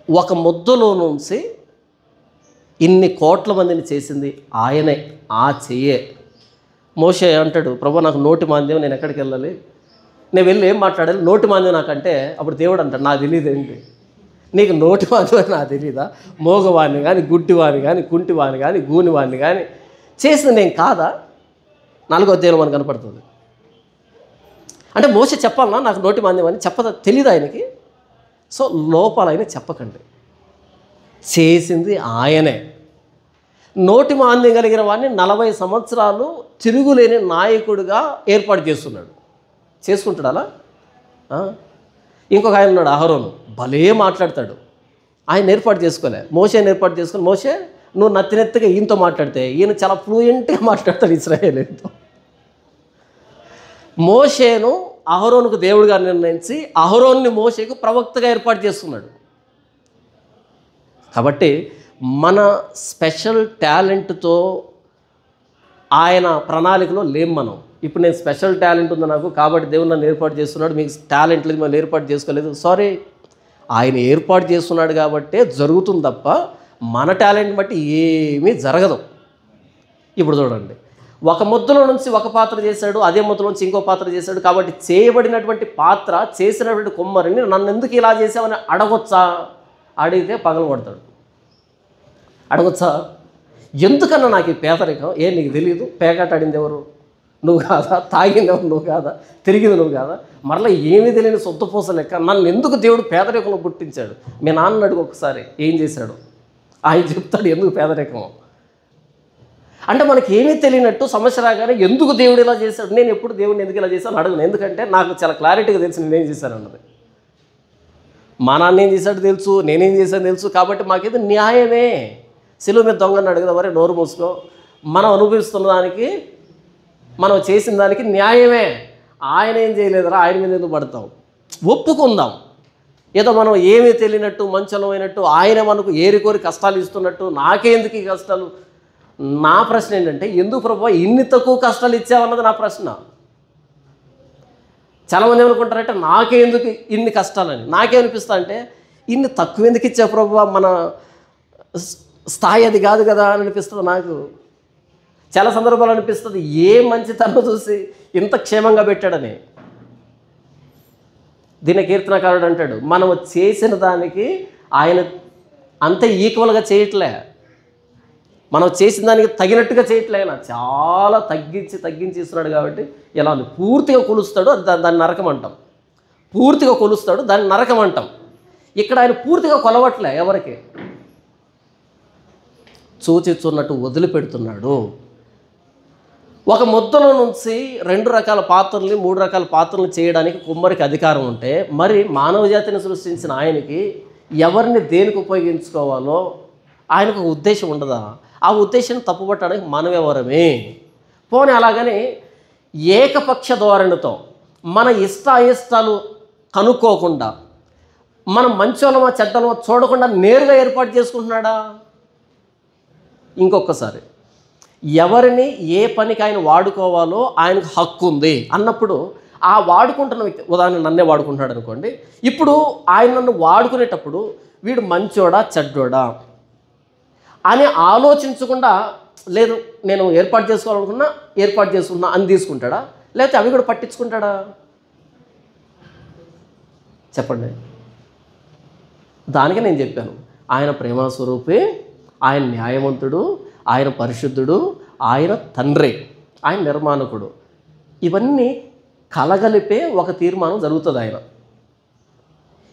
ఒక ముద్దలో నుంచి ఇన్ని కోట్ల మందిని చేసింది ఆయనే, ఆ చెయ్యే. మోషే అంటాడు, ప్రభు నాకు నోటి మాంద్యం, నేను ఎక్కడికి వెళ్ళాలి, నేను వెళ్ళి ఏం మాట్లాడాలి, నోటి మాంద్యం నాకంటే. అప్పుడు దేవుడు అంటాడు, నాకు తెలియదు ఏంటి, నీకు నోటి మాంద్యం నాకు తెలీదా? మోగవాడిని కానీ, గుడ్డివాడిని కానీ, కుంటివాడిని కానీ, గూనివాడిని కానీ చేసింది నేను కాదా? 4వ అధ్యాయంలో మనకు కనపడుతుంది. అంటే మోషే చెప్పాలన్నా నాకు నోటి మాంద్యం అని తెలీదు ఆయనకి. సో లోపాలు ఆయన చెప్పకండి, చేసింది ఆయనే. నోటి మాంద్యం కలిగిన వాడిని 40 సంవత్సరాలు తిరుగులేని నాయకుడిగా ఏర్పాటు చేసుకుంటాడు అలా. ఇంకొక ఆయన ఉన్నాడు అహరోను, భలే మాట్లాడతాడు. ఆయన ఏర్పాటు చేసుకోలే, మోషేని ఏర్పాటు చేసుకుని, మోషే నువ్వు నత్తినెత్తిగా ఈయనతో మాట్లాడితే ఈయన చాలా ఫ్లూయెంట్గా మాట్లాడతాడు ఇశ్రాయేలీయులతో. మోషేను అహరోనుకు దేవుడిగా నిర్ణయించి అహరోన్ని మోషేకు ప్రవక్తగా ఏర్పాటు చేసుకున్నాడు. కాబట్టి మన స్పెషల్ టాలెంట్తో ఆయన ప్రణాళికలో లేం మనం. ఇప్పుడు నేను స్పెషల్ టాలెంట్ ఉంది నాకు, కాబట్టి దేవుడు నన్ను ఏర్పాటు చేస్తున్నాడు, మీకు టాలెంట్ లేదు, మనం ఏర్పాటు చేసుకోలేదు. సారీ, ఆయన ఏర్పాటు చేస్తున్నాడు కాబట్టే జరుగుతుంది తప్ప మన టాలెంట్ బట్టి ఏమీ జరగదు. ఇప్పుడు చూడండి, ఒక ముద్దలో నుంచి ఒక పాత్ర చేశాడు, అదే ముద్దలో నుంచి ఇంకో పాత్ర చేశాడు. కాబట్టి చేయబడినటువంటి పాత్ర చేసినటువంటి కుమ్మరిని నన్ను ఎందుకు ఇలా చేసావని అడగొచ్చా? అడిగితే పగలగొడతాడు. అడగొచ్చా? ఎందుకన్నా నాకు ఈ పేదరికం, నీకు తెలియదు, పేకాటాడింది ఎవరు నువ్వు కాదా, తాగింది ఎవరు నువ్వు కాదా, తిరిగింది నువ్వు కాదా, మరలా ఏమీ తెలియని సొత్తుపూస లెక్క నన్ను ఎందుకు దేవుడు పేదరికంలో పుట్టించాడు? మీ నాన్న అడుగు ఒకసారి ఏం చేశాడు, ఆయన చెప్తాడు ఎందుకు పేదరికం. అంటే మనకి ఏమీ తెలియనట్టు సమస్య రాగానే ఎందుకు దేవుడు ఇలా చేశాడు, నేను ఎప్పుడు దేవుడిని ఎందుకు ఇలా చేశాను అడుగును. ఎందుకంటే నాకు చాలా క్లారిటీగా తెలుసు నేనేం చేశాను అన్నది. మా నాన్న ఏం చేశాడు తెలుసు, నేనేం చేశాను తెలుసు. కాబట్టి మాకేది న్యాయమే. సిలువ మీద దొంగని అడుగుదా, వరే నోరు మూసుకో, మనం అనుభవిస్తున్న దానికి, మనం చేసిన దానికి న్యాయమే. ఆయన ఏం చేయలేదురా, ఆయన మీద ఎందుకు పడతాం? ఒప్పుకుందాం. ఏదో మనం ఏమీ తెలియనట్టు మంచలమైనట్టు ఆయన మనకు ఏరికోరి కష్టాలు ఇస్తున్నట్టు, నాకేందుకు ఈ కష్టాలు? నా ప్రశ్న ఏంటంటే, ఎందుకు ప్రభువా ఇన్ని తక్కువ కష్టాలు ఇచ్చావన్నది నా ప్రశ్న. చాలామంది ఏమనుకుంటారంటే నాకేందుకు ఇన్ని కష్టాలని. నాకేమనిపిస్తా అంటే, ఇన్ని తక్కువ ఎందుకు ఇచ్చావు ప్రభువా, మన స్థాయి అది కాదు కదా అని అనిపిస్తుంది నాకు. చాలా సందర్భాలు అనిపిస్తుంది ఏ మంచితనం చూసి ఇంత క్షేమంగా పెట్టాడని. దీని కీర్తనకారుడు అంటాడు, మనం చేసిన దానికి ఆయన అంతే ఈక్వల్గా చేయట్లే, మనం చేసిన దానికి తగినట్టుగా చేయట్లే. ఆయన చాలా తగ్గించి ఇస్తున్నాడు. కాబట్టి ఎలా ఉంది, పూర్తిగా కొలుస్తాడు, దాన్ని నరకం అంటాం. పూర్తిగా కొలుస్తాడు, దాన్ని నరకం అంటాం. ఇక్కడ ఆయన పూర్తిగా కొలవట్లే, ఎవరికి చూచిస్తున్నట్టు వదిలిపెడుతున్నాడు. ఒక ముద్దలో నుంచి 2 రకాల పాత్రల్ని 3 రకాల పాత్రలు చేయడానికి కుమ్మరికి అధికారం ఉంటే, మరి మానవ జాతిని సృష్టించిన ఆయనకి ఎవరిని దేనికి ఉపయోగించుకోవాలో ఆయనకు ఒక ఉద్దేశం ఉండదా? ఆ ఉద్దేశం తప్పుపట్టడానికి మనమెవరమే. పోనీ అలాగని ఏకపక్ష ధోరణితో మన ఇష్టాయిష్టాలు కనుక్కోకుండా, మనం మంచోళమా చెడ్డలమా చూడకుండా నేరుగా ఏర్పాటు చేసుకుంటున్నాడా? ఇంకొకసారి ఎవరిని ఏ పనికి ఆయన వాడుకోవాలో ఆయనకు హక్కు ఉంది అన్నప్పుడు, ఆ వాడుకుంటున్న వ్యక్తి, ఉదాహరణ నన్నే వాడుకుంటున్నాడు అనుకోండి, ఇప్పుడు ఆయన నన్ను వాడుకునేటప్పుడు వీడు మంచోడా చెడ్డోడా అని ఆలోచించకుండా, లేదు నేను ఏర్పాటు చేసుకున్నా అని తీసుకుంటాడా? లేకపోతే అవి కూడా పట్టించుకుంటాడా? చెప్పండి. దానికే నేను చెప్పాను, ఆయన ప్రేమ స్వరూపి, ఆయన న్యాయవంతుడు, ఆయన పరిశుద్ధుడు, ఆయన తండ్రి. ఆయన నిర్మాణకుడు. ఇవన్నీ కలగలిపే ఒక తీర్మానం జరుగుతుంది ఆయన.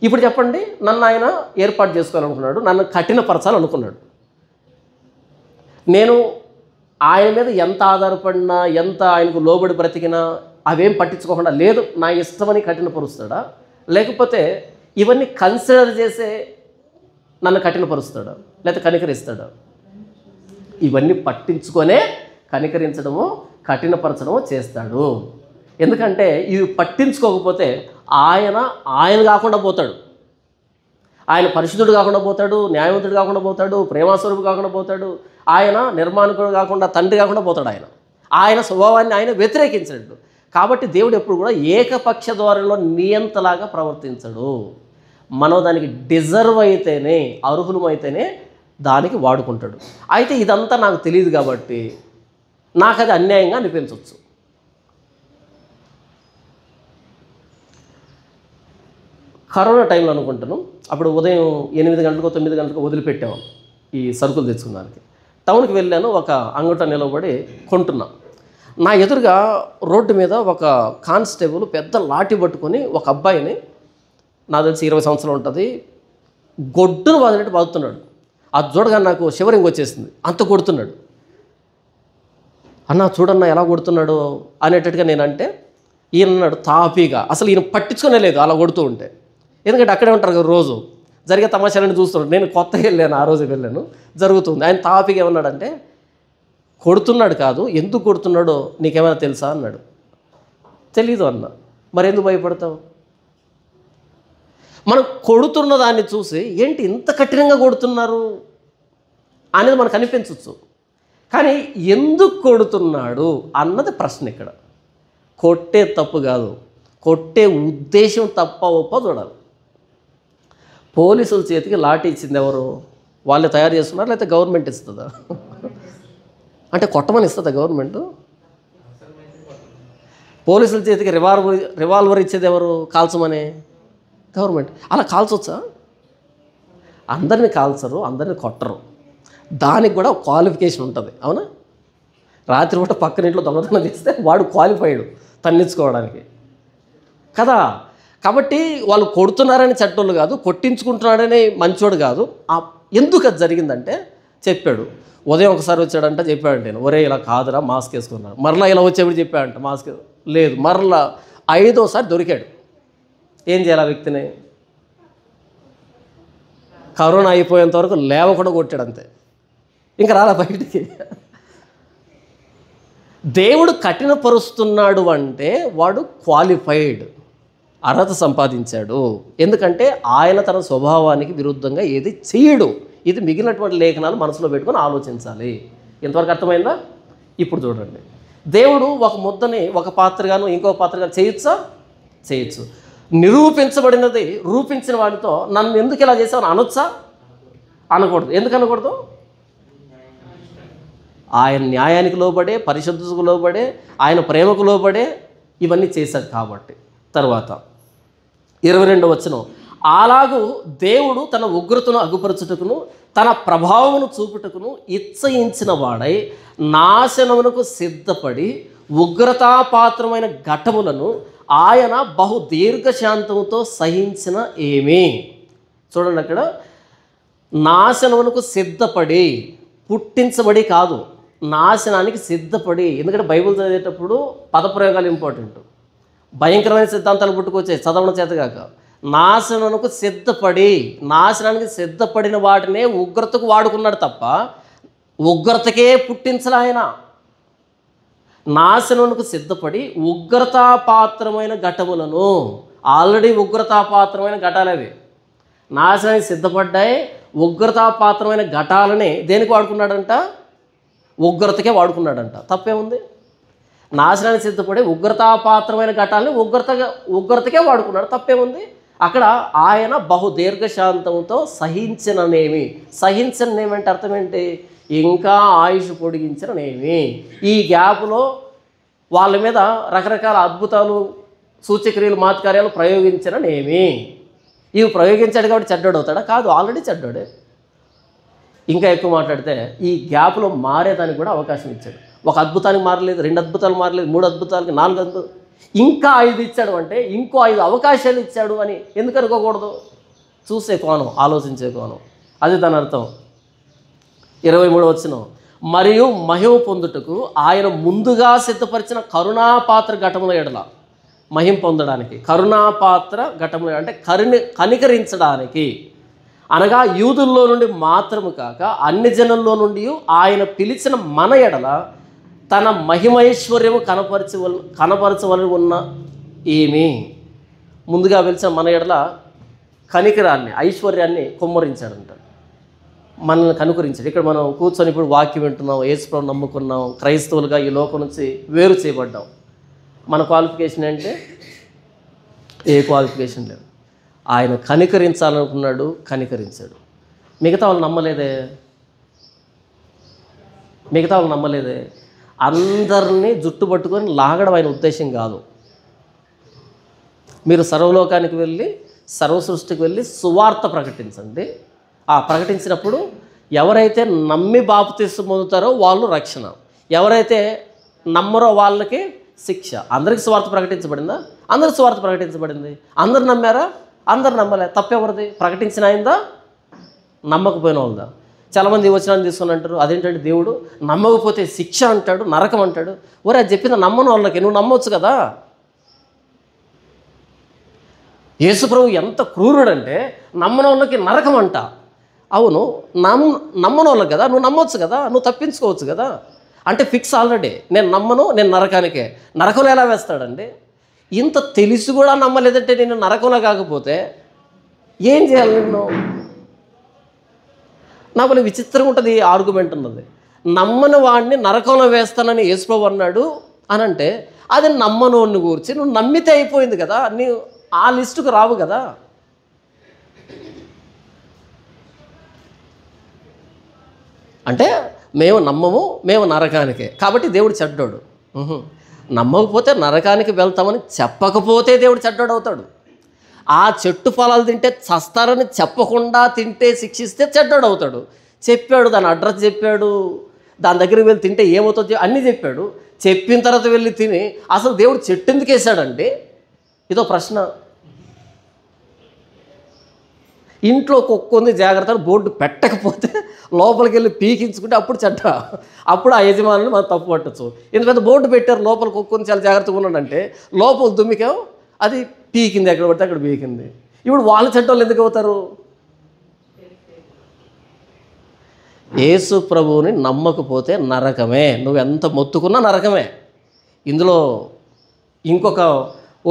ఇప్పుడు చెప్పండి, నన్ను ఆయన ఏర్పాటు చేసుకోవాలనుకున్నాడు, నన్ను కఠినపరచాలనుకున్నాడు. నేను ఆయన మీద ఎంత ఆధారపడినా, ఎంత ఆయనకు లోబడి బ్రతికినా అవేం పట్టించుకోకుండా, లేదు నా ఇష్టమని కఠినపరుస్తాడా, లేకపోతే ఇవన్నీ కన్సిడర్ చేసే నన్ను కఠినపరుస్తాడా, లేకపోతే కనికరిస్తాడా? ఇవన్నీ పట్టించుకొనే కనికరించడము, కఠినపరచడము చేస్తాడు. ఎందుకంటే ఇవి పట్టించుకోకపోతే ఆయన కాకుండా పోతాడు. ఆయన పరిశుద్ధుడు కాకుండా పోతాడు, న్యాయవంతుడు కాకుండా పోతాడు, ప్రేమాస్వరూపుడు కాకుండా పోతాడు, ఆయన నిర్మాణకుడు కాకుండా, తండ్రి కాకుండా పోతాడు. ఆయన స్వభావాన్ని ఆయన వ్యతిరేకించినట్టు. కాబట్టి దేవుడు ఎప్పుడు కూడా ఏకపక్ష ధోరణిలో నియంతలాగా ప్రవర్తించడు. మనం దానికి డిజర్వ్ అయితేనే, అర్హులమైతేనే దానికి వాడుకుంటాడు. అయితే ఇదంతా నాకు తెలియదు కాబట్టి నాకు అది అన్యాయంగా అనిపించవచ్చు. కరోనా టైంలో అనుకుంటాను, అప్పుడు ఉదయం 8 గంటలకు 9 గంటలకు వదిలిపెట్టాము ఈ సరుకులు తెచ్చుకోవడానికి. టౌన్కి వెళ్ళాను, ఒక అంగట నిలబడి కొంటున్నా. నా ఎదురుగా రోడ్డు మీద ఒక కానిస్టేబుల్ పెద్ద లాఠీ పట్టుకొని ఒక అబ్బాయిని, నాకు తెలిసి 20 సంవత్సరాలు ఉంటుంది, గొడ్డును బాధినట్టు బాదుతున్నాడు. అది చూడగా నాకు షివరింగ్ వచ్చేసింది, అంత కొడుతున్నాడు. అన్న చూడన్నా ఎలా కొడుతున్నాడు అనేటట్టుగా నేనంటే, ఈయన అన్నాడు తాపీగా, అసలు ఈయన పట్టించుకునే లేదు అలా కొడుతూ ఉంటే. ఎందుకంటే అక్కడే ఉంటారు కదా రోజు, జరిగే తమాషాలని చూస్తున్నాడు. నేను కొత్తగా వెళ్ళాను, ఆ రోజు వెళ్ళాను, జరుగుతుంది. ఆయన తాపీగా ఏమన్నాడంటే, కొడుతున్నాడు కాదు, ఎందుకు కొడుతున్నాడో నీకేమైనా తెలుసా అన్నాడు. తెలీదు అన్న. మరి ఎందుకు భయపడతావు? మనం కొడుతున్న దాన్ని చూసి ఏంటి ఇంత కఠినంగా కొడుతున్నారు అనేది మనకు అనిపించవచ్చు. కానీ ఎందుకు కొడుతున్నాడు అన్నది ప్రశ్న ఇక్కడ. కొట్టే తప్పు కాదు, కొట్టే ఉద్దేశం తప్ప ఒప్ప చూడాలి. పోలీసుల చేతికి లాఠీ ఇచ్చింది ఎవరు? వాళ్ళే తయారు చేస్తున్నారు, లేకపోతే గవర్నమెంట్ ఇస్తుందా? అంటే కొట్టమని ఇస్తుందా గవర్నమెంట్? పోలీసుల చేతికి రివాల్వర్ ఇచ్చేది ఎవరు? కాల్చమని గవర్నమెంట్. అలా కాల్చొచ్చా? అందరినీ కాల్చరు, అందరినీ కొట్టరు. దానికి కూడా క్వాలిఫికేషన్ ఉంటుంది, అవునా? రాత్రిపూట పక్కన ఇంట్లో దొంగతనం చేస్తే వాడు క్వాలిఫైడ్ తన్నించుకోవడానికి కదా. కాబట్టి వాళ్ళు కొడుతున్నారని చెడ్డోళ్ళు కాదు, కొట్టించుకుంటున్నాడని మంచోడు కాదు. ఎందుకు అది జరిగిందంటే చెప్పాడు. ఉదయం ఒకసారి వచ్చాడంటే చెప్పాడు, నేను ఒరే ఇలా కాదురా మాస్క్ వేసుకున్నాడు. మరలా ఇలా వచ్చేప్పుడు చెప్పాడంట మాస్క్ లేదు. మరలా 5వసారి దొరికాడు. ఏం చేయాలి ఆ వ్యక్తిని? కరోనా అయిపోయేంత వరకు లేవకుండా కొట్టాడు అంతే, ఇంకా రాలా బయటికి. దేవుడు కఠినపరుస్తున్నాడు అంటే వాడు క్వాలిఫైడ్, అర్హత సంపాదించాడు. ఎందుకంటే ఆయన తన స్వభావానికి విరుద్ధంగా ఏది చేయడు. ఇది మిగిలినటువంటి లేఖనాలు మనసులో పెట్టుకొని ఆలోచించాలి. ఇంతవరకు అర్థమైందా? ఇప్పుడు చూడండి, దేవుడు ఒక ముద్దని ఒక పాత్రగాను ఇంకో పాత్రగాను చేయొచ్చా? చేయొచ్చు. నిరూపించబడినది రూపించిన వాడితో నన్ను ఎందుకు ఇలా చేసావు అనొచ్చా? అనకూడదు. ఎందుకు అనకూడదు? ఆయన న్యాయానికి లోబడే, పరిశుద్ధతకు లోబడే, ఆయన ప్రేమకు లోబడే ఇవన్నీ చేశాడు కాబట్టి. తర్వాత 22వ వచనం, అలాగూ దేవుడు తన ఉగ్రతను అగుపరచుటకును తన ప్రభావమును చూపుటకును ఇచ్చయించిన వాడై నాశనమునకు సిద్ధపడి ఉగ్రతాపాత్రమైన ఘటములను ఆయన బహు దీర్ఘశాంతముతో సహించిన ఏమి. చూడండి, అక్కడ నాశనమునకు సిద్ధపడి, పుట్టించబడి కాదు, నాశనానికి సిద్ధపడి. ఎందుకంటే బైబిల్ చదివేటప్పుడు పదప్రయోగాలు ఇంపార్టెంట్. భయంకరమైన సిద్ధాంతాలు పుట్టుకొచ్చాయి చదవడం చేతగాక. నాశనమునకు సిద్ధపడి, నాశనానికి సిద్ధపడిన వాటినే ఉగ్రతకు వాడుకున్నాడు తప్ప ఉగ్రతకే పుట్టించలే ఆయన. నాశనమునకు సిద్ధపడి ఉగ్రతాపాత్రమైన ఘటములను, ఆల్రెడీ ఉగ్రతాపాత్రమైన ఘటాలు అవి, నాశనానికి సిద్ధపడ్డాయి. ఉగ్రతాపాత్రమైన ఘటాలని దేనికి వాడుకున్నాడంట? ఉగ్రతకే వాడుకున్నాడంట. తప్పేముంది? నాశనానికి సిద్ధపడి ఉగ్రతాపాత్రమైన ఘటాలని ఉగ్రతకే వాడుకున్నాడు. తప్పేముంది? అక్కడ ఆయన బహు దీర్ఘశాంతంతో సహించిననేమి. సహించనేమి అంటే అర్థం ఏంటి? ఇంకా ఆయుష్ పొడిగించిననేమి. ఈ గ్యాప్లో వాళ్ళ మీద రకరకాల అద్భుతాలు, సూచక్రియలు, మాత్కార్యాలు ప్రయోగించిననేమి. ఇవి ప్రయోగించాడు కాబట్టి చెడ్డాడు అవుతాడా? కాదు, ఆల్రెడీ చెడ్డాడే. ఇంకా ఎక్కువ మాట్లాడితే ఈ గ్యాప్లో మారేదానికి కూడా అవకాశం ఇచ్చాడు. ఒక అద్భుతానికి మారలేదు, 2 అద్భుతాలు మారలేదు, 3 అద్భుతాలకి 4 అద్భుతాలు, ఇంకా 5 ఇచ్చాడు అంటే ఇంకో 5 అవకాశాలు ఇచ్చాడు అని ఎందుకు అనుకోకూడదు? చూసే కోణం, ఆలోచించే కోణం, అది దాని అర్థం. 23వ వచనం, మరియు మహిమ పొందుటకు ఆయన ముందుగా సిద్ధపరిచిన కరుణాపాత్ర ఘటముల ఎడల, మహిమ పొందడానికి కరుణాపాత్ర ఘటముల అంటే కనికరించడానికి, అనగా యూదుల్లో నుండి మాత్రము కాక అన్ని జనుల్లో నుండి ఆయన పిలిచిన మన ఎడల తన మహిమైశ్వర్యము కనపరచవలసి ఉన్న ఏమి, ముందుగా పిలిచిన మన ఎడల కనికరాన్ని, ఐశ్వర్యాన్ని కుమ్మరించాడంట, మనల్ని కనుకరించాడు. ఇక్కడ మనం కూర్చొని ఇప్పుడు వాక్యం వింటున్నాం, యేసుప్రభువు నమ్ముకున్నాం, క్రైస్తవులుగా ఈ లోకం నుంచి వేరు చేయబడ్డాం. మన క్వాలిఫికేషన్ అంటే ఏ క్వాలిఫికేషన్ లేదు. ఆయన కనికరించాలనుకున్నాడు, కనికరించాడు. మిగతా వాళ్ళు నమ్మలేదే. అందరినీ జుట్టు పట్టుకొని లాగడం ఆయన ఉద్దేశం కాదు. మీరు సర్వలోకానికి వెళ్ళి, సర్వసృష్టికి వెళ్ళి సువార్త ప్రకటించండి. ఆ ప్రకటించినప్పుడు ఎవరైతే నమ్మి బాప్తిస్మం పొందుతారో వాళ్ళు రక్షణ, ఎవరైతే నమ్మరో వాళ్ళకి శిక్ష. అందరికి సువార్త ప్రకటించబడిందా? అందరికి సువార్త ప్రకటించబడింది. అందరు నమ్మారా? అందరు నమ్మలే. తప్పెవరిది? ప్రకటించిన అయిందా, నమ్మకపోయిన వాళ్ళదా? చాలామంది వచనాన్ని తీసుకొని అంటారు, అదేంటంటే దేవుడు నమ్మకపోతే శిక్ష అంటాడు, నరకం అంటాడు. ఒరే, అది చెప్పిన నమ్మని వాళ్ళకి నువ్వు నమ్మవచ్చు కదా. యేసుప్రభు ఎంత క్రూరుడంటే నమ్మని వాళ్ళకి నరకం అంట. అవును, నమ్మని వాళ్ళకి కదా, నువ్వు నమ్మవచ్చు కదా, నువ్వు తప్పించుకోవచ్చు కదా. అంటే ఫిక్స్ ఆల్రెడీ, నేను నమ్మను, నేను నరకానికే. నరకంలో ఎలా వేస్తాడండి? ఇంత తెలిసి కూడా నమ్మలేదంటే నేను నరకంలో కాకపోతే ఏం చేయాలి నిన్ను? నాకు విచిత్రంగా ఉంటుంది ఈ ఆర్గ్యుమెంట్ ఉన్నది. నమ్మని వాడిని నరకంలో వేస్తానని యేసుప్రభు అన్నాడు అని అంటే, అది నమ్మనోడిని గురించి నువ్వు నమ్మితే అయిపోయింది కదా, నీవు ఆ లిస్టుకు రావు కదా. అంటే మేము నమ్మము, మేము నరకానికే, కాబట్టి దేవుడు చెడ్డోడు. నమ్మకపోతే నరకానికి వెళ్తామని చెప్పకపోతే దేవుడు చెడ్డోడు అవుతాడు. ఆ చెట్టు ఫలాలు తింటే చస్తారని చెప్పకుండా తింటే శిక్షిస్తే చెడ్డోడు అవుతాడు. చెప్పాడు, దాని అడ్రస్ చెప్పాడు, దాని దగ్గరికి వెళ్ళి తింటే ఏమవుతుందో అన్నీ చెప్పాడు. చెప్పిన తర్వాత వెళ్ళి తిని అసలు దేవుడు చెట్టు ఎందుకు వేసాడండి? ఇదో ప్రశ్న. ఇంట్లో కుక్క ఉంది జాగ్రత్తగా బోర్డు పెట్టకపోతే లోపలికి వెళ్ళి పీకించుకుంటే అప్పుడు చెడ్డ, అప్పుడు ఆ యజమానులు మనం తప్పు పట్టచ్చు. ఎందుకంటే బోర్డు పెట్టారు లోపల కుక్క ఉంది చాలా జాగ్రత్తగా ఉన్నాడంటే, లోపల దుమ్మికాం అది పీకింది, ఎక్కడ పడితే అక్కడ పీకింది. ఇప్పుడు వాళ్ళ చెడ్డోళ్ళు ఎందుకు అవుతారు? యేసు ప్రభువుని నమ్మకపోతే నరకమే, నువ్వు ఎంత మొత్తుకున్నా నరకమే. ఇందులో ఇంకొక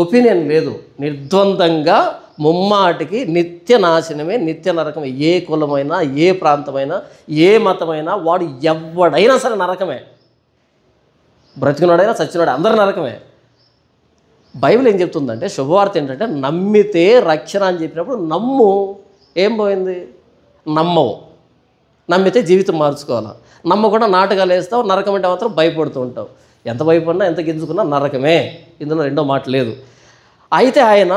ఒపీనియన్ లేదు. నిర్ద్వందంగా ముమ్మాటికి నిత్య నాశనమే, నిత్య నరకమే. ఏ కులమైనా, ఏ ప్రాంతమైనా, ఏ మతమైనా, వాడు ఎవడైనా సరే నరకమే. బ్రతికినాడైనా చచ్చినాడు అందరూ నరకమే. బైబిల్ ఏం చెప్తుందంటే, శుభవార్త ఏంటంటే నమ్మితే రక్షణ అని చెప్పినప్పుడు నమ్ము. ఏం పోయింది? నమ్మవు. నమ్మితే జీవితం మార్చుకోవాలి. నమ్మకుండా నాటకాలు వేస్తావు, నరకం అంటే మాత్రం భయపడుతూ ఉంటావు. ఎంత భయపడినా, ఎంత గింజుకున్నా నరకమే. ఇందులో రెండో మాట లేదు. అయితే ఆయన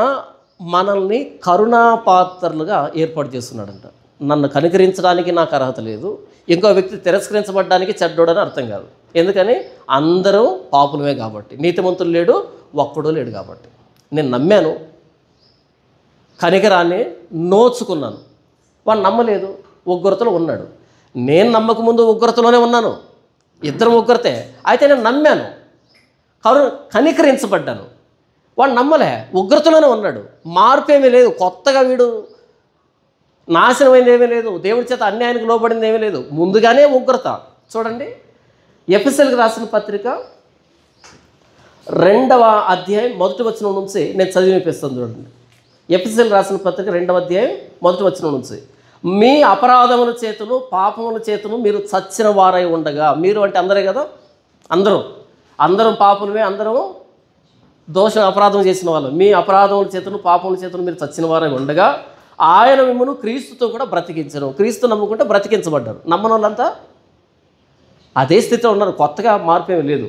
మనల్ని కరుణాపాత్రలుగా ఏర్పాటు చేస్తున్నాడంట. నన్ను కనికరించడానికి నాకు అర్హత లేదు, ఇంకో వ్యక్తి తిరస్కరించబడ్డానికి చెడ్డోడని అర్థం కాదు. ఎందుకని? అందరూ పాపులమే కాబట్టి. నీతిమంతులు లేడు, ఒక్కడూ లేడు కాబట్టి. నేను నమ్మాను, కనికరాన్ని నోచుకున్నాను. వాడు నమ్మలేదు, ఉగ్రతలో ఉన్నాడు. నేను నమ్మకముందు ఉగ్రతలోనే ఉన్నాను, ఇద్దరం ఉగ్రతే. అయితే నేను నమ్మాను, కనికరించబడ్డాను. వాడు నమ్మలే, ఉగ్రతలోనే ఉన్నాడు. మార్పు ఏమీ లేదు, కొత్తగా వీడు నాశనమైంది ఏమీ లేదు, దేవుడి చేత అన్యాయానికి లోబడింది ఏమీ లేదు, ముందుగానే ఉగ్రత. చూడండి, ఎఫెసీయులకు రాసిన పత్రిక 2వ అధ్యాయం 1వ వచనం నుంచి నేను చదివినిపిస్తాను. చూడండి, ఎఫెసీయులకు రాసిన పత్రిక 2వ అధ్యాయం 1వ వచనం నుంచి, మీ అపరాధముల చేతులు పాపముల చేతులు మీరు చచ్చిన వారై ఉండగా. మీరు అంటే అందరే కదా, అందరం పాపులమే, అందరం దోషం అపరాధం చేసిన వాళ్ళు. మీ అపరాధముల చేతులు పాపముల చేతులు మీరు చచ్చిన వారై ఉండగా ఆయన మిమ్మల్ని క్రీస్తుతో కూడా బ్రతికించను. క్రీస్తు నమ్ముకుంటే బ్రతికించబడ్డారు. నమ్మని వాళ్ళంతా అదే స్థితిలో ఉన్నారు, కొత్తగా మార్పు ఏమీ లేదు.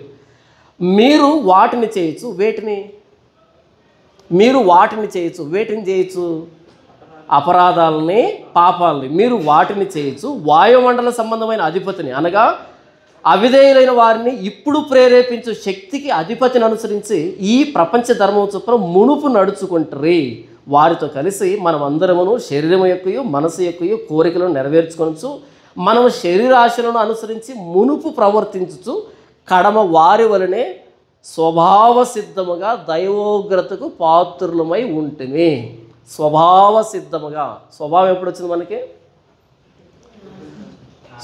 మీరు వాటిని చేయొచ్చు, వేటిని చేయొచ్చు? అపరాధాలని, పాపాలని మీరు వాటిని చేయొచ్చు. వాయుమండల సంబంధమైన అధిపతిని, అనగా అవిధేయులైన వారిని ఇప్పుడు ప్రేరేపించు శక్తికి అధిపతిని అనుసరించి ఈ ప్రపంచ ధర్మం చొప్పున మునుపు నడుచుకుంటారు. వారితో కలిసి మనం అందరమును శరీరం యొక్కయు మనసు యొక్కయు కోరికలను నెరవేర్చుకొనచ్చు. మనం శరీరాశలను అనుసరించి మునుపు ప్రవర్తించుచు కడమ వారి వలనే స్వభావ సిద్ధముగా దైవోగ్రతకు పాత్రులమై ఉంటిమి. స్వభావ సిద్ధముగా. స్వభావం ఎప్పుడు వచ్చింది మనకి?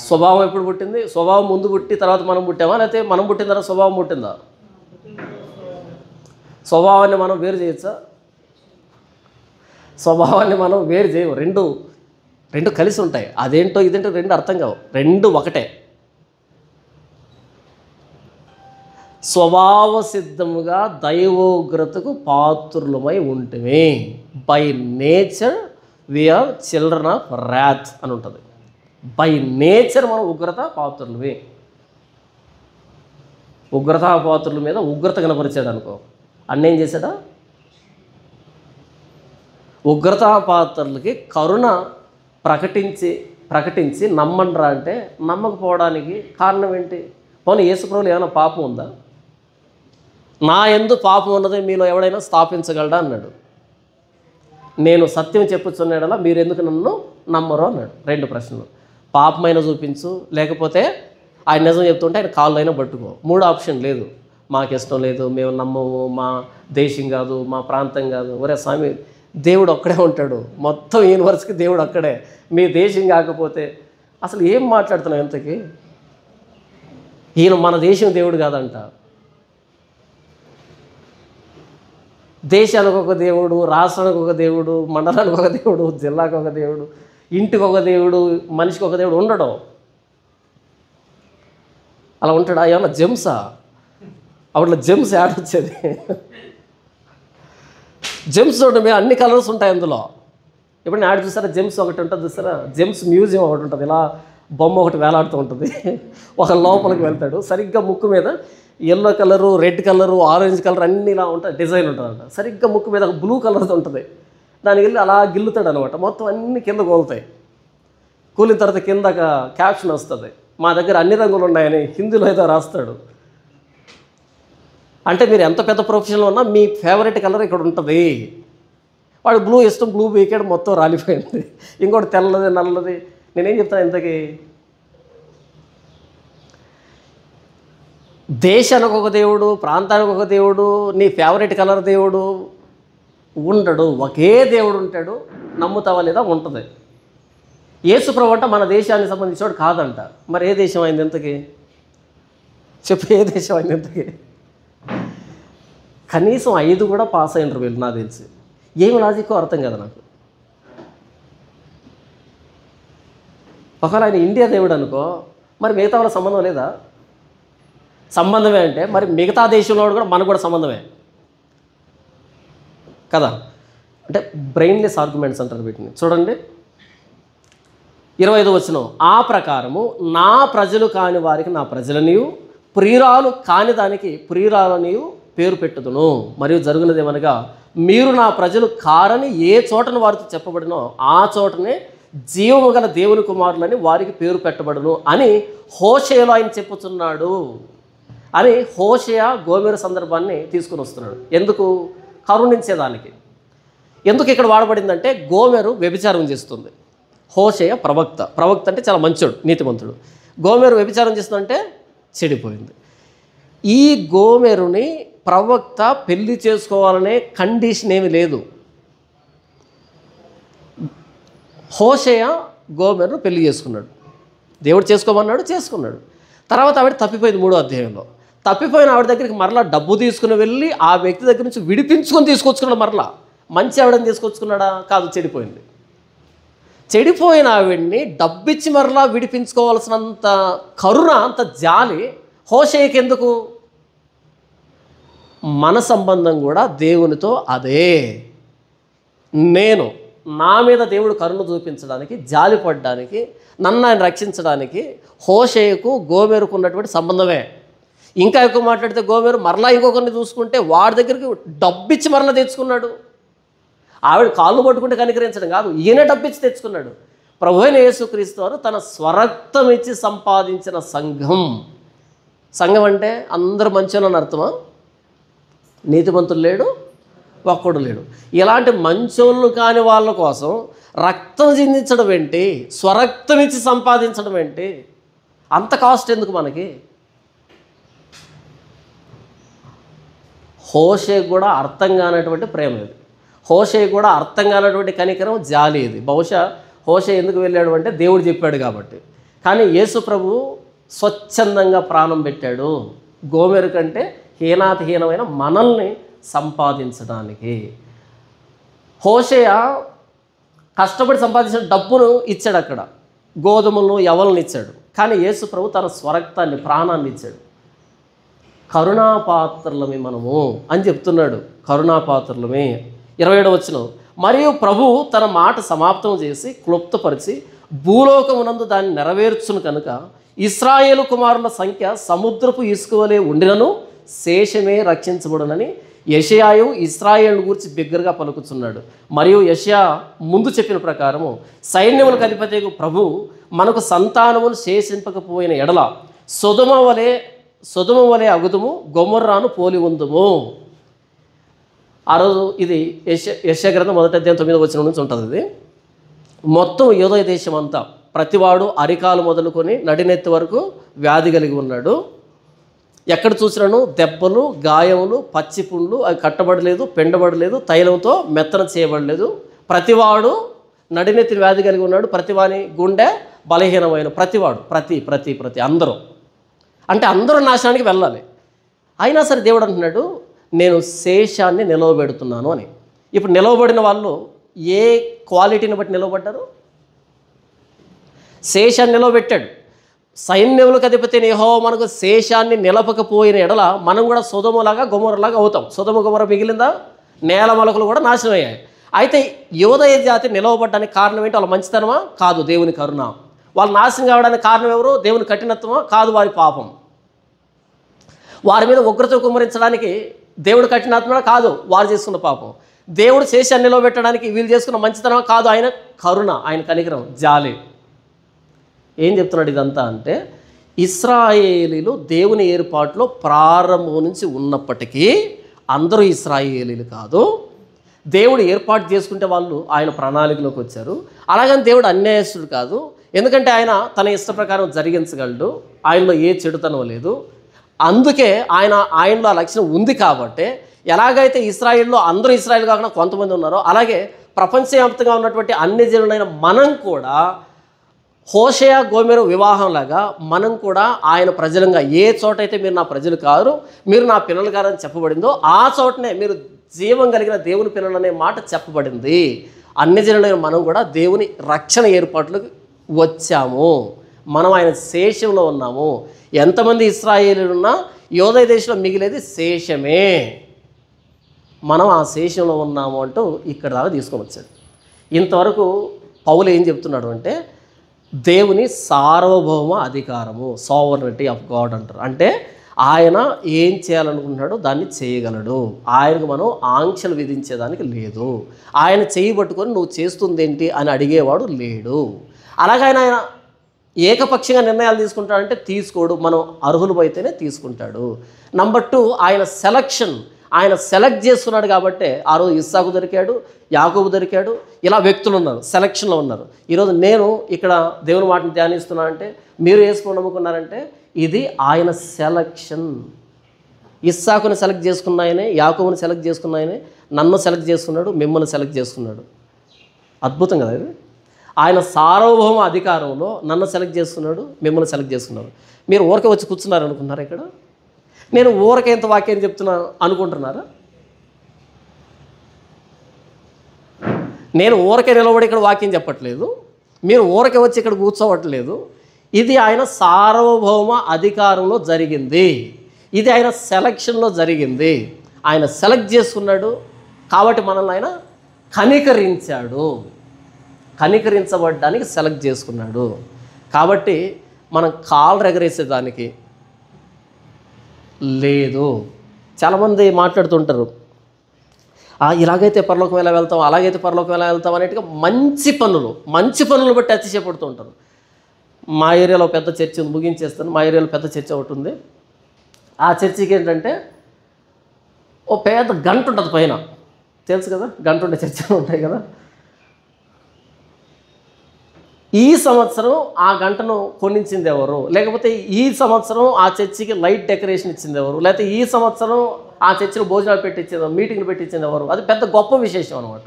స్వభావం ఎప్పుడు పుట్టింది? స్వభావం ముందు పుట్టి తర్వాత మనం పుట్టామా, లేకపోతే మనం పుట్టిన తర్వాత స్వభావం పుట్టిందా? స్వభావాన్ని మనం వేరు చేయొచ్చా? స్వభావాన్ని మనం వేరు చేయము. రెండు కలిసి ఉంటాయి. అదేంటో ఇదేంటో రెండు అర్థం కావు, రెండు ఒకటే. స్వభావ సిద్ధముగా దైవోగ్రతకు పాత్రులమై ఉంటిమి. By nature we are children of earth అని ఉంటుంది. బై నేచర్ మనం ఉగ్రత పాత్రులమే. ఉగ్రత పాత్రుల మీద ఉగ్రత కనపరిచాడు అనుకో, అన్నేం చేశాడా? ఉగ్రత పాత్రలకి కరుణ ప్రకటించి నమ్మండ్రా అంటే నమ్మకపోవడానికి కారణం ఏంటి? పోనీ యేసుప్రభువులో ఏమైనా పాపం ఉందా? నా యందు పాపం ఉన్నది మీలో ఎవడైనా స్థాపించగలడా అన్నాడు. నేను సత్యం చెప్పుచున్నాడలా మీరు ఎందుకు నన్ను నమ్మరు అన్నాడు. రెండు ప్రశ్నలు. పాపమైనా చూపించు, లేకపోతే ఆయన నిజం చెప్తుంటే ఆయన కాళ్ళైనా పట్టుకో. మూడు ఆప్షన్ లేదు. మాకు ఇష్టం లేదు, మేము నమ్మము, మా దేశం కాదు, మా ప్రాంతం కాదు. ఒరే స్వామి, దేవుడు ఒక్కడే ఉంటాడు, మొత్తం యూనివర్స్కి దేవుడు ఒక్కడే. మీ దేశం కాకపోతే అసలు ఏం మాట్లాడుతున్నావు? ఎంతకి ఈయన మన దేశం దేవుడు కాదంట. దేశానికి ఒక దేవుడు, రాష్ట్రానికి ఒక దేవుడు, మండలానికి ఒక దేవుడు, జిల్లాకు ఒక దేవుడు, ఇంటికి ఒక దేవుడు, మనిషికి ఒక దేవుడు ఉండడం. అలా ఉంటాడా? ఏమన్నా జెమ్సా? అప్పట్లో జెమ్స్ యాడ్ వచ్చేది. జెమ్స్ చూడండి, అన్ని కలర్స్ ఉంటాయి అందులో. ఎప్పుడైనా యాడ్ చూసారా? జెమ్స్ ఒకటి ఉంటుంది చూసారా? జెమ్స్ మ్యూజియం ఒకటి ఉంటుంది, ఇలా బొమ్మ ఒకటి వేలాడుతూ ఉంటుంది. ఒక లోపలికి వెళ్తాడు, సరిగ్గా ముక్కు మీద yellow colour, red colour, orange colour అన్నీ ఇలా ఉంటాయి, డిజైన్ ఉంటుందంట. సరిగ్గా ముక్కు మీద ఒక బ్లూ కలర్తో ఉంటుంది. దానికి వెళ్ళి అలా గిల్లుతాడు అనమాట. మొత్తం అన్ని కింద కోలుతాయి. కూలిన తర్వాత కింద క్యాప్షన్ వస్తుంది, మా దగ్గర అన్ని రంగులు ఉన్నాయని హిందీలో ఏదో రాస్తాడు. అంటే మీరు ఎంత పెద్ద ప్రొఫెషన్లో ఉన్నా మీ ఫేవరెట్ కలర్ ఇక్కడ ఉంటుంది. వాడు బ్లూ ఇష్టం, బ్లూ వీకెండ్ మొత్తం రాలిపోయింది. ఇంకోటి తెల్లది, నల్లది. నేనేం చెప్తాను ఇంతకీ? దేశానికి ఒక దేవుడు, ప్రాంతానికి ఒక దేవుడు, నీ ఫేవరెట్ కలర్ దేవుడు ఉండడు. ఒకే దేవుడు ఉంటాడు. నమ్ముతావా లేదా? ఉంటుంది. యేసుప్రభు అంట మన దేశానికి సంబంధించినవాడు కాదంట. మరి ఏ దేశం అయింది ఇంతకీ? చెప్పు, ఏ దేశం అయింది ఇంతకీ? కనీసం 5 కూడా పాస్ అయినరు వీళ్ళు నాకు తెలిసి. ఏమి లాజిక్కో అర్థం కదా నాకు. ఒకవేళ ఆయన ఇండియా దేవుడు అనుకో, మరి మిగతా వాళ్ళ సంబంధం లేదా? సంబంధమే అంటే మరి మిగతా దేశంలో కూడా మనకు కూడా సంబంధమే కదా. అంటే బ్రెయిన్లెస్ ఆర్గ్యుమెంట్స్ అంటారు వీటిని. చూడండి 25వ వచనం. ఆ ప్రకారము నా ప్రజలు కాని వారికి నా ప్రజలనియు, ప్రియురాలు కాని దానికి ప్రియురాలనియు పేరు పెట్టుదును. మరియు జరుగునదేమనగా, మీరు నా ప్రజలు కారని ఏ చోటను వారితో చెప్పబడినో ఆ చోటనే జీవము గల దేవుని కుమారులని వారికి పేరు పెట్టబడును అని హోషేయలో ఆయన చెప్పుచున్నాడు అని హోషేయ గోమెరు సందర్భాన్ని తీసుకుని వస్తున్నాడు. ఎందుకు? కరుణించేదానికి. ఎందుకు ఇక్కడ వాడబడిందంటే, గోమెరు వ్యభిచారం చేస్తుంది, హోషేయ ప్రవక్త అంటే చాలా మంచోడు, నీతిమంతుడు. గోమెరు వ్యభిచారం చేస్తుందంటే చెడిపోయింది. ఈ గోమెరుని ప్రవక్త పెళ్లి చేసుకోవాలనే కండిషన్ ఏమి లేదు. హోషేయ గోమెరును పెళ్లి చేసుకున్నాడు, దేవుడు చేసుకోమన్నాడు, చేసుకున్నాడు. తర్వాత ఆవిడ తప్పిపోయింది 3వ అధ్యాయంలో. తప్పిపోయిన ఆవిడ దగ్గరికి మరలా డబ్బు తీసుకుని వెళ్ళి ఆ వ్యక్తి దగ్గర నుంచి విడిపించుకొని తీసుకొచ్చుకున్నాడు. మరలా మంచి ఆవిడని తీసుకొచ్చుకున్నాడా? కాదు, చెడిపోయింది. చెడిపోయిన ఆవిడ్ని డబ్బిచ్చి మరలా విడిపించుకోవాల్సినంత కరుణ, అంత జాలి హోషేయకి ఎందుకు? మన సంబంధం కూడా దేవునితో అదే. నేను నా మీద దేవుడు కరుణ చూపించడానికి, జాలి పడడానికి, నన్ను ఆయన రక్షించడానికి హోషేయకు గోమెరుకు ఉన్నటువంటి సంబంధమే. ఇంకా ఎక్కువ మాట్లాడితే గోమెరు మరలా ఇంకొకరిని చూసుకుంటే వాడి దగ్గరికి డబ్బిచ్చి మరలా తెచ్చుకున్నాడు. ఆవిడ కాళ్ళు పట్టుకుంటే కనికరించడం కాదు, ఈయన డబ్బిచ్చి తెచ్చుకున్నాడు. ప్రభువైన యేసుక్రీస్తు వారు తన స్వరక్తం ఇచ్చి సంపాదించిన సంఘం, సంఘం అంటే అందరూ మంచోళ్ళని అర్థమా? నీతిమంతులు లేడు, ఒక్కడు లేడు. ఇలాంటి మంచోళ్ళు కాని వాళ్ళ కోసం రక్తం చిందించడం ఏంటి? స్వరక్తం ఇచ్చి సంపాదించడం ఏంటి? అంత కాస్ట్ ఎందుకు మనకి? హోషేకు కూడా అర్థం కానటువంటి ప్రేమ ఇది. హోషేకు కూడా అర్థం కానటువంటి కనికరం, జాలి ఇది. బహుశా హోషే ఎందుకు వెళ్ళాడు అంటే దేవుడు చెప్పాడు కాబట్టి. కానీ యేసు ప్రభు స్వచ్ఛందంగా ప్రాణం పెట్టాడు గోమెరు కంటే హీనాతిహీనమైన మనల్ని సంపాదించడానికి. హోషేయ కష్టపడి సంపాదించిన డబ్బును ఇచ్చాడు, అక్కడ గోధుమలను యవలను ఇచ్చాడు. కానీ యేసు ప్రభు తన స్వరక్తాన్ని, ప్రాణాన్ని ఇచ్చాడు. కరుణాపాత్రలమే మనము అని చెప్తున్నాడు. కరుణాపాత్రలమే. 27వ వచనం, మరియు ప్రభు తన మాట సమాప్తం చేసి క్లుప్తపరిచి భూలోకమునందు దాన్ని నెరవేర్చును కనుక ఇశ్రాయేలు కుమారుల సంఖ్య సముద్రపు ఇసుక వలె ఉండినను శేషమే రక్షించబడునని యెషయాయు ఇశ్రాయేలు గురించి బిగ్గరగా పలుకుతున్నాడు. మరియు యెషయా ముందు చెప్పిన ప్రకారము సైన్యములకు అధిపతియగు ప్రభు మనకు సంతానమును శేషింపకపోయిన ఎడల సొదొమ వలె అగుదుము, గొమొర్రాను పోలి ఉందుము. ఆ రోజు ఇది యెషయా గ్రంథం 1వ అధ్యాయం 9వ వచనం నుంచి ఉంటుంది. ఇది మొత్తం యూదయ దేశం అంతా ప్రతివాడు అరికాలు మొదలుకొని నడినెత్తి వరకు వ్యాధి కలిగి ఉన్నాడు. ఎక్కడ చూసినాను దెబ్బలు, గాయములు, పచ్చిపుండ్లు, అవి కట్టబడలేదు, పెండబడలేదు, తైలంతో మెత్తన చేయబడలేదు. ప్రతివాడు నడినెత్తి వ్యాధి కలిగి ఉన్నాడు. ప్రతివాని గుండె బలహీనమైన ప్రతివాడు, ప్రతి అందరూ, అంటే అందరూ నాశనానికి వెళ్ళాలి. అయినా సరే దేవుడు అంటున్నాడు నేను శేషాన్ని నిలవబెడుతున్నాను అని. ఇప్పుడు నిలవబడిన వాళ్ళు ఏ క్వాలిటీని బట్టి నిలవబడ్డారు? శేషాన్ని నిలవబెట్టాడు. సైన్యములకు అధిపతి యెహోవా మనకు శేషాన్ని నిలపకపోయిన ఎడల మనం కూడా సొదొమలాగా గొమొర్రాలాగా అవుతాం. సొదొమ గొమొర్రా మిగిలిందా? నేల మొలకలు కూడా నాశనం అయ్యాయి. అయితే యోదయ జాతి నిలవబడ్డానికి కారణం ఏంటి? వాళ్ళ మంచితనమా? కాదు, దేవుని కరుణ. వాళ్ళు నాశనం కావడానికి కారణం ఎవరు? దేవుని కఠినత్వమా? కాదు, వారి పాపం. వారి మీద ఉగ్రత కుమ్మరించడానికి దేవుడు కఠినాత్మడా? కాదు, వారు చేసుకున్న పాపం. దేవుడు శేషాన్ని నిలవబెట్టడానికి వీళ్ళు చేసుకున్న మంచితనమా? కాదు, ఆయన కరుణ, ఆయన కనికరం, జాలి. ఏం చెప్తున్నాడు ఇదంతా అంటే ఇశ్రాయేలీలు దేవుని ఏర్పాటులో ప్రారంభం నుంచి ఉన్నప్పటికీ అందరూ ఇశ్రాయేలీలు కాదు. దేవుడు ఏర్పాటు చేసుకుంటే వాళ్ళు ఆయన ప్రణాళికలోకి వచ్చారు. అలాగని దేవుడు అన్యాయస్తుడు కాదు. ఎందుకంటే ఆయన తన ఇష్ట ప్రకారం జరిగించగలడు. ఆయనలో ఏ చెడుతనం లేదు. అందుకే ఆయనలో ఆ లక్షణం ఉంది. కాబట్టి ఎలాగైతే ఇశ్రాయేల్లో అందరూ ఇశ్రాయేల్ కాకుండా కొంతమంది ఉన్నారో అలాగే ప్రపంచవ్యాప్తంగా ఉన్నటువంటి అన్ని జనులైన మనం కూడా హోషేయ గోమెరు వివాహంలాగా మనం కూడా ఆయన ప్రజలంగా, ఏ చోటైతే మీరు నా ప్రజలు కారు, మీరు నా పిల్లలు కారని చెప్పబడిందో ఆ చోటనే మీరు జీవం కలిగిన దేవుని పిల్లలు అనే మాట చెప్పబడింది. అన్ని జనులైన మనం కూడా దేవుని రక్షణ ఏర్పాట్లకు వచ్చాము. మనం ఆయన శేషంలో ఉన్నాము. ఎంతమంది ఇశ్రాయేలీలు ఉన్నా యోదయ దేశంలో మిగిలేది శేషమే. మనం ఆ శేషంలో ఉన్నాము అంటూ ఇక్కడ దాకా తీసుకొని వచ్చాడు. ఇంతవరకు పౌలు ఏం చెప్తున్నాడు అంటే దేవుని సార్వభౌమ అధికారము, సావర్నిటీ ఆఫ్ గాడ్ అంటారు. అంటే ఆయన ఏం చేయాలనుకుంటున్నాడో దాన్ని చేయగలడు. ఆయనకు మనం ఆంక్షలు విధించేదానికి లేదు. ఆయన చేయి పట్టుకొని నువ్వు చేస్తుంది ఏంటి అని అడిగేవాడు లేడు. అలాగే ఆయన ఏకపక్షంగా నిర్ణయాలు తీసుకుంటాడంటే తీసుకోడు. మనం అర్హులు అయితేనే తీసుకుంటాడు. నంబర్ 2, ఆయన సెలక్షన్. ఆయన సెలెక్ట్ చేసుకున్నాడు కాబట్టి ఆ రోజు ఇస్సాకు దొరికాడు, యాకోబు దొరికాడు. ఇలా వ్యక్తులు ఉన్నారు, సెలక్షన్లో ఉన్నారు. ఈరోజు నేను ఇక్కడ దేవుని మాటను ధ్యానిస్తున్నానంటే మీరు యేసుని నమ్ముకున్నారంటే ఇది ఆయన సెలక్షన్. ఇస్సాకుని సెలెక్ట్ చేసుకున్న ఆయనే, యాకోబుని సెలెక్ట్ చేసుకున్న ఆయనే నన్ను సెలెక్ట్ చేసుకున్నాడు, మిమ్మల్ని సెలెక్ట్ చేసుకున్నాడు. అద్భుతం కదా ఇది. ఆయన సార్వభౌమ అధికారంలో నన్ను సెలెక్ట్ చేసుకున్నాడు, మిమ్మల్ని సెలెక్ట్ చేసుకున్నాడు. మీరు ఊరికే వచ్చి కూర్చున్నారు అనుకుంటున్నారా? ఇక్కడ నేను ఊరికే ఎంత వాక్యం చెప్తున్నా అనుకుంటున్నారా? నేను ఊరికే నిలబడి ఇక్కడ వాక్యం చెప్పట్లేదు. మీరు ఊరికే వచ్చి ఇక్కడ కూర్చోవట్లేదు. ఇది ఆయన సార్వభౌమ అధికారంలో జరిగింది. ఇది ఆయన సెలక్షన్లో జరిగింది. ఆయన సెలెక్ట్ చేసుకున్నాడు కాబట్టి మనల్ని ఆయన కనికరించాడు. కనికరించబడ్డానికి సెలెక్ట్ చేసుకున్నాడు. కాబట్టి మనం కాళ్ళు ఎగరేసేదానికి లేదు. చాలామంది మాట్లాడుతుంటారు ఇలాగైతే పరలోకం ఎలా వెళ్తాం, అలాగైతే పరలోకం ఎలా వెళ్తాం అనేట్టుగా మంచి పనులు బట్టి అతిశయపడుతూ ఉంటారు. మా ఏరియాలో పెద్ద చర్చ్ ఉంది, ముగించేస్తాను. మా ఏరియాలో పెద్ద చర్చ్ ఒకటి ఉంది. ఆ చర్చికి ఏంటంటే ఓ పెద్ద గంట ఉంటుంది పైన, తెలుసు కదా, గంట ఉండే చర్చలు ఉంటాయి కదా. ఈ సంవత్సరం ఆ గంటను కొనించింది ఎవరు, లేకపోతే ఈ సంవత్సరం ఆ చర్చికి లైట్ డెకరేషన్ ఇచ్చింది ఎవరు, లేకపోతే ఈ సంవత్సరం ఆ చర్చిలో భోజనాలు పెట్టించింది, మీటింగ్లు పెట్టించింది ఎవరు, అది పెద్ద గొప్ప విశేషం అనమాట.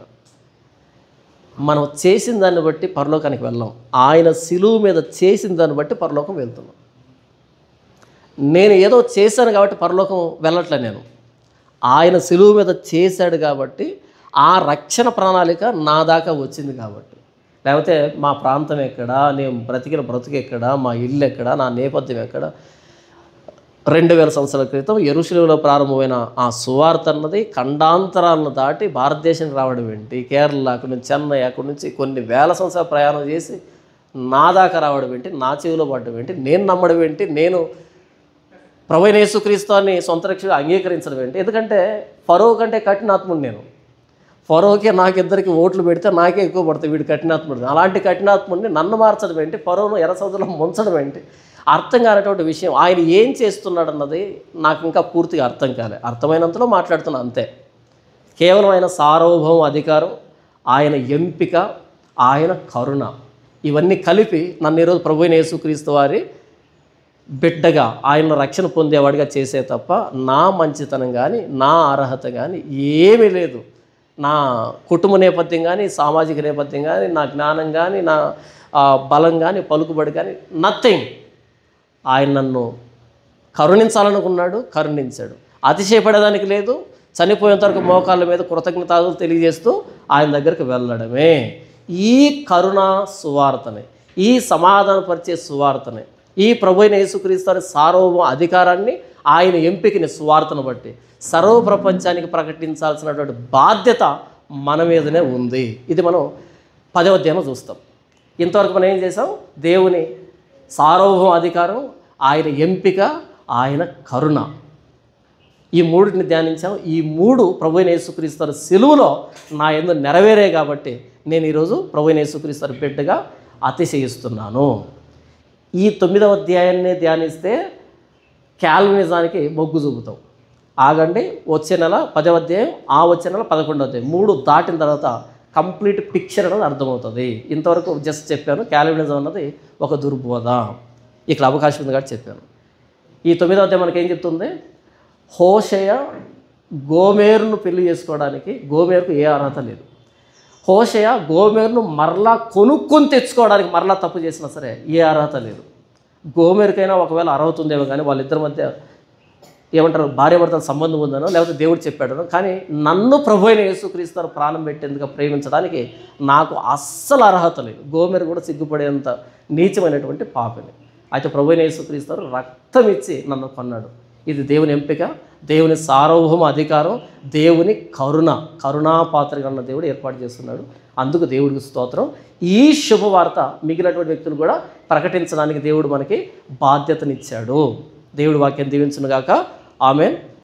మనం చేసిన దాన్ని బట్టి పరలోకానికి వెళ్ళాం, ఆయన సిలువ మీద చేసిన దాన్ని బట్టి పరలోకం వెళ్తున్నాం. నేను ఏదో చేశాను కాబట్టి పరలోకం వెళ్ళట్లే, నేను ఆయన సిలువ మీద చేశాడు కాబట్టి ఆ రక్షణ ప్రణాళిక నా దాకా వచ్చింది కాబట్టి. లేకపోతే మా ప్రాంతం ఎక్కడ, నేను బ్రతికిన బ్రతుకు ఎక్కడ, మా ఇల్లు ఎక్కడ, నా నేపథ్యం ఎక్కడ. 2000 సంవత్సరాల క్రితం యెరూషలేములో ప్రారంభమైన ఆ సువార్త అన్నది ఖండాంతరాలను దాటి భారతదేశానికి రావడం ఏంటి, కేరళ, అక్కడి నుంచి చెన్నై, అక్కడి నుంచి కొన్ని వేల సంవత్సరాల ప్రయాణం చేసి నా దాకా రావడం ఏంటి, నా చెవిలో పడడం ఏంటి, నేను నమ్మడం ఏంటి, నేను ప్రభువైన యేసుక్రీస్తుని సొంత రక్షకుడిగా అంగీకరించడం ఏంటి. ఎందుకంటే ఫరో కంటే కఠినాత్ముడు నేను. ఫరోకే నాకిద్దరికి ఓట్లు పెడితే నాకే ఎక్కువ పడతాయి, వీడు కఠినాత్ముడు. అలాంటి కఠినాత్ముడిని నన్ను మార్చడం ఏంటి, ఫరోను ఎర్ర సముద్రంలో ముంచడం ఏంటి, అర్థం కానటువంటి విషయం. ఆయన ఏం చేస్తున్నాడు అన్నది నాకు ఇంకా పూర్తిగా అర్థం కాలే. అర్థమైనంతలో మాట్లాడుతున్నా అంతే. కేవలం ఆయన సార్వభౌమ అధికారం, ఆయన ఎంపిక, ఆయన కరుణ, ఇవన్నీ కలిపి నన్ను ఈరోజు ప్రభువైన యేసుక్రీస్తు వారి బిడ్డగా, ఆయనలో రక్షణ పొందేవాడిగా చేసే తప్ప నా మంచితనం కానీ, నా అర్హత కానీ ఏమీ లేదు. నా కుటుంబ నేపథ్యం కానీ, సామాజిక నేపథ్యం కానీ, నా జ్ఞానం కానీ, నా బలం కానీ, పలుకుబడి కానీ, నథింగ్. ఆయన నన్ను కరుణించాలనుకున్నాడు, కరుణించాడు. అతిశయపడేదానికి లేదు. చనిపోయేంత వరకు మోకాళ్ళ మీద కృతజ్ఞతలు తెలియజేస్తూ ఆయన దగ్గరికి వెళ్ళడమే. ఈ కరుణా సువార్తనే, ఈ సమాధానపరిచే సువార్తనే, ఈ ప్రభువైన యేసుక్రీస్తు సార్వభౌమ అధికారాన్ని, ఆయన ఎంపికని సువార్తను బట్టి సర్వ ప్రపంచానికి ప్రకటించాల్సినటువంటి బాధ్యత మన మీదనే ఉంది. ఇది మనం 10వ అధ్యాయంలో చూస్తాం. ఇంతవరకు మనం ఏం చేసాం? దేవుని సార్వభౌమ అధికారం, ఆయన ఎంపిక, ఆయన కరుణ, ఈ మూడింటిని ధ్యానించాం. ఈ మూడు ప్రభువైన యేసుక్రీస్తు సిలువలో నా యందు నెరవేరే కాబట్టి నేను ఈరోజు ప్రభువైన యేసుక్రీస్తు బిడ్డగా అతిశయిస్తున్నాను. ఈ 9వ అధ్యాయాన్ని ధ్యానిస్తే క్యాల్వినిజానికి మొగ్గు చూపుతాం. ఆగండి, వచ్చే నెల 10వ అధ్యాయం, వచ్చే నెల 11వ అధ్యాయం, 3 దాటిన తర్వాత కంప్లీట్ పిక్చర్ అనేది అర్థమవుతుంది. ఇంతవరకు జస్ట్ చెప్పాను క్యాల్వినిజం అన్నది ఒక దుర్బోధ, ఇక్కడ అవకాశం ఉంది కాబట్టి చెప్పాను. ఈ 9వ అధ్యాయం మనకి ఏం చెప్తుంది? హోషేయ గోమెరును పెళ్లి చేసుకోవడానికి గోమెరుకు ఏ అర్హత లేదు. హోషేయ గోమెరును మరలా కొనుక్కొని తెచ్చుకోవడానికి మరలా తప్పు చేసినా సరే ఏ అర్హత లేదు. గోమెరుకైనా ఒకవేళ అర్హత ఉందేమో, కానీ వాళ్ళిద్దరి మధ్య ఏమంటారు, భార్యాభర్తల సంబంధం ఉందనో, లేకపోతే దేవుడు చెప్పాడనో. కానీ నన్ను ప్రభువైన యేసుక్రీస్తు ప్రాణం పెట్టేందుకు ప్రేమించడానికి నాకు అస్సలు అర్హత లేదు. గోమెరు కూడా సిగ్గుపడేంత నీచమైనటువంటి పాపిని. అయితే ప్రభువైన యేసుక్రీస్తు రక్తం ఇచ్చి నన్ను కొన్నాడు. ఇది దేవుని ఎంపిక, దేవుని సార్వభౌమ అధికారం, దేవుని కరుణాపాత్రగా ఉన్న దేవుడు ఏర్పాటు చేస్తున్నాడు. అందుకు దేవుడికి స్తోత్రం. ఈ శుభవార్త మిగిలినటువంటి వ్యక్తులు కూడా ప్రకటించడానికి దేవుడు మనకి బాధ్యతనిచ్చాడు. దేవుడి వాక్యం దీవించునుగాక. ఆమేన్.